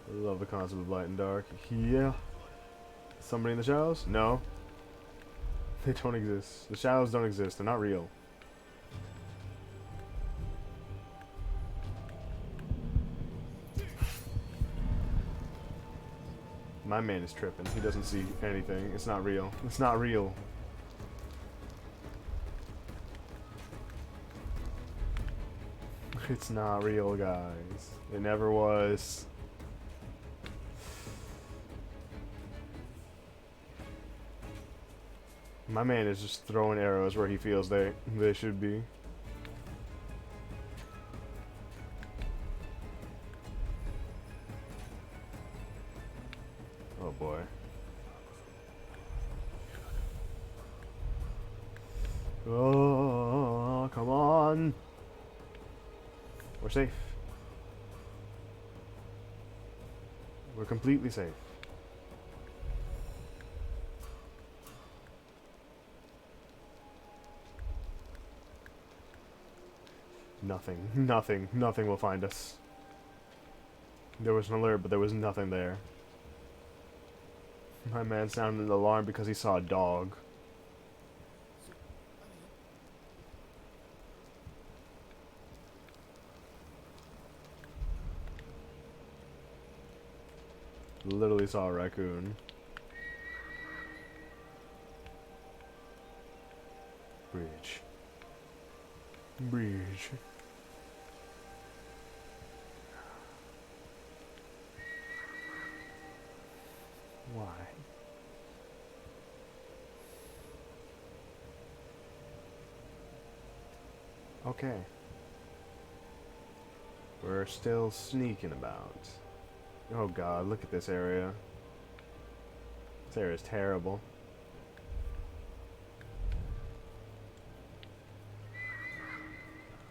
I love the concept of light and dark. Yeah. Somebody in the shadows? No. They don't exist. The shadows don't exist. They're not real. My man is tripping. He doesn't see anything. It's not real. It's not real. It's not real, guys. It never was. My man is just throwing arrows where he feels they should be. Oh boy. Oh, come on. We're safe. We're completely safe. Nothing will find us. There was an alert, but there was nothing there. My man sounded an alarm because he saw a dog. Literally saw a raccoon. Bridge. Bridge. Why? Okay. We're still sneaking about. Oh god, look at this area. This area is terrible.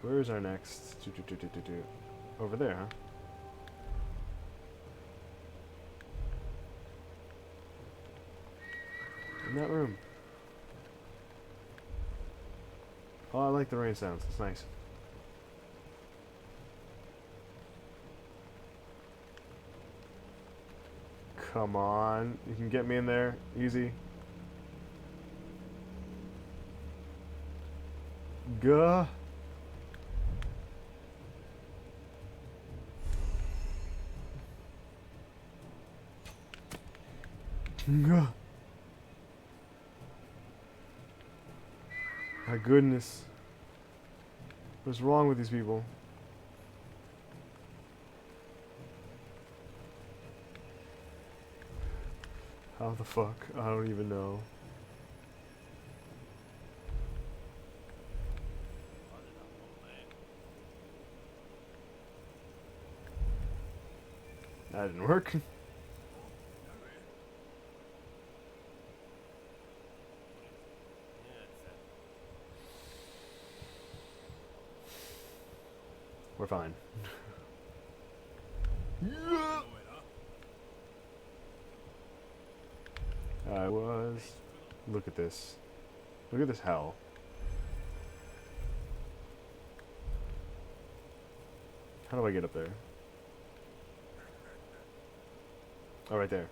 Where is our next? Over there, huh? In that room. Oh, I like the rain sounds. It's nice. Come on. You can get me in there. Easy. Gah. My goodness. What's wrong with these people? How the fuck? I don't even know. That didn't work. We're fine. I was... Look at this. Look at this hell. How do I get up there? Oh, right there.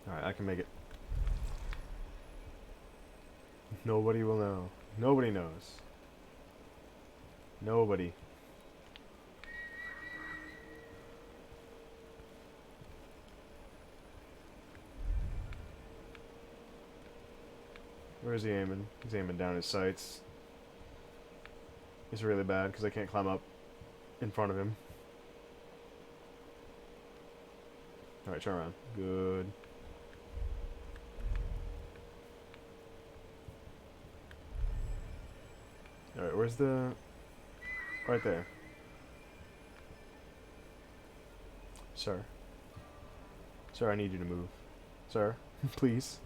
Alright, I can make it. Nobody will know. Nobody knows. Nobody. Where is he aiming? He's aiming down his sights. It's really bad because I can't climb up in front of him. Alright, turn around. Good. Alright, where's the... Right there. Sir. Sir, I need you to move. Sir, please.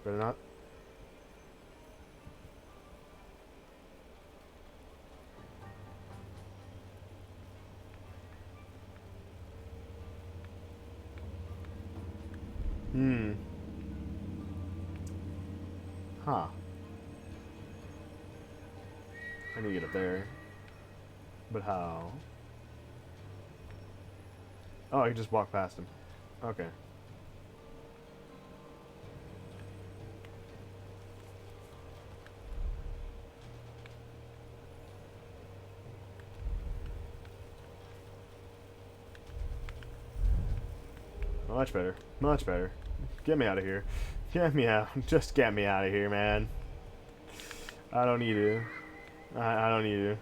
Better not. Huh. I need to get up there. But how? Oh, I can just walk past him. Okay. Much better. Much better. Get me out of here. Get me out. Just get me out of here, man. I don't need you. I don't need you.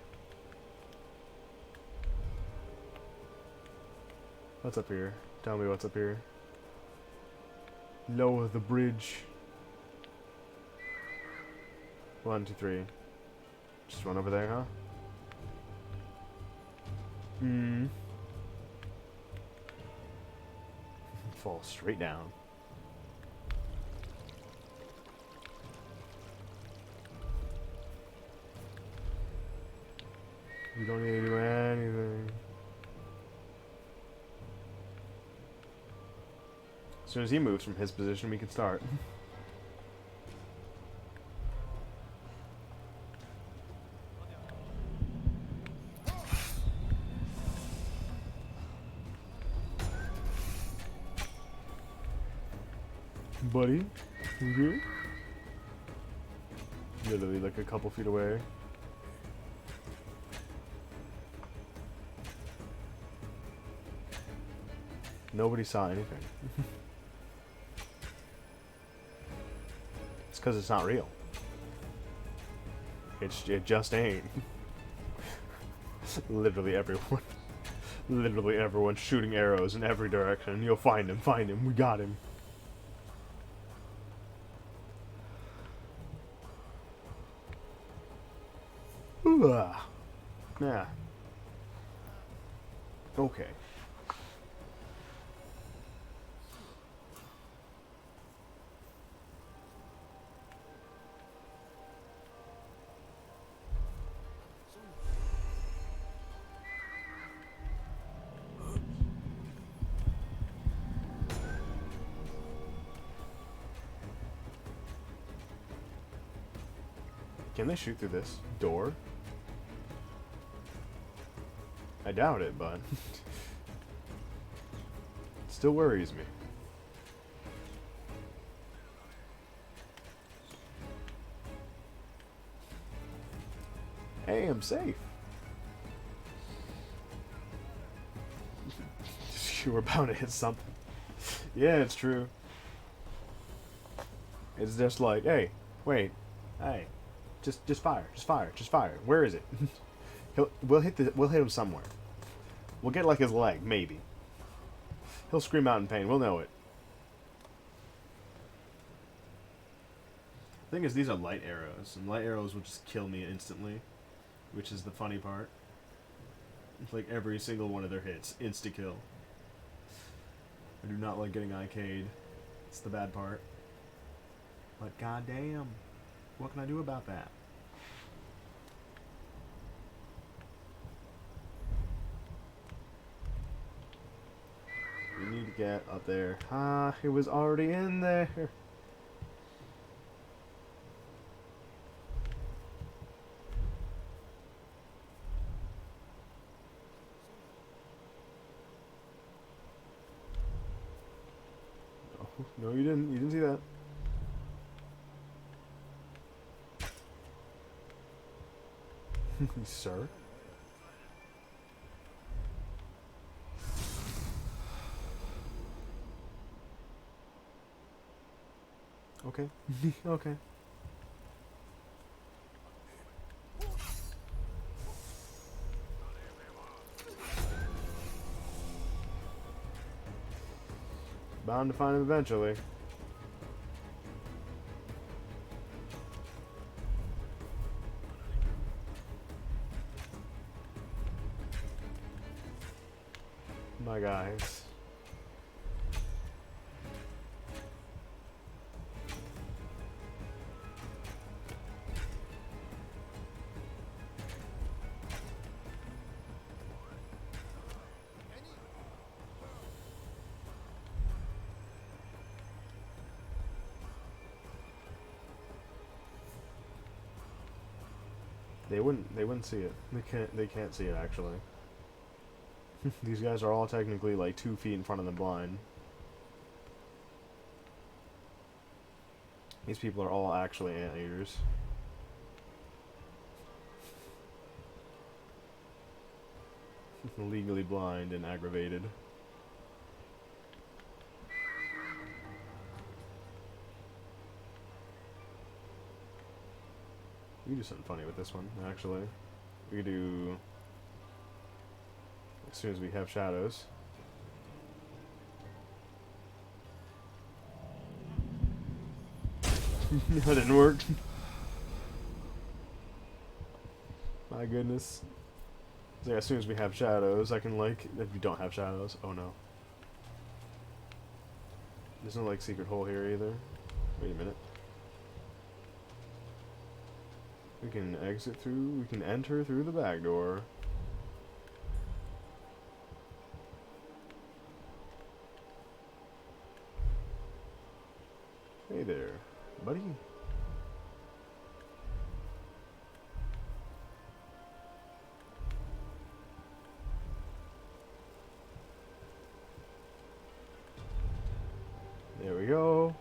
What's up here? Tell me what's up here. Lower the bridge. 1, 2, 3. Just run over there, huh? Fall straight down. You don't need to do anything. As soon as he moves from his position, we can start. Buddy, you good? Literally like a couple feet away. Nobody saw anything. It's because it's not real. It just ain't. Literally everyone. Literally everyone shooting arrows in every direction. You'll find him, we got him. Yeah. Okay. Can they shoot through this door? I doubt it, but it still worries me. Hey, I'm safe. We're bound to hit something. Yeah, it's true. It's just like, hey, wait, hey, just fire, just fire, just fire. Where is it? We'll hit him somewhere. We'll get like his leg, maybe. He'll scream out in pain. We'll know it. The thing is, these are light arrows, and light arrows will just kill me instantly, which is the funny part. It's like every single one of their hits, insta-kill. I do not like getting IK'd. It's the bad part. But goddamn, what can I do about that? We need to get up there. Ah, it was already in there. No, you didn't. You didn't see that. Sir? Okay. Okay. Bound to find him eventually. My guys. They wouldn't see it. They can't see it actually. These guys are all technically like 2 feet in front of the blind. These people are all actually anteaters. Legally blind and aggravated. We can do something funny with this one, actually. We could do... as soon as we have shadows. That didn't work. My goodness. So yeah, as soon as we have shadows, I can like... if we don't have shadows... oh no. There's no like secret hole here either. Wait a minute. We can exit through... we can enter through the back door. Hey there, buddy. There we go.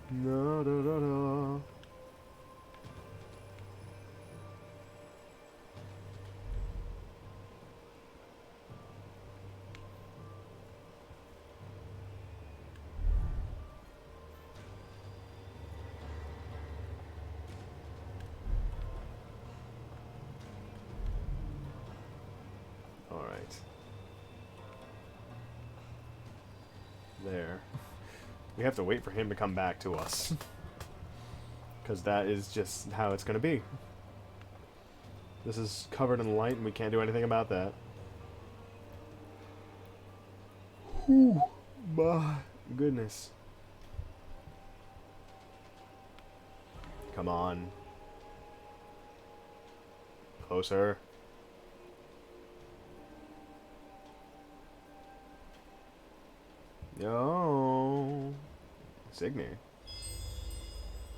No, no, no, no. Alright. There. We have to wait for him to come back to us. Because that is just how it's going to be. This is covered in light and we can't do anything about that. Whew. My goodness. Come on. Closer. Yo. Signy.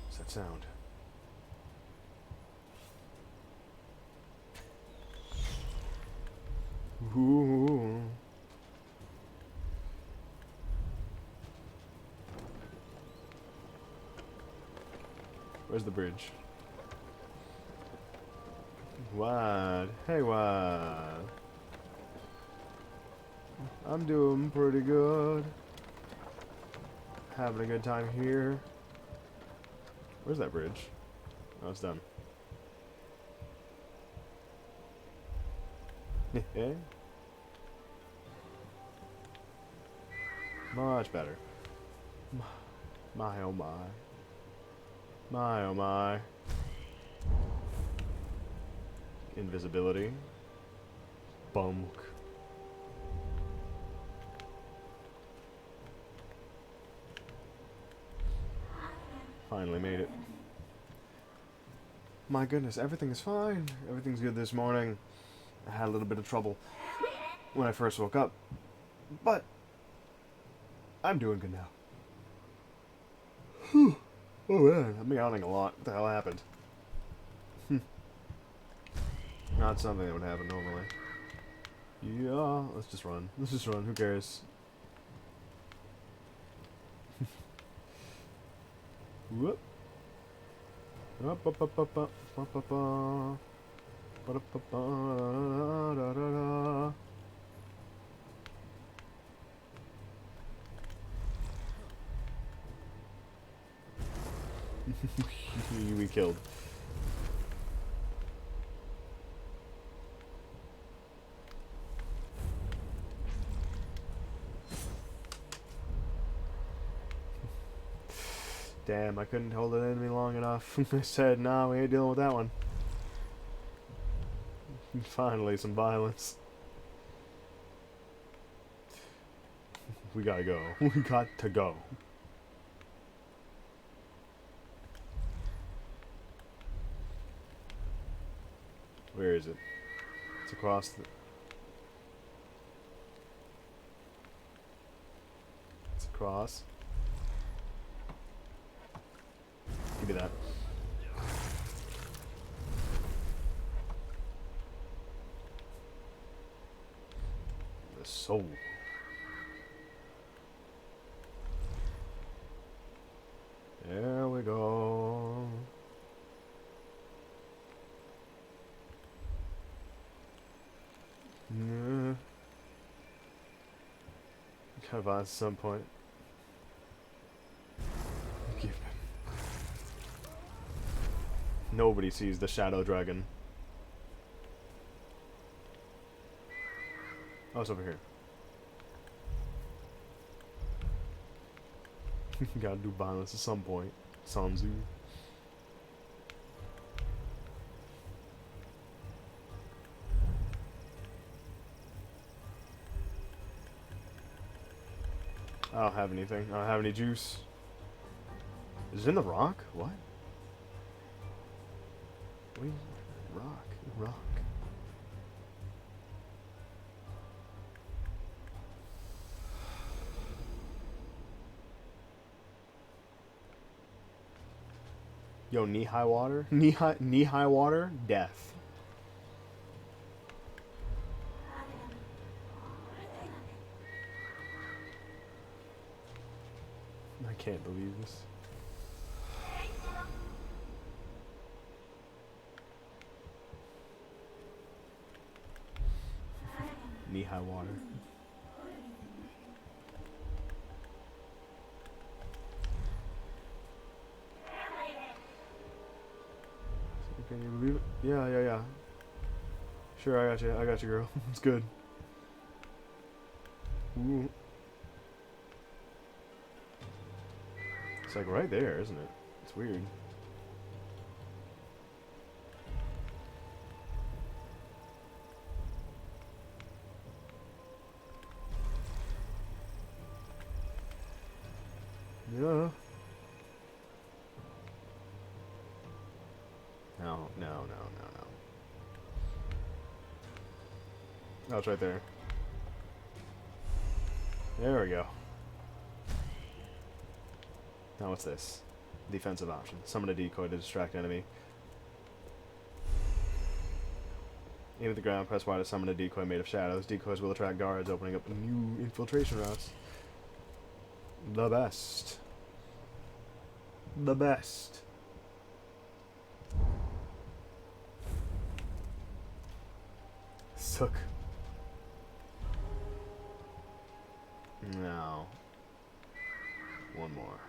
What's that sound? Ooh. Where's the bridge? What? Hey, what? I'm doing pretty good. Having a good time here. Where's that bridge? Oh, it's done. Much better. My oh my. My oh my. Invisibility. Bunk. Finally made it. My goodness, everything is fine. Everything's good this morning. I had a little bit of trouble when I first woke up, but I'm doing good now. Whew. Oh man, I'm yawning a lot. What the hell happened? Not something that would happen normally. Yeah, let's just run. Let's just run. Who cares? Whoop. Up, up, up, up, up, up, up, up. We killed. Damn, I couldn't hold it in me long enough. I said, nah, we ain't dealing with that one. Finally, some violence. We gotta go. We got to go. Where is it? It's across the... It's across. Give me that. The soul. There we go. Yeah. Kind of at some point. Give me. Nobody sees the shadow dragon. Oh, it's over here. Gotta do violence at some point. Sanzu. I don't have anything. I don't have any juice. Is it in the rock? What? Wait, rock. Rock. Yo, knee-high water? Knee-high water? Death. I can't believe this. Knee-high water. Can you believe it? Yeah. Sure, I got you, girl. It's good. Ooh. It's like right there, isn't it? It's weird. Yeah. No. Oh, it's right there. There we go. Now what's this? Defensive option. Summon a decoy to distract enemy. Aim at the ground, press Y to summon a decoy made of shadows. Decoys will attract guards, opening up new infiltration routes. The best. The best. Sook. Now, one more.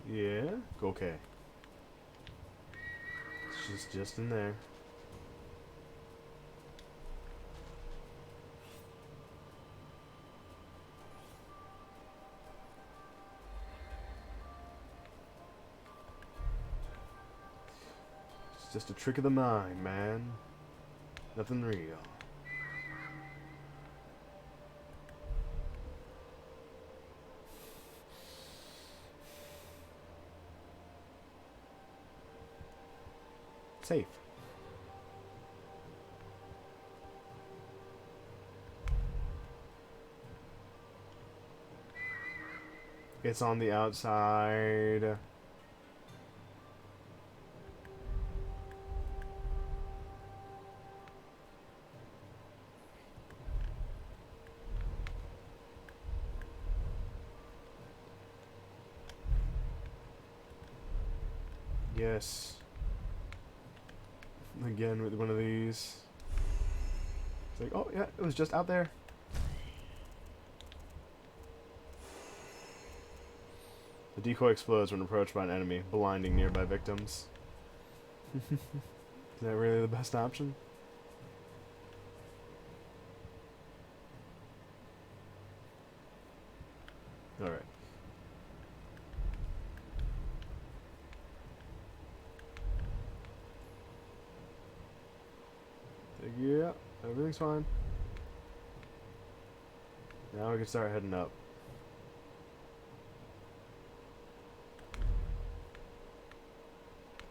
Yeah, okay. It's just in there. It's just a trick of the mind, man. Nothing real. Safe. It's on the outside. Yes. Again with one of these. It's like, oh yeah, it was just out there. The decoy explodes when approached by an enemy, blinding nearby victims. Is that really the best option? Alright. Yeah, everything's fine. Now we can start heading up.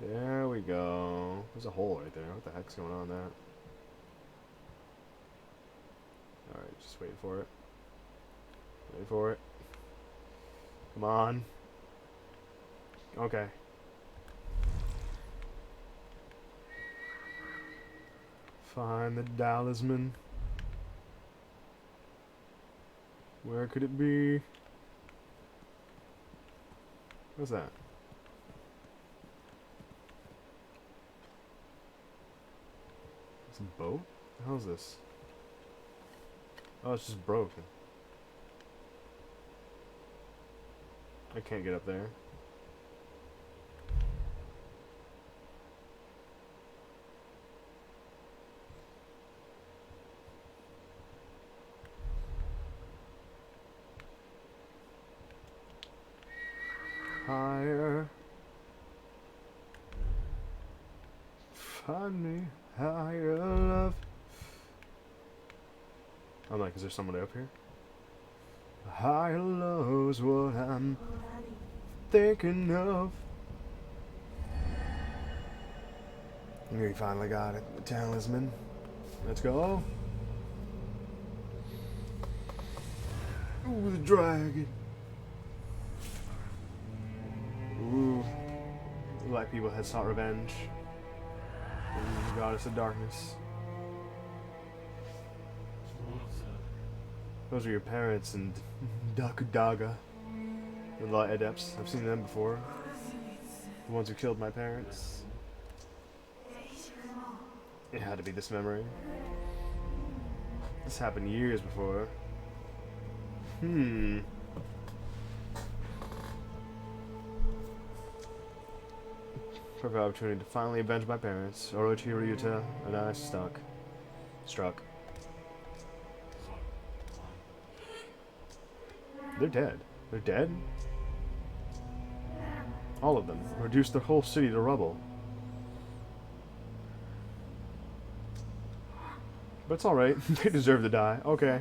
There we go. There's a hole right there. What the heck's going on there? Alright, just wait for it. Wait for it. Come on. Okay. Find the talisman. Where could it be? What's that? It's a boat? What the hell is this? Oh, it's just broken. I can't get up there. Higher. Find me higher, love. I'm like, is there somebody up here? Higher low's what I'm thinking of. We finally got it. The talisman. Let's go. Ooh, the dragon. Ooh. The black people had sought revenge. Ooh, the goddess of darkness. Those are your parents and Daga. The light adepts. I've seen them before. The ones who killed my parents. It had to be this memory. This happened years before. Perfect opportunity to finally avenge my parents. Orochi, Ryuta, and I struck. They're dead. They're dead? All of them. Reduced their whole city to rubble. But it's alright. They deserve to die. Okay.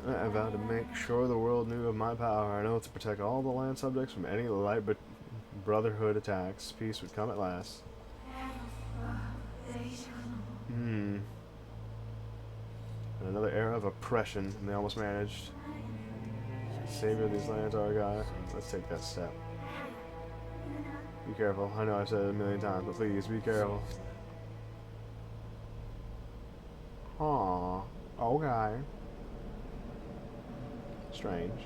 I vowed to make sure the world knew of my power. I know to protect all the land subjects from any light but brotherhood attacks. Peace would come at last. And another era of oppression, and they almost managed. Savior of these lands, Aragami. Let's take that step. Be careful. I know I've said it a million times, but please be careful. Aw. Okay. Strange.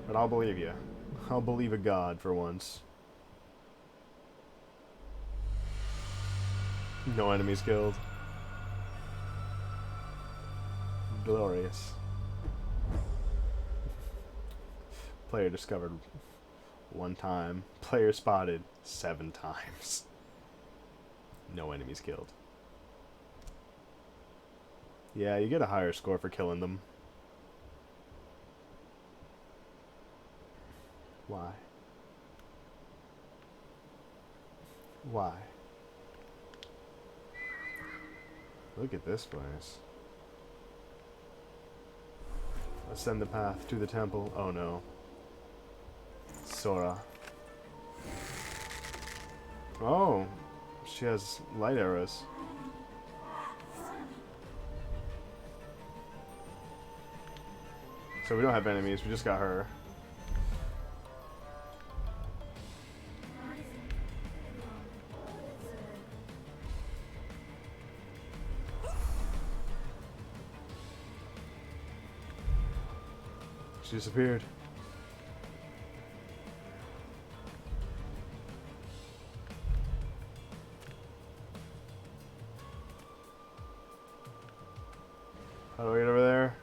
But I'll believe you. I'll believe a god for once. No enemies killed. Glorious. Player discovered 1 time. Player spotted 7 times. No enemies killed. Yeah, you get a higher score for killing them. Why? Why? Look at this place. Ascend the path to the temple. Oh no. Sora. Oh, she has light arrows. So we don't have enemies, we just got her. She disappeared. How do I get over there?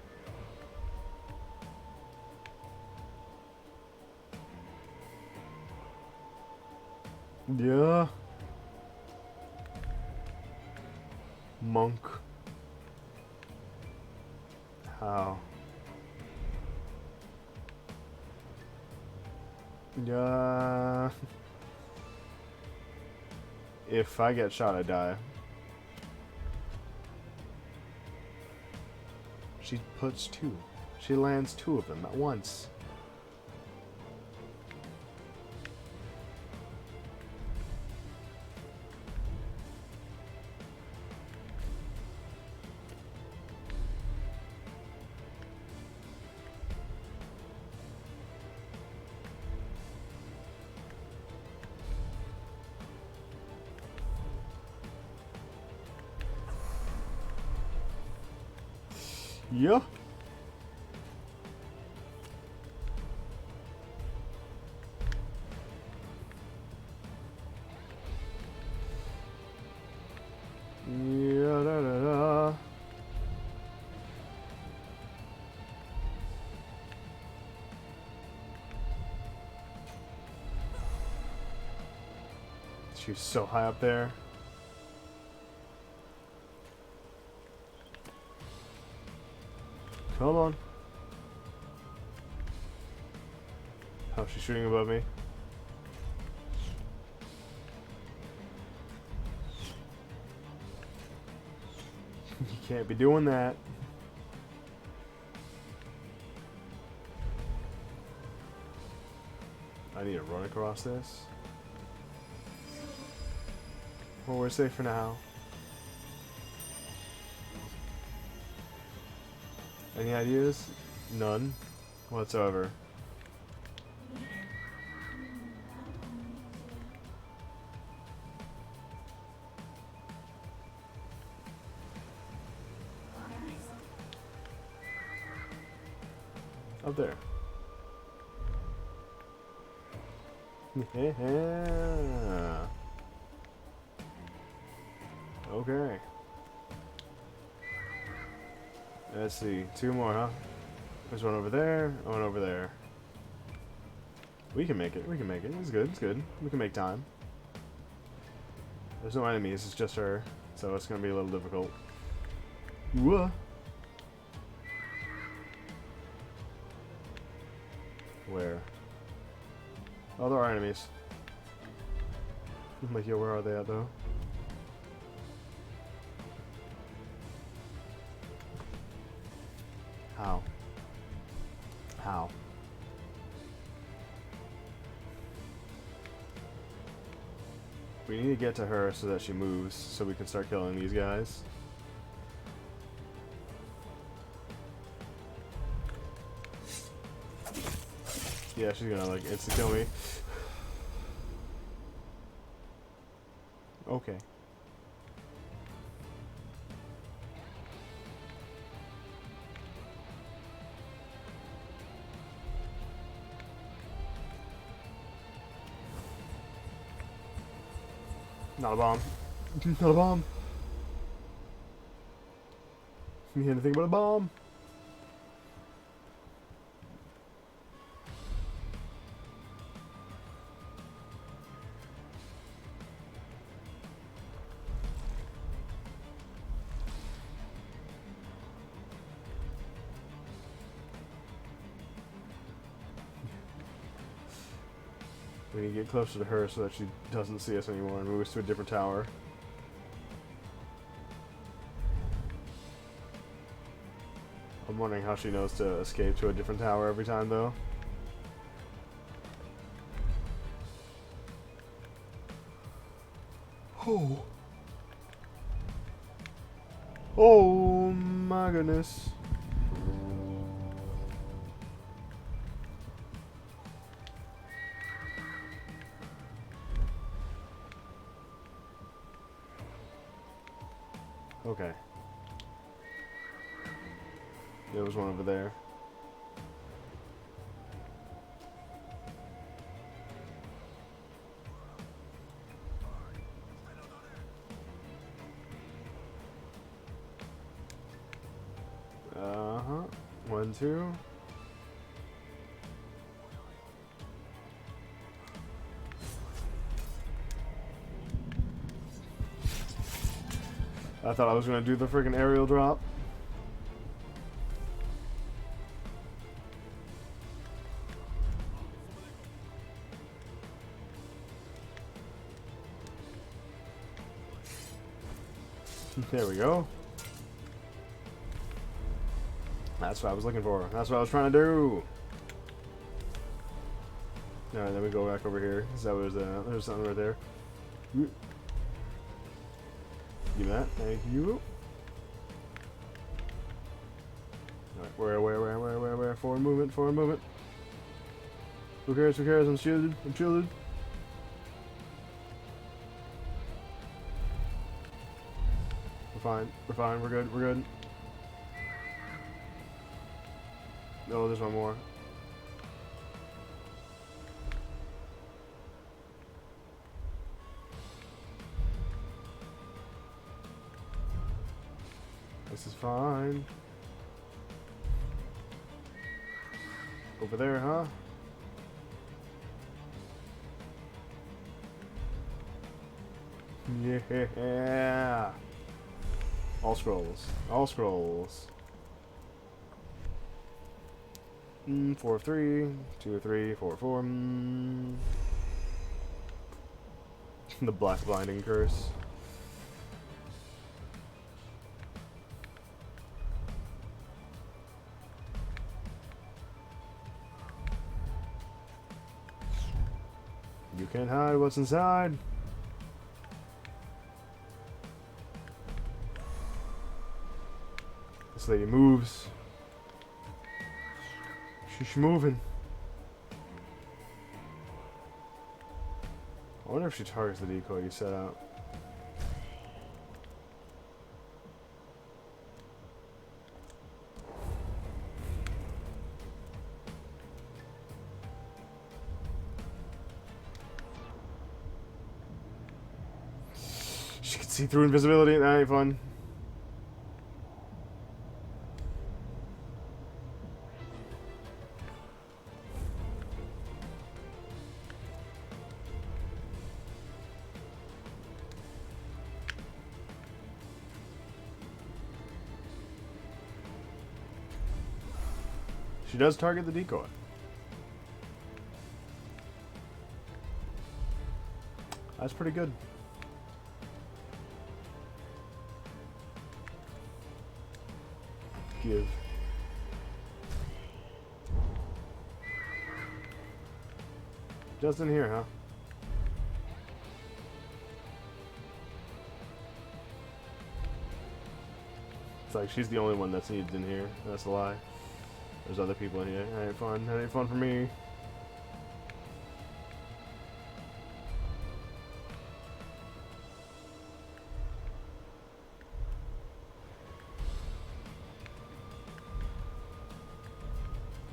Yeah. Monk. How? Yeah. If I get shot, I die. She puts 2. She lands 2 of them at once. Yeah. Yeah, da, da, da. She's so high up there. Come on. Oh, she's shooting above me. You can't be doing that. I need to run across this. Well, we're safe for now. Any ideas? None whatsoever. Up there. Yeah. Okay. Let's see. 2 more, huh? There's one over there. One over there. We can make it. We can make it. It's good. It's good. We can make time. There's no enemies. It's just her. So it's going to be a little difficult. Whoa. Where? Oh, there are enemies. I'm like, yo, where are they at, though? How? How? We need to get to her so that she moves, so we can start killing these guys. Yeah, she's gonna, like, insta-kill me. Okay. Not a bomb. Not a bomb. You anything but a bomb. We need to get closer to her so that she doesn't see us anymore and move us to a different tower. I'm wondering how she knows to escape to a different tower every time, though. Oh. Oh my goodness. Okay. There was one over there. Uh-huh. 1, 2. I thought I was gonna do the freaking aerial drop. There we go. That's what I was looking for. That's what I was trying to do. Alright, then we go back over here. So that was, there's something right there. Give me that. Thank you. Alright, where? Forward movement, forward movement. Who cares, I'm shielded, I'm shielded. We're fine, we're good. Oh, there's one more. This is fine. Over there, huh? Yeah. All scrolls. All scrolls. 4 of 3. 2 of 3. 4 of 4. The black blinding curse. You can't hide what's inside. This lady moves. She's moving. I wonder if she targets the decoy you set out. She can see through invisibility. That ain't fun. She does target the decoy. That's pretty good. Give. Just in here, huh? It's like she's the only one that's needed in here. That's a lie. There's other people in here. That ain't fun. That ain't fun for me.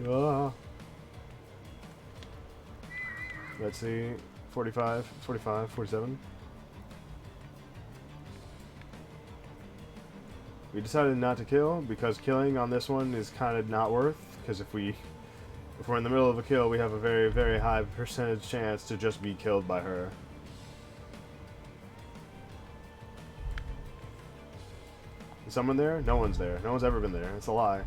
Ah. Let's see. 45, 45, 47. We decided not to kill because killing on this one is kind of not worth. Because if we're in the middle of a kill, we have a very, very high percentage chance to just be killed by her. Is someone there? No one's there. No one's ever been there. It's a lie.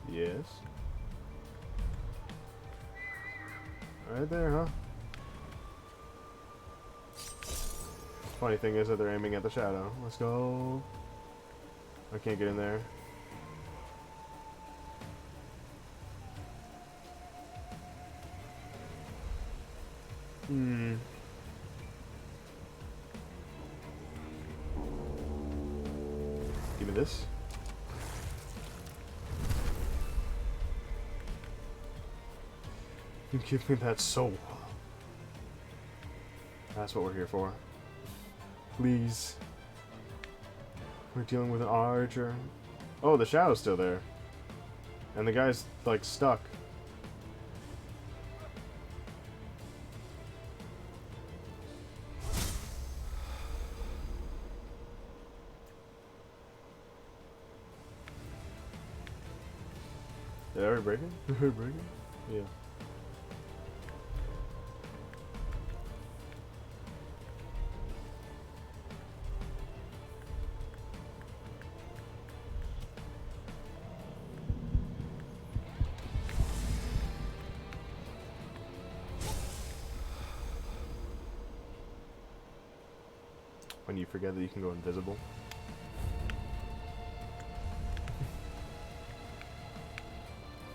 Yes. Right there, huh? Funny thing is that they're aiming at the shadow. Let's go. I can't get in there. Give me this. Give me that soul. That's what we're here for. Please. We're dealing with an archer. Oh, the shadow's still there. And the guy's, like, stuck. Did I already break it? Did I already break it? Yeah. When you forget that you can go invisible.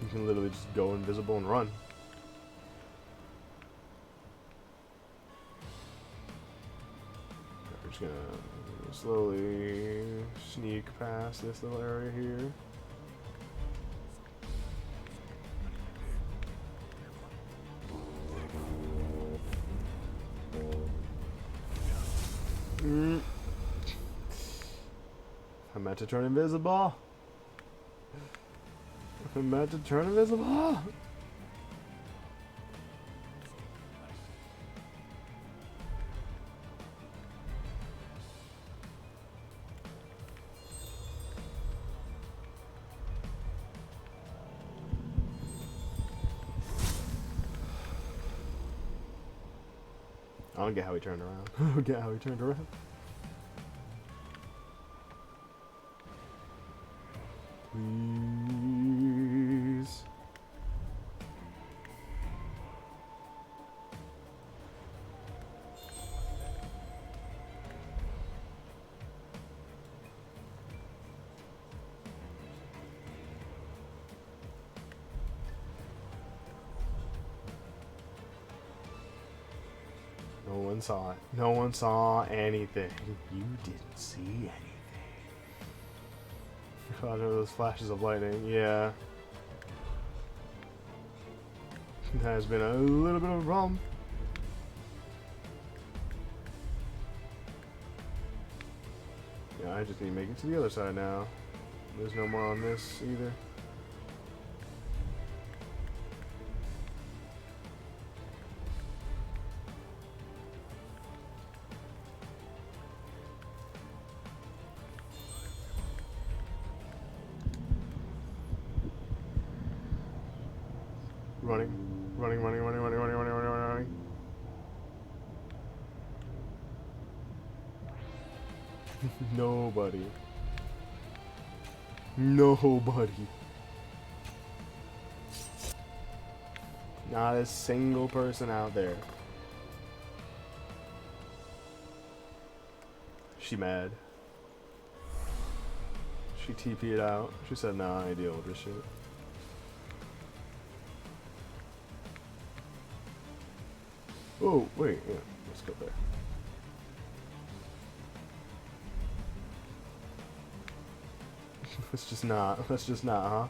You can literally just go invisible and run. We're just gonna slowly sneak past this little area here. I meant to turn invisible. I meant to turn invisible. I don't get how he turned around. I don't get how he turned around. Please. No one saw it. No one saw anything. You didn't see anything. God, those flashes of lightning. Yeah. That has been a little bit of a problem. Yeah, I just need to make it to the other side now. There's no more on this either. Running. Nobody. Nobody. Not a single person out there. She mad. She TP'd out. She said, nah, I ain't deal with this shit. Oh, wait, yeah, let's go there. Let's just not, huh?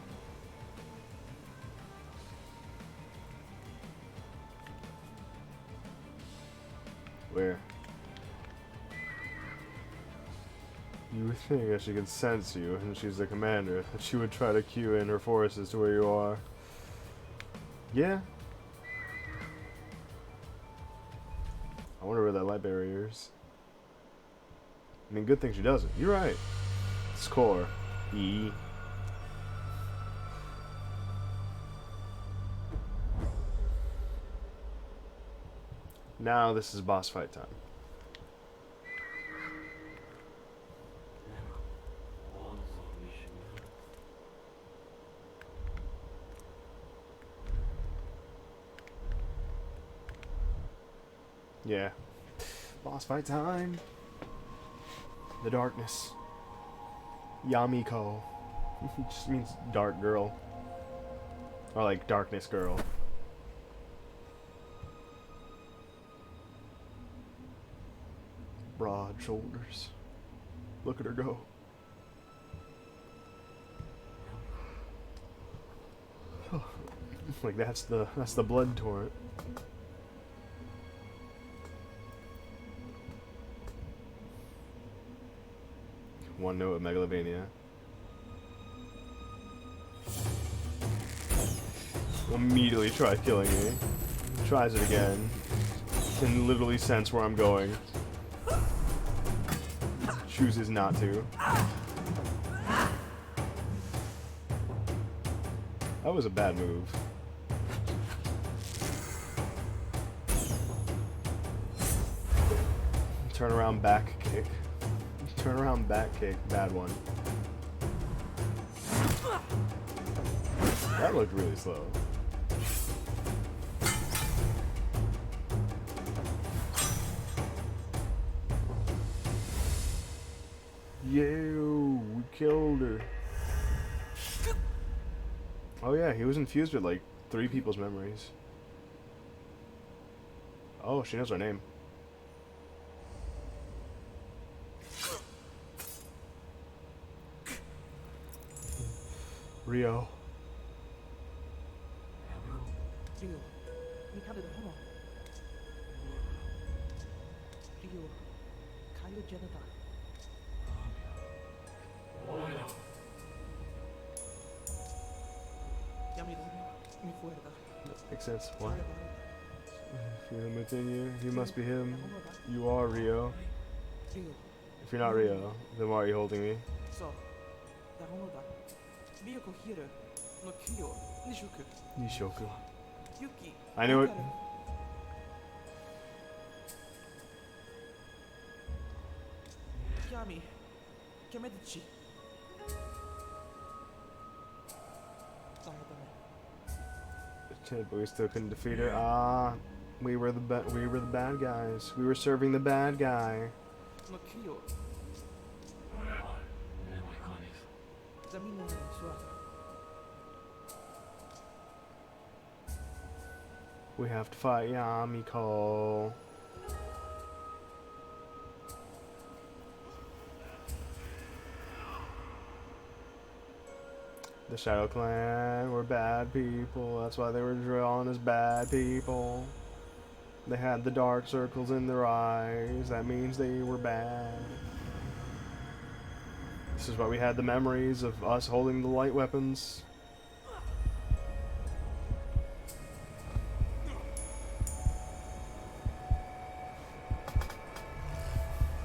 Where? You would think that she could sense you, and she's the commander, that she would try to cue in her forces to where you are. Yeah. I wonder where that light barrier is. I mean, good thing she doesn't. You're right. Score. E. Now this is boss fight time. Yeah. Boss fight time. The darkness. Yamiko. It just means dark girl. Or like darkness girl. Broad shoulders. Look at her go. Like that's the blood torrent. One note of Megalovania. Immediately tries killing me. Tries it again. Can literally sense where I'm going. Chooses not to. That was a bad move. Turn around back kick. Turn around back kick. Bad one. That looked really slow. Yo, we killed her. Oh yeah, he was infused with like 3 people's memories. Oh, she knows our name. Rio. Rio, we come to the home. Rio, Kaio Janata. That makes sense. What? Feel him within you. You must be him. You are Rio. If you're not Rio, then why are you holding me? Nishoku. I knew it. But we still couldn't defeat her. Ah, we were the bad guys. We were serving the bad guy. We have to fight Yamiko. The Shadow Clan were bad people. That's why they were drawn as bad people. They had the dark circles in their eyes. That means they were bad. This is why we had the memories of us holding the light weapons.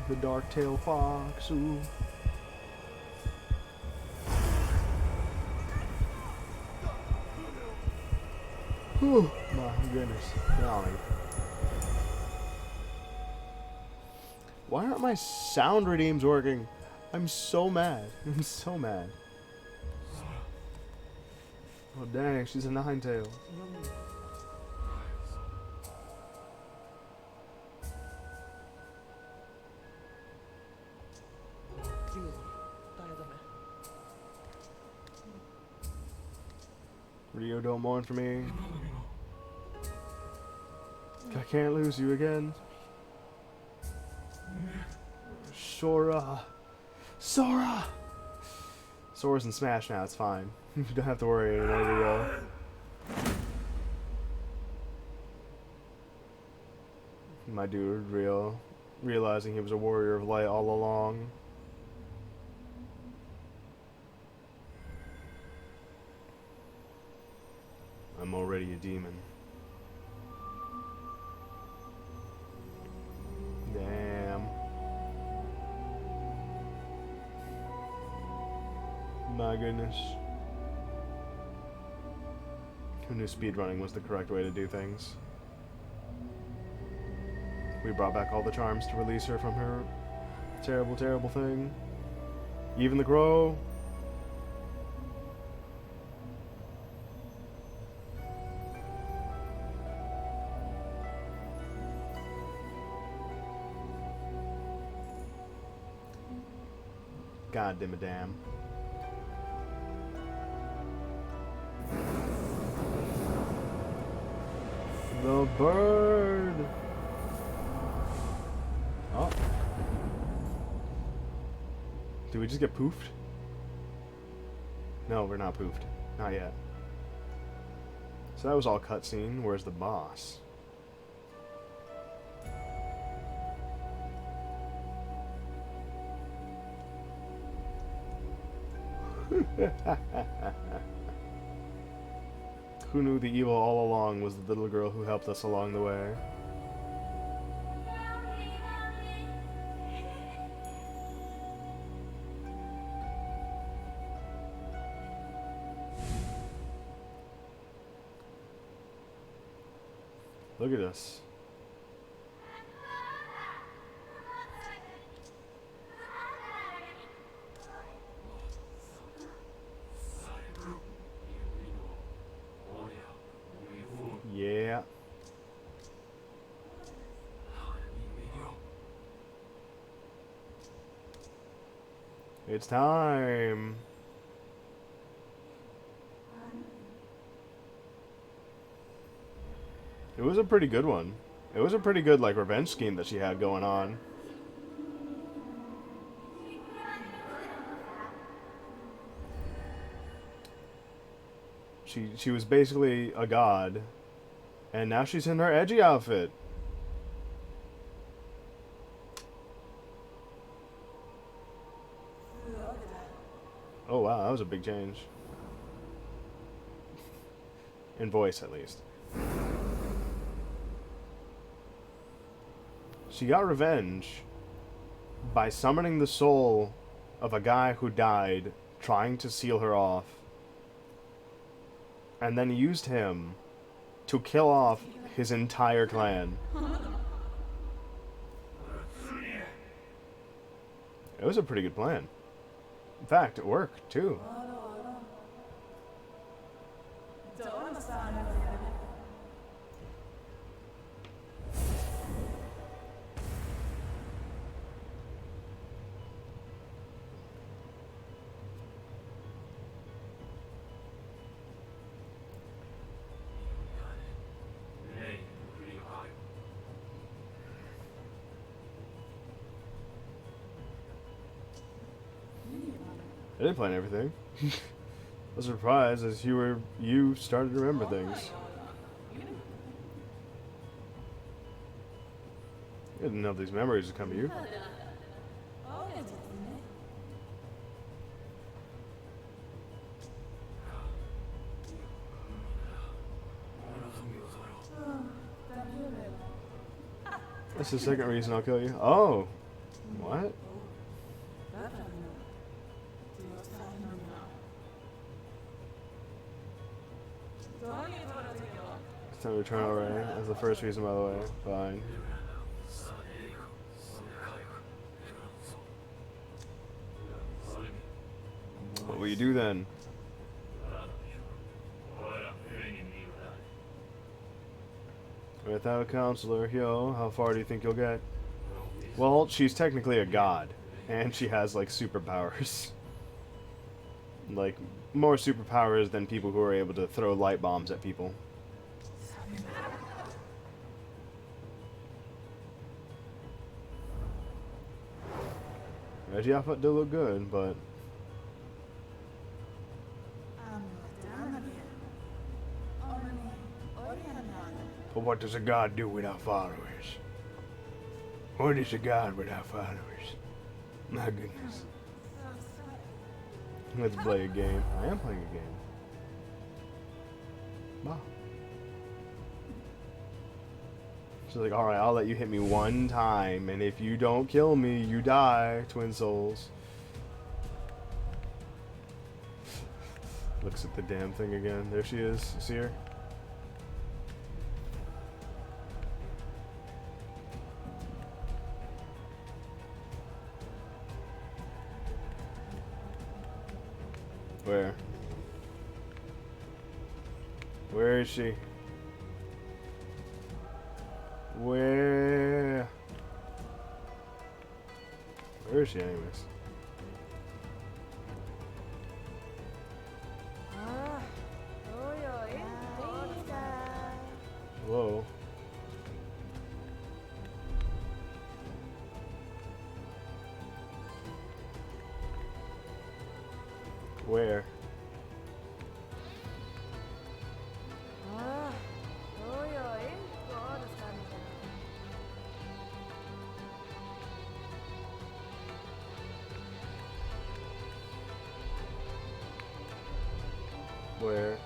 The dark-tailed fox. Ooh. Whew, my goodness. Golly. Why aren't my sound redeems working? I'm so mad. I'm so mad. Oh dang, she's a nine-tail. Rio, don't mourn for me. I can't lose you again. Sora. Sora! Sora's in Smash now, it's fine. You don't have to worry anymore, Rio. My dude realizing he was a warrior of light all along. I'm already a demon. Damn. My goodness. Who knew speedrunning was the correct way to do things? We brought back all the charms to release her from her terrible, terrible thing. Even the crow. God damn it, damn. The bird. Oh. Did we just get poofed? No, we're not poofed. Not yet. So that was all cutscene. Where's the boss? Who knew the evil all along was the little girl who helped us along the way? Look at us. Yeah. It's time. It was a pretty good one. It was a pretty good, like, revenge scheme that she had going on. She was basically a god, and now she's in her edgy outfit. Oh wow, that was a big change. In voice, at least. She got revenge by summoning the soul of a guy who died, trying to seal her off, and then used him to kill off his entire clan. It was a pretty good plan. In fact, it worked, too. I didn't plan everything. I was surprised as you started to remember things. I didn't know these memories would come to you. That's the second reason I'll kill you. Oh! What? It's time to turn already. That's the first reason, by the way. Fine. What will you do then? Without a counselor, yo, how far do you think you'll get? Well, she's technically a god, and she has, like, superpowers. Like, more superpowers than people who are able to throw light bombs at people. Reggie outfit did look good, but... But what does a god do without followers? What is a god without followers? My goodness. Let's play a game. I am playing a game. Wow. She's like, alright, I'll let you hit me one time, and if you don't kill me, you die, twin souls. Looks at the damn thing again. There she is. See her? Where? Where is she? Where is she anyways? Whoa. Where? Where?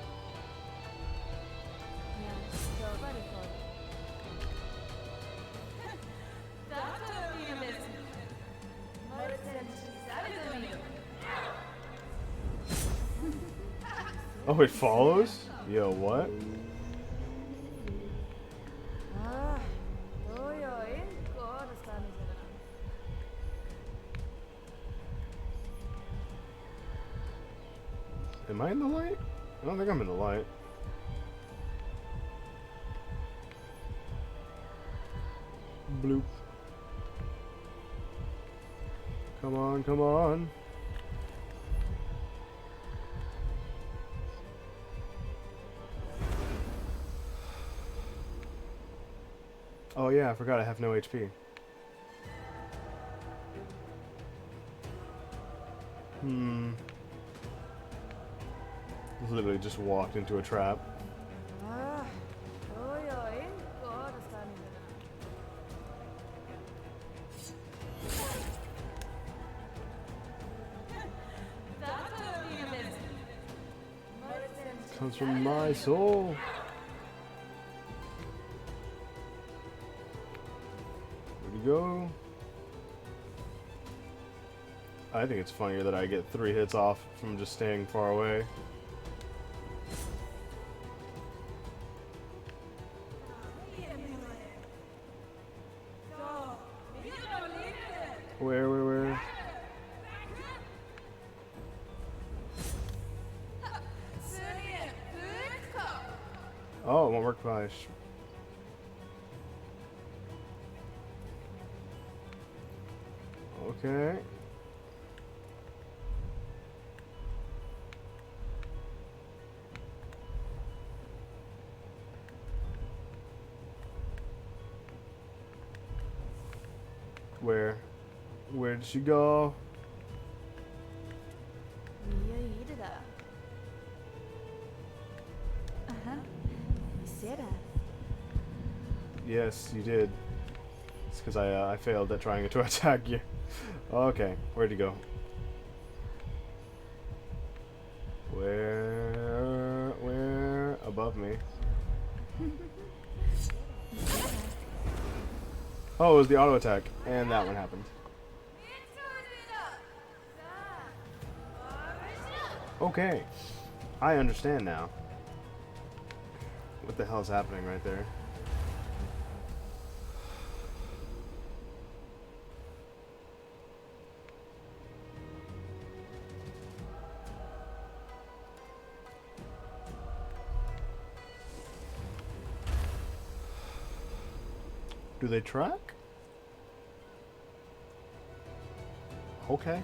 Oh, it follows? Yo, what? Am I in the light? I don't think I'm in the light. Bloop. Come on, come on. Oh yeah, I forgot I have no HP. Literally just walked into a trap. Comes from my soul. Where'd he go? I think it's funnier that I get 3 hits off from just staying far away. Where? Oh, it won't work by. Okay. Where did she go? Yes, you did. It's because I failed at trying to attack you. Okay, where'd he go? Where? Above me. Oh, it was the auto attack, and that one happened. Okay, I understand now. What the hell is happening right there? Do they track? Okay.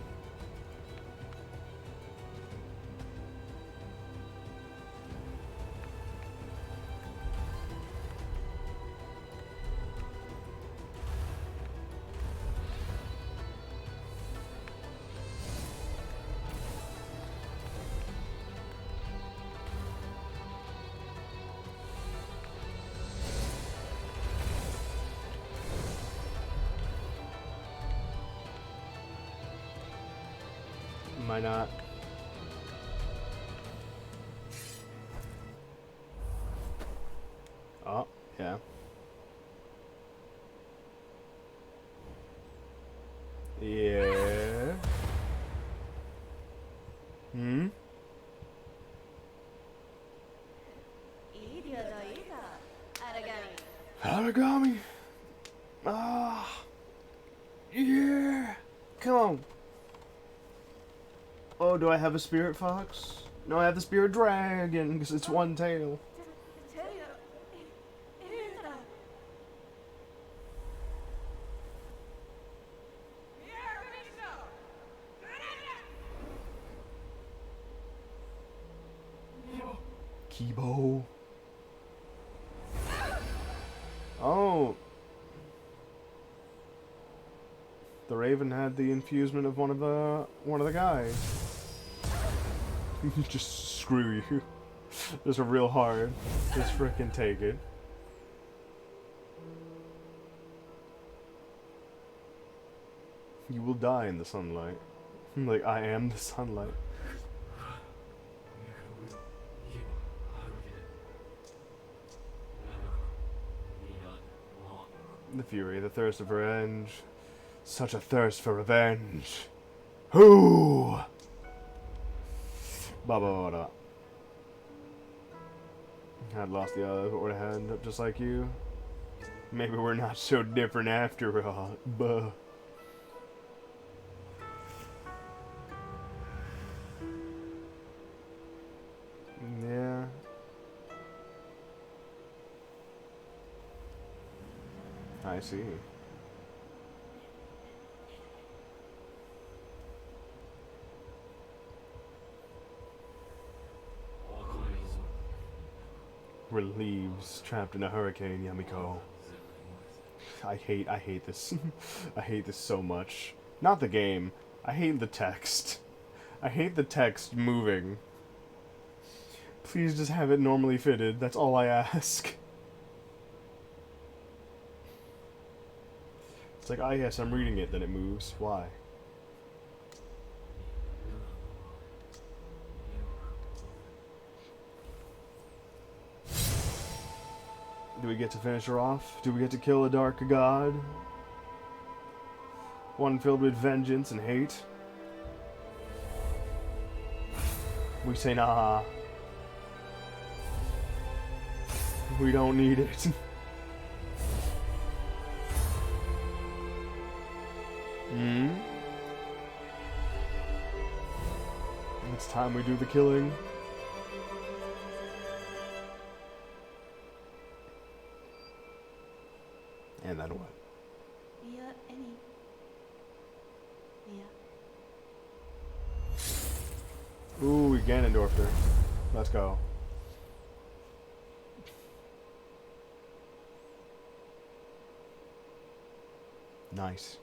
Why not? Oh, yeah. Yeah. Hmm? Aragami! Ah! Yeah! Come on! Oh, do I have a spirit fox? No, I have the spirit dragon, because it's one tail. Kibo. Oh. The raven had the infusement of one of the guys. Just screw you. Just real hard. Just frickin' take it. You will die in the sunlight. Like, I am the sunlight. The fury, the thirst of revenge. Such a thirst for revenge. Who? Baba. I'd lost the other, but would have ended up just like you. Maybe we're not so different after all. Buh. Yeah. I see. Relieves trapped in a hurricane, Yamiko. I hate this. I hate this so much. Not the game. I hate the text. I hate the text moving. Please just have it normally fitted. That's all I ask. It's like, ah yes, I'm reading it, then it moves. Why? Do we get to finish her off? Do we get to kill a dark god? One filled with vengeance and hate? We say nah. We don't need it. Hmm? It's time we do the killing. And then what? Ooh, we Ganondorfed her. Let's go. Nice.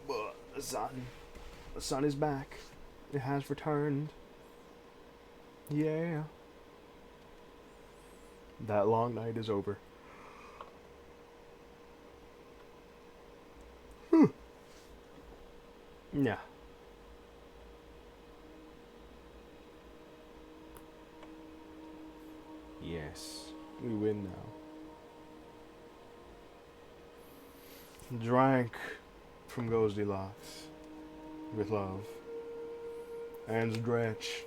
But the sun is back. It has returned. Yeah. That long night is over. Yeah. Yes, we win now. Drank from Goldilocks with love and stretch.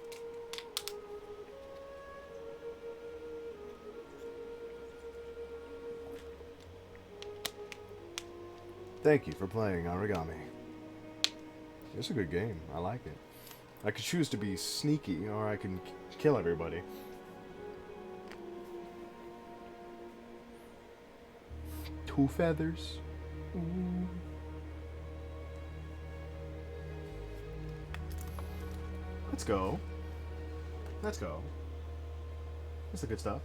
Thank you for playing Aragami. It's a good game. I like it. I could choose to be sneaky, or I can kill everybody. Two feathers. Ooh. Let's go. Let's go. That's the good stuff.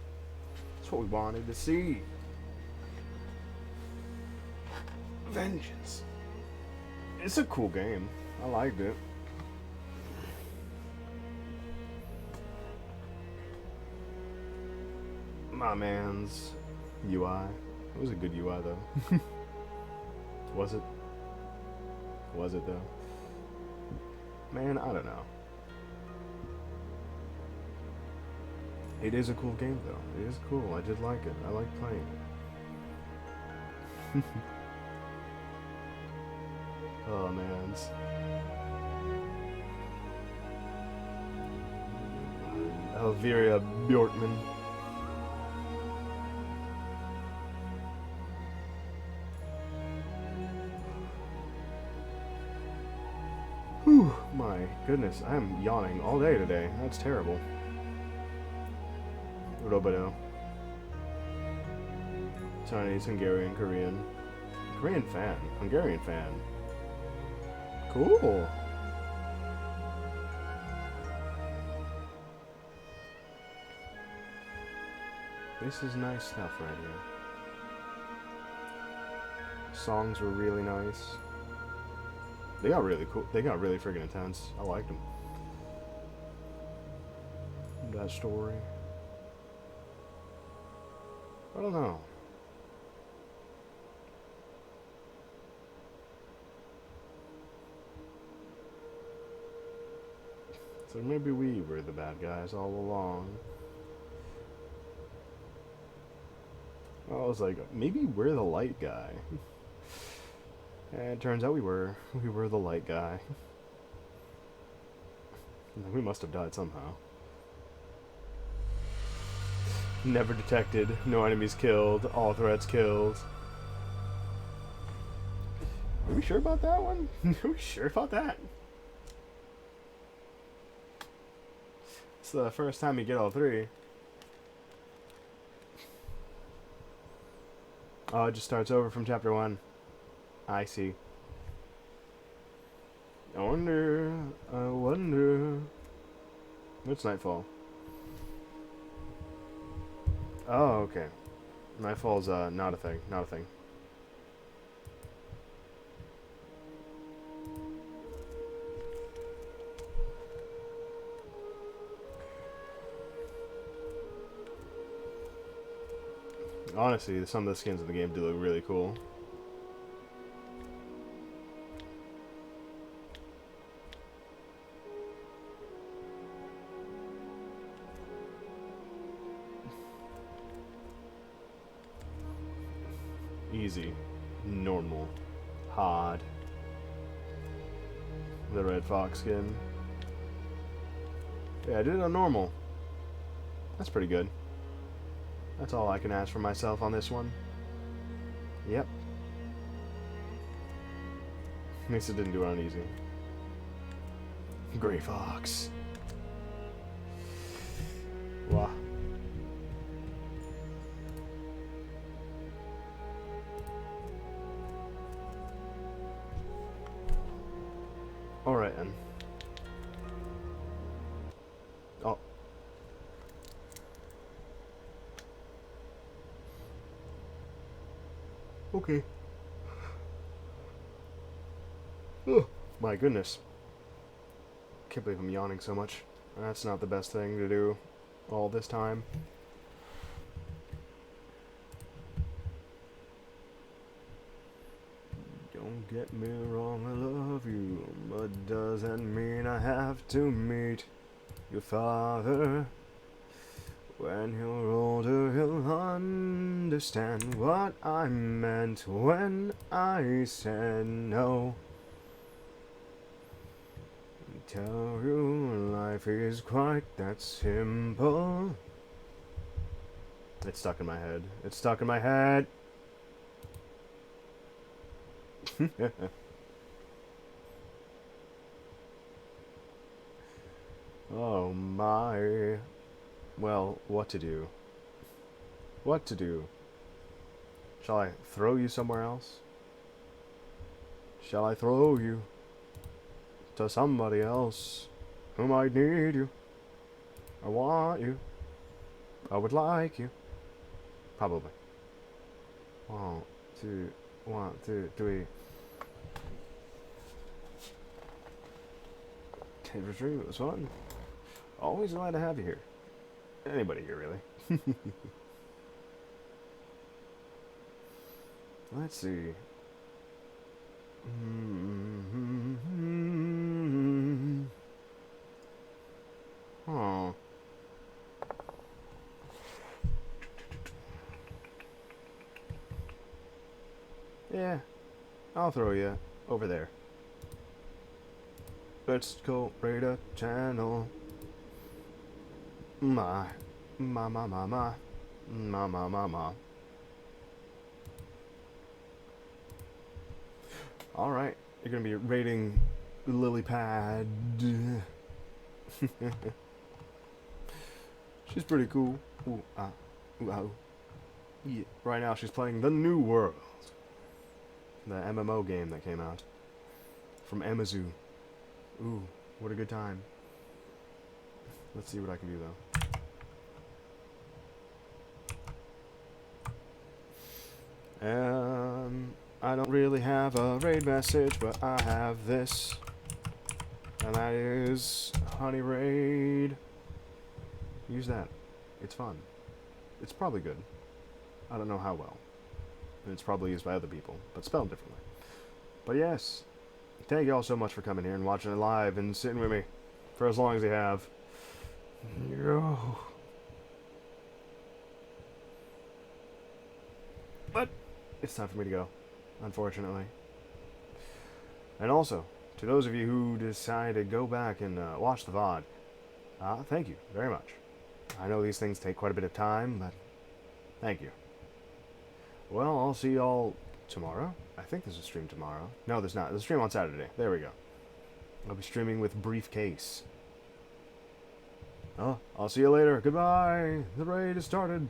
That's what we wanted to see. Vengeance. It's a cool game. I liked it. My mans. UI. It was a good UI though. Was it? Was it though? Man, I don't know. It is a cool game though. It is cool. I did like it. I like playing it. Oh man. Elvira Bjorkman. Whew, my goodness, I am yawning all day today. That's terrible. Roboto. Chinese, Hungarian, Korean. Korean fan. Hungarian fan. Cool. This is nice stuff right here. Songs were really nice. They got really cool. They got really friggin' intense. I liked them. That story. I don't know. So maybe we were the bad guys all along. I was like, maybe we're the light guy. And it turns out we were the light guy. We must have died somehow. Never detected, no enemies killed, all threats killed. Are we sure about that one? Are we sure about that? It's the first time you get all three. Oh, it just starts over from chapter 1. I see. I wonder. It's nightfall. Oh, okay. Nightfall's not a thing. Not a thing. Honestly, some of the skins in the game do look really cool. Easy. Normal. Hard. The red fox skin. Yeah, I did it on normal. That's pretty good. That's all I can ask for myself on this one. Yep. At least it didn't do it on easy. Gray fox. Wow. Alright then. Oh. Okay. Oh, my goodness. Can't believe I'm yawning so much. That's not the best thing to do all this time. Don't get me wrong, I love you, but doesn't mean I have to meet your father. When you're older, he'll understand what I meant when I said no. Tell you life is quite that simple. It's stuck in my head. It's stuck in my head. Oh my. Well, what to do? What to do? Shall I throw you somewhere else? Shall I throw you to somebody else who might need you? I want you. I would like you. Probably. 1, 2, 1, 2, 3. Favorite dream was fun. Always glad to have you here. Anybody here, really. Let's see. Oh. Yeah, I'll throw you over there. Let's go raid a channel. Ma. Ma ma ma ma. Ma ma ma ma. Alright, you're gonna be raiding Lily Pad. She's pretty cool. Ooh, ah. Ooh, ah, ooh. Yeah. Right now she's playing The New World. The MMO game that came out. From Amazu. Ooh, what a good time. Let's see what I can do though. I don't really have a raid message, but I have this. And that is Honey Raid. Use that. It's fun. It's probably good. I don't know how well. And it's probably used by other people, but spelled differently. But yes, thank you all so much for coming here and watching it live and sitting with me for as long as you have. Yo. But it's time for me to go, unfortunately. And also, to those of you who decide to go back and watch the VOD, thank you very much. I know these things take quite a bit of time, but thank you. Well, I'll see y'all tomorrow. I think there's a stream tomorrow. No, there's not. There's a stream on Saturday. There we go. I'll be streaming with Briefcase. Oh, I'll see you later. Goodbye. The raid has started.